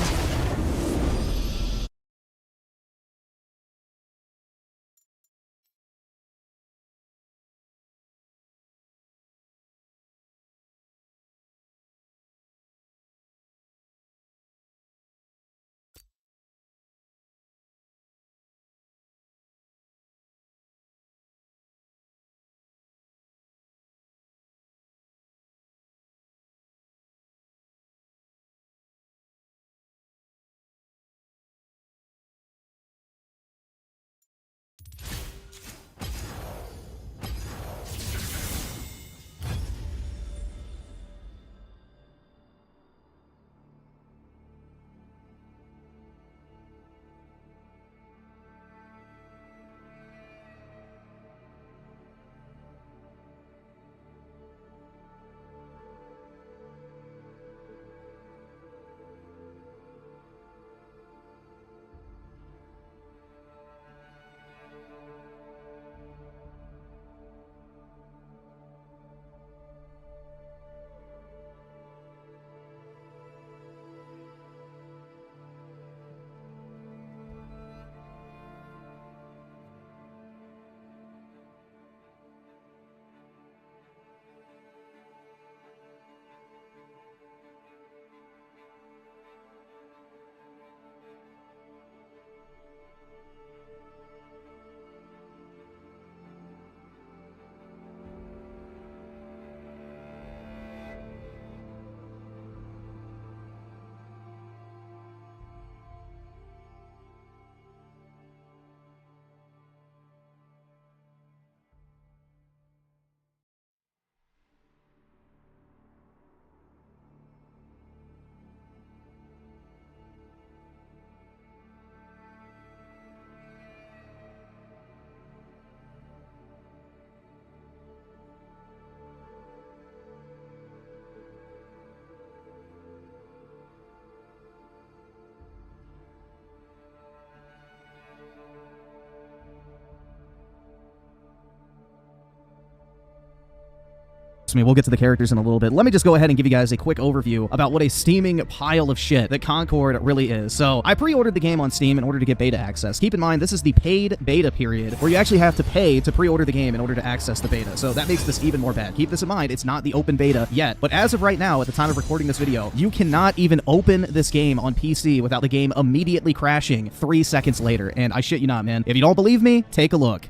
We'll get to the characters in a little bit. Let me just go ahead and give you guys a quick overview about what a steaming pile of shit that Concord really is. So I pre-ordered the game on Steam in order to get beta access. Keep in mind, this is the paid beta period where you actually have to pay to pre-order the game in order to access the beta. So that makes this even more bad. Keep this in mind. It's not the open beta yet. But as of right now, at the time of recording this video, you cannot even open this game on PC without the game immediately crashing 3 seconds later. And I shit you not, man. If you don't believe me, take a look.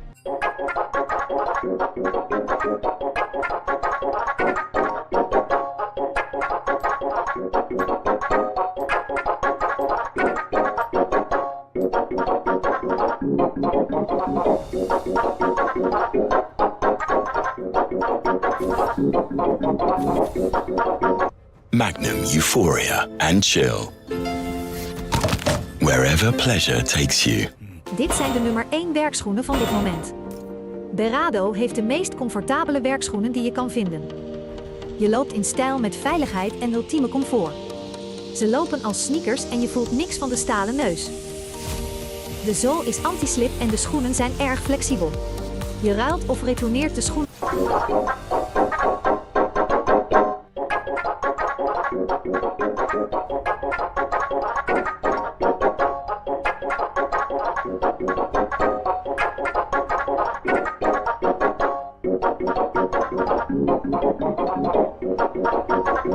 Magnum Euphoria and chill. Wherever pleasure takes you. Dit zijn de nummer 1 werkschoenen van dit moment. Berado heeft de meest comfortabele werkschoenen die je kan vinden. Je loopt in stijl met veiligheid en ultieme comfort. Ze lopen als sneakers en je voelt niks van de stalen neus. De zool is anti-slip en de schoenen zijn erg flexibel. Je ruilt of retourneert de schoen.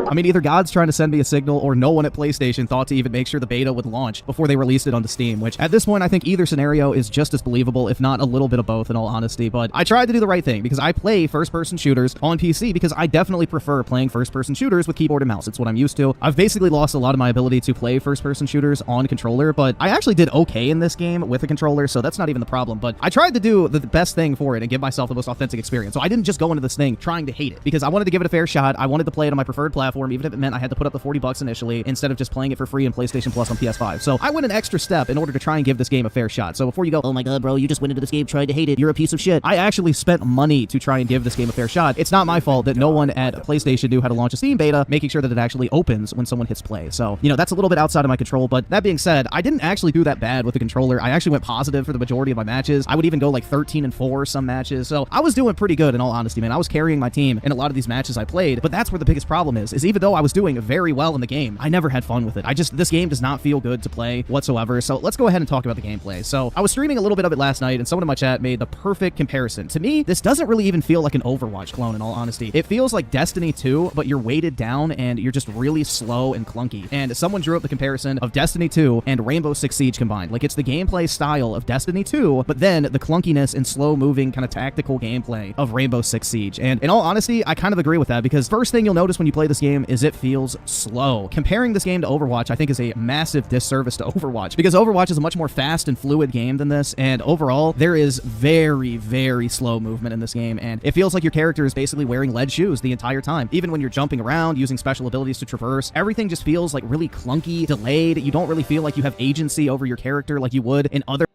I mean, either God's trying to send me a signal or no one at PlayStation thought to even make sure the beta would launch before they released it onto Steam, which at this point, I think either scenario is just as believable, if not a little bit of both in all honesty. But I tried to do the right thing because I play first-person shooters on PC because I definitely prefer playing first-person shooters with keyboard and mouse. It's what I'm used to. I've basically lost a lot of my ability to play first-person shooters on controller, but I actually did okay in this game with a controller, so that's not even the problem. But I tried to do the best thing for it and give myself the most authentic experience. So I didn't just go into this thing trying to hate it because I wanted to give it a fair shot. I wanted to play it on my preferred platform, even if it meant I had to put up the $40 initially instead of just playing it for free in PlayStation Plus on PS5. So I went an extra step in order to try and give this game a fair shot. So before you go, oh my god, bro, you just went into this game trying to hate it, you're a piece of shit, I actually spent money to try and give this game a fair shot. It's not my fault that no one at PlayStation knew how to launch a Steam beta, making sure that it actually opens when someone hits play. So, you know, that's a little bit outside of my control, but that being said, I didn't actually do that bad with the controller. I actually went positive for the majority of my matches. I would even go like 13-4 some matches. So I was doing pretty good in all honesty, man. I was carrying my team in a lot of these matches I played, but that's where the biggest problem is even though I was doing very well in the game, I never had fun with it. This game does not feel good to play whatsoever. So let's go ahead and talk about the gameplay. So I was streaming a little bit of it last night and someone in my chat made the perfect comparison. To me, this doesn't really even feel like an Overwatch clone in all honesty. It feels like Destiny 2, but you're weighted down and you're just really slow and clunky. And someone drew up the comparison of Destiny 2 and Rainbow Six Siege combined. Like it's the gameplay style of Destiny 2, but then the clunkiness and slow moving kind of tactical gameplay of Rainbow Six Siege. And in all honesty, I kind of agree with that because first thing you'll notice when you play this game is it feels slow. Comparing this game to Overwatch, I think is a massive disservice to Overwatch because Overwatch is a much more fast and fluid game than this, and overall there is very, very slow movement in this game, and it feels like your character is basically wearing lead shoes the entire time. Even when you're jumping around, using special abilities to traverse, everything just feels like really clunky, delayed. You don't really feel like you have agency over your character like you would in other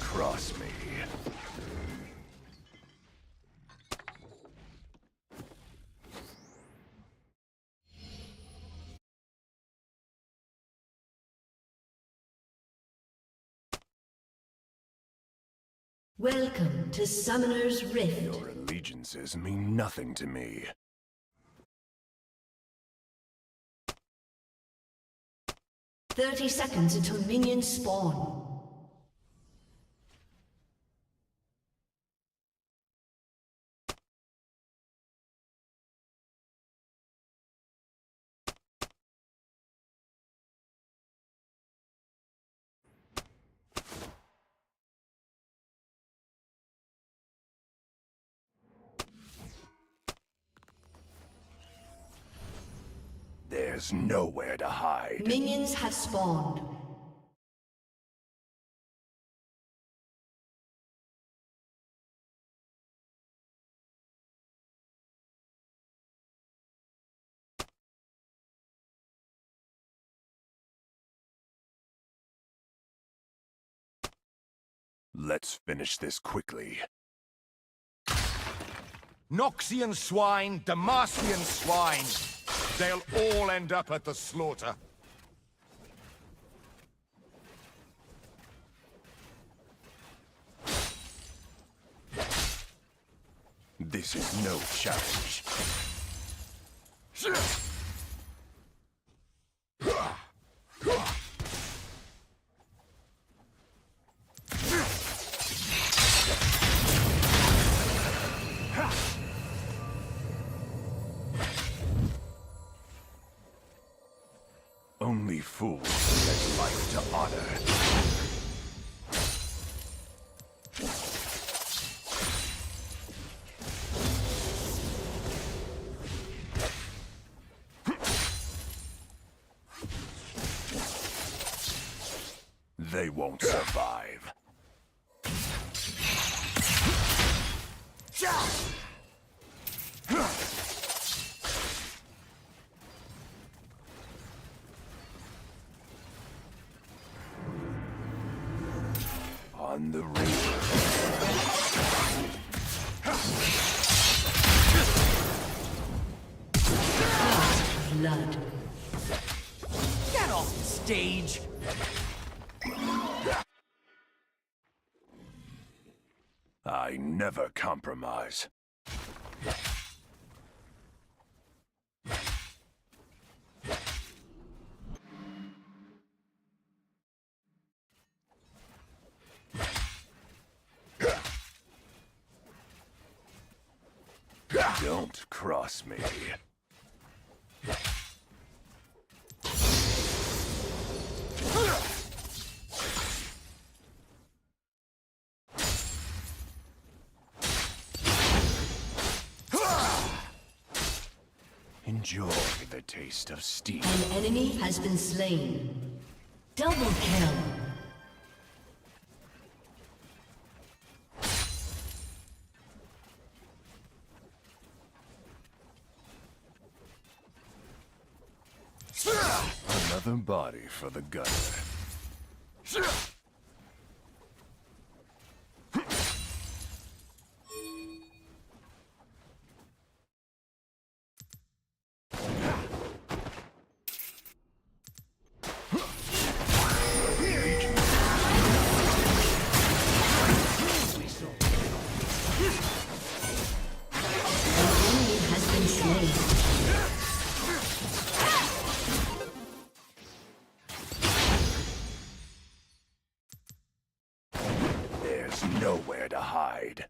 Cross me. Welcome to Summoner's Rift. Your allegiances mean nothing to me. 30 seconds until minions spawn. There's nowhere to hide. Minions have spawned. Let's finish this quickly. Noxian swine, Demacian swine. They'll all end up at the slaughter. This is no challenge. Only fools pledge life to honor. They won't survive. On the river. Blood. Get off the stage! I never compromise. Don't cross me. Enjoy the taste of steel. An enemy has been slain. Double kill. Another body for the gunner. There's nowhere to hide.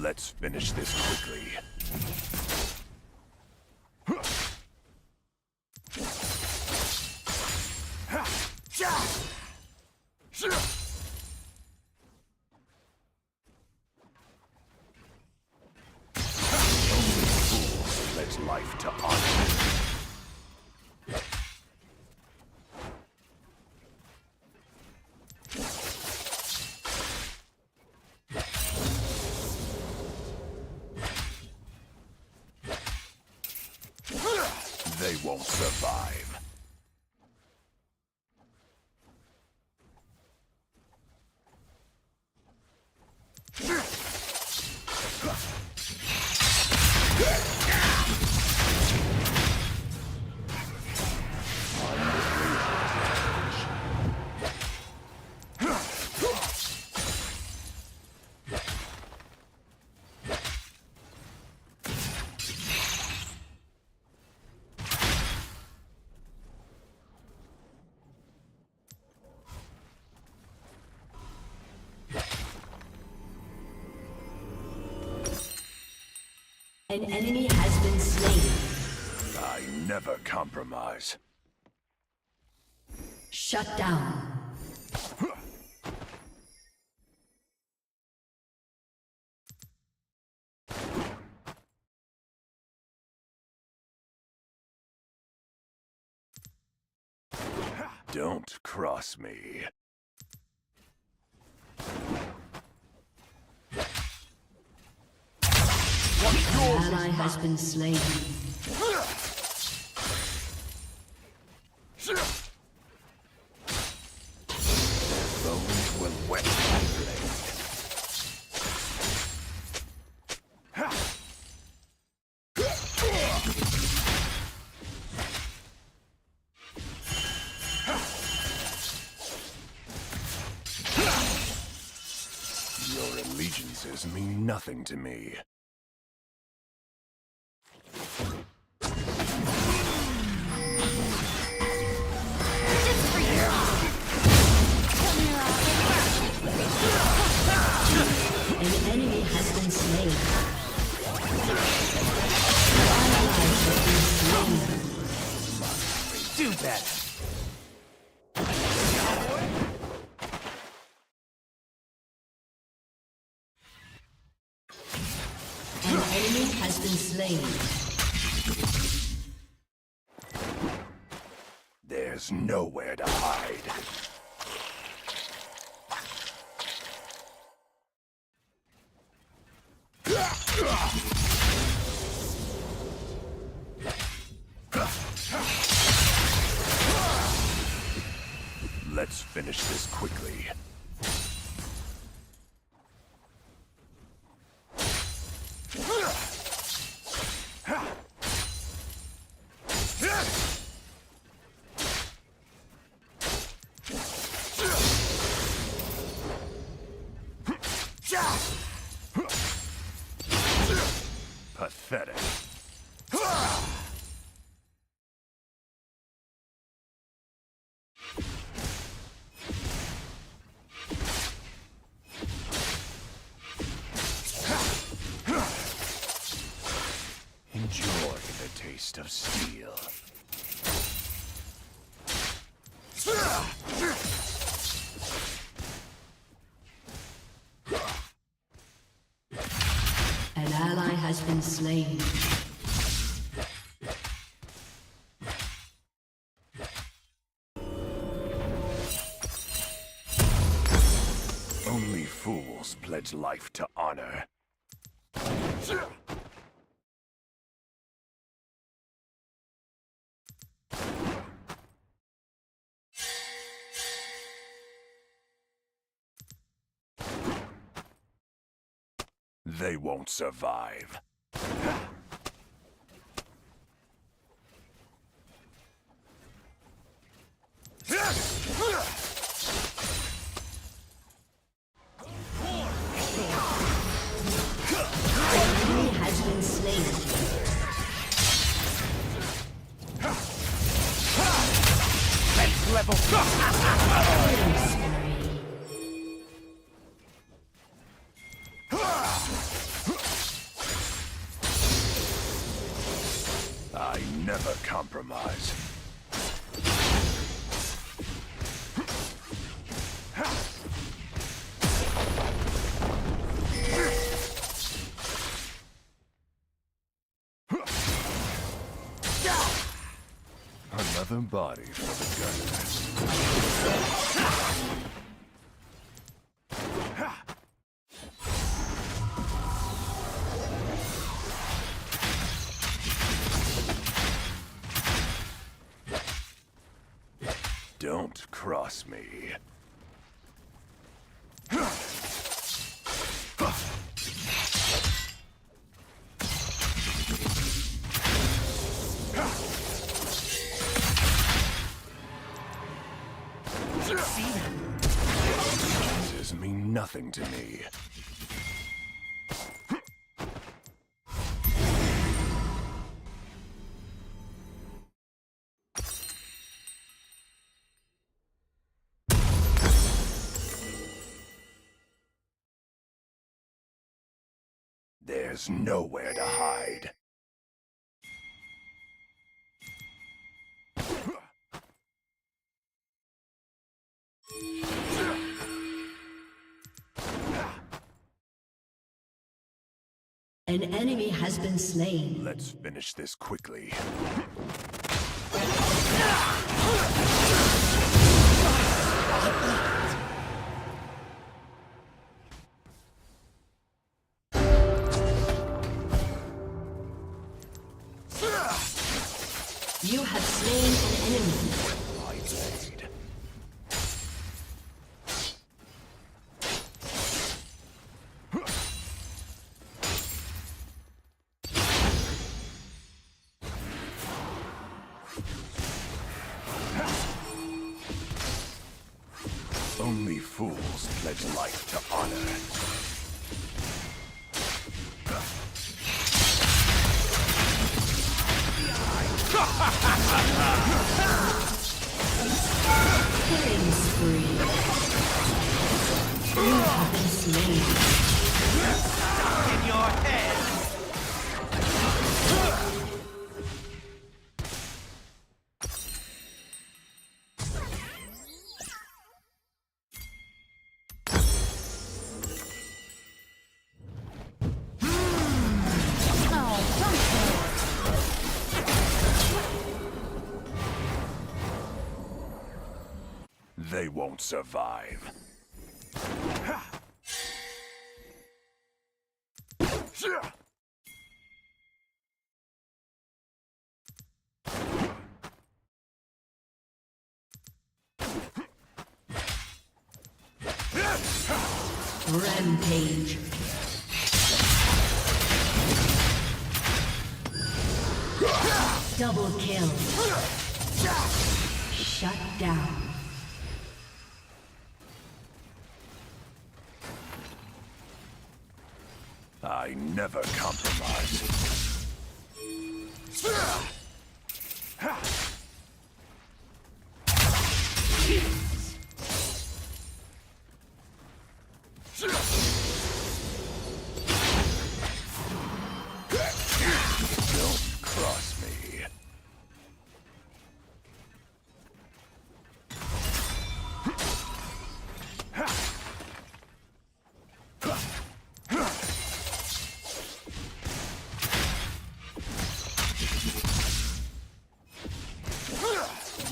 Let's finish this quickly. Pledge life to honor. They won't survive. An enemy has been slain. I never compromise. Shut down. Don't cross me. An ally has been slain. Bones will wet my blade. Your allegiances mean nothing to me. An enemy has been slain. Do better. An enemy has been slain. There's nowhere to hide. Let's finish this quickly. Pathetic. Enjoy the taste of steel. An ally has been slain. Only fools pledge life to honor. They won't survive. Has been slain. Next level. I never compromise. Another body for the gunners. Don't cross me. This mean nothing to me. There's There's nowhere to hide. An enemy has been slain. Let's finish this quickly. You have slain an enemy. Only fools pledge life to honor. Killing spree. You have been slain. In your head. They won't survive. Rampage. Double kill. Shut down. I never compromise. Don't cross me.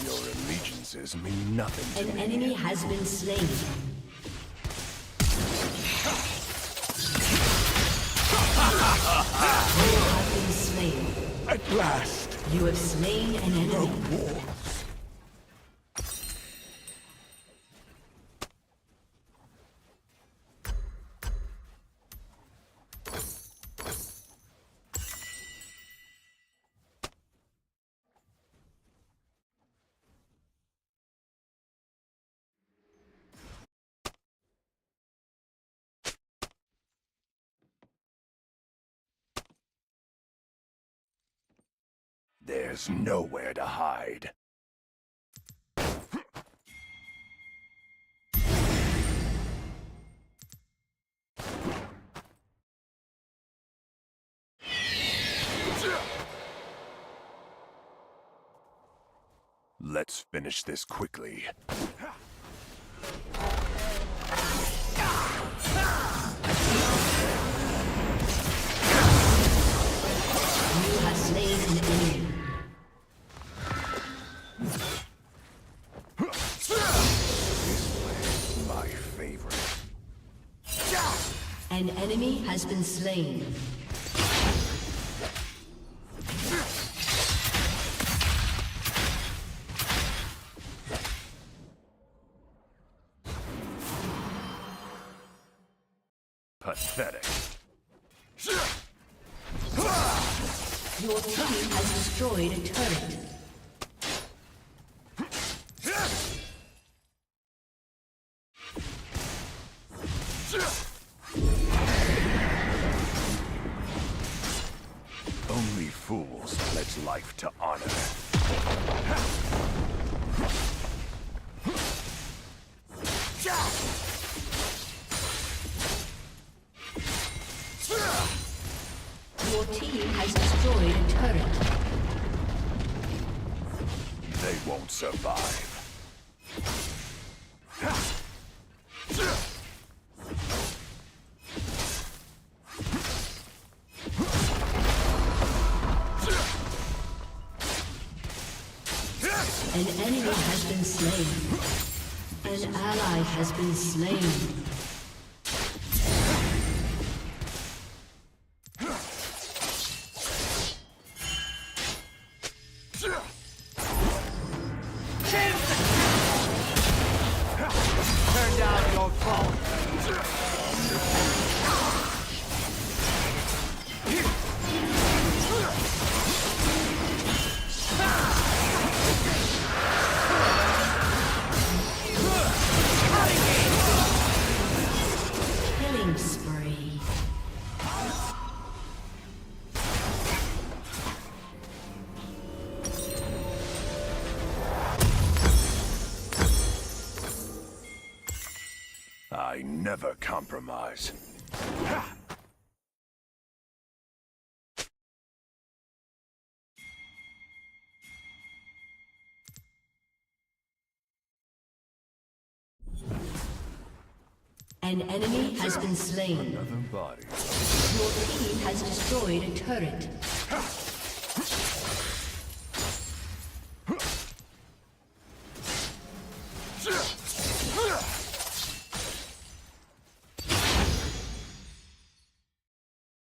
Your allegiances mean nothing to An me. enemy has been slain. You have been slain. At last. You have slain an enemy. War. There's nowhere to hide. Let's finish this quickly. You have slain an enemy. My favorite. An enemy has been slain. Pathetic. Your team has destroyed a turret. Only fools pledge life to honor. team has destroyed a turret. They won't survive. An enemy has been slain. An ally has been slain. Turn down your phone. Killing spree. I never compromise. An enemy has been slain. Another body. Your team has destroyed a turret.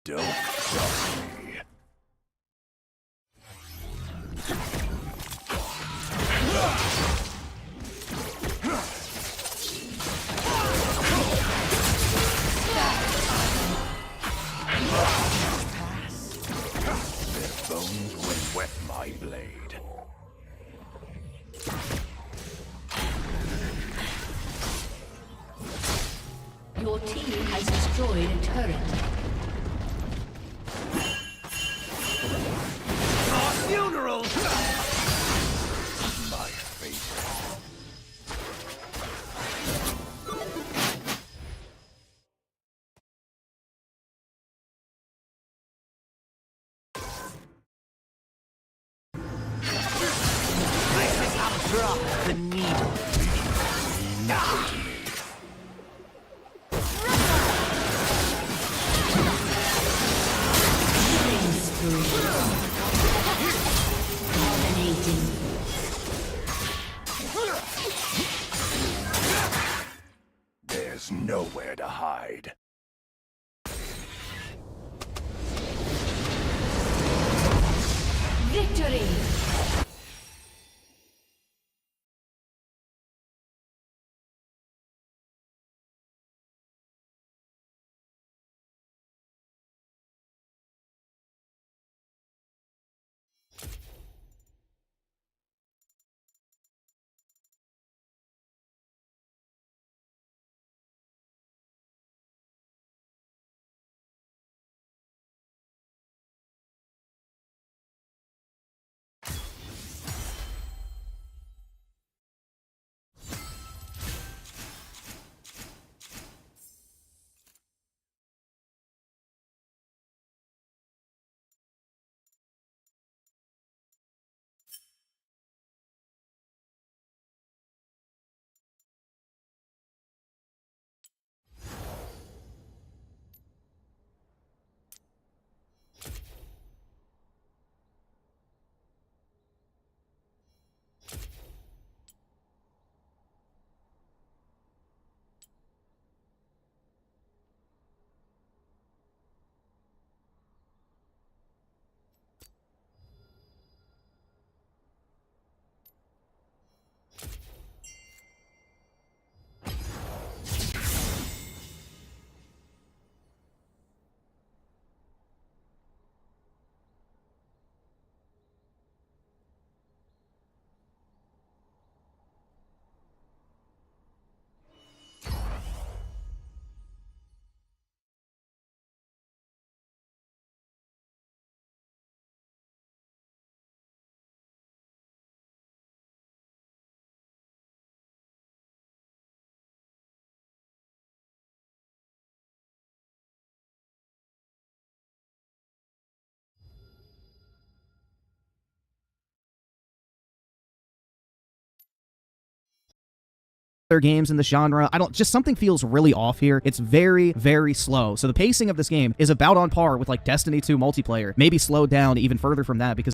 Don't cross me. Their bones will wet my blade. Your team has destroyed a turret. Funeral! My fate. I'll drop the needle. Nothing to me. Killing spree. Dominating. There's nowhere to hide. Victory! games in the genre. Just something feels really off here. It's very, very slow. So the pacing of this game is about on par with like Destiny 2 multiplayer, maybe slowed down even further from that, because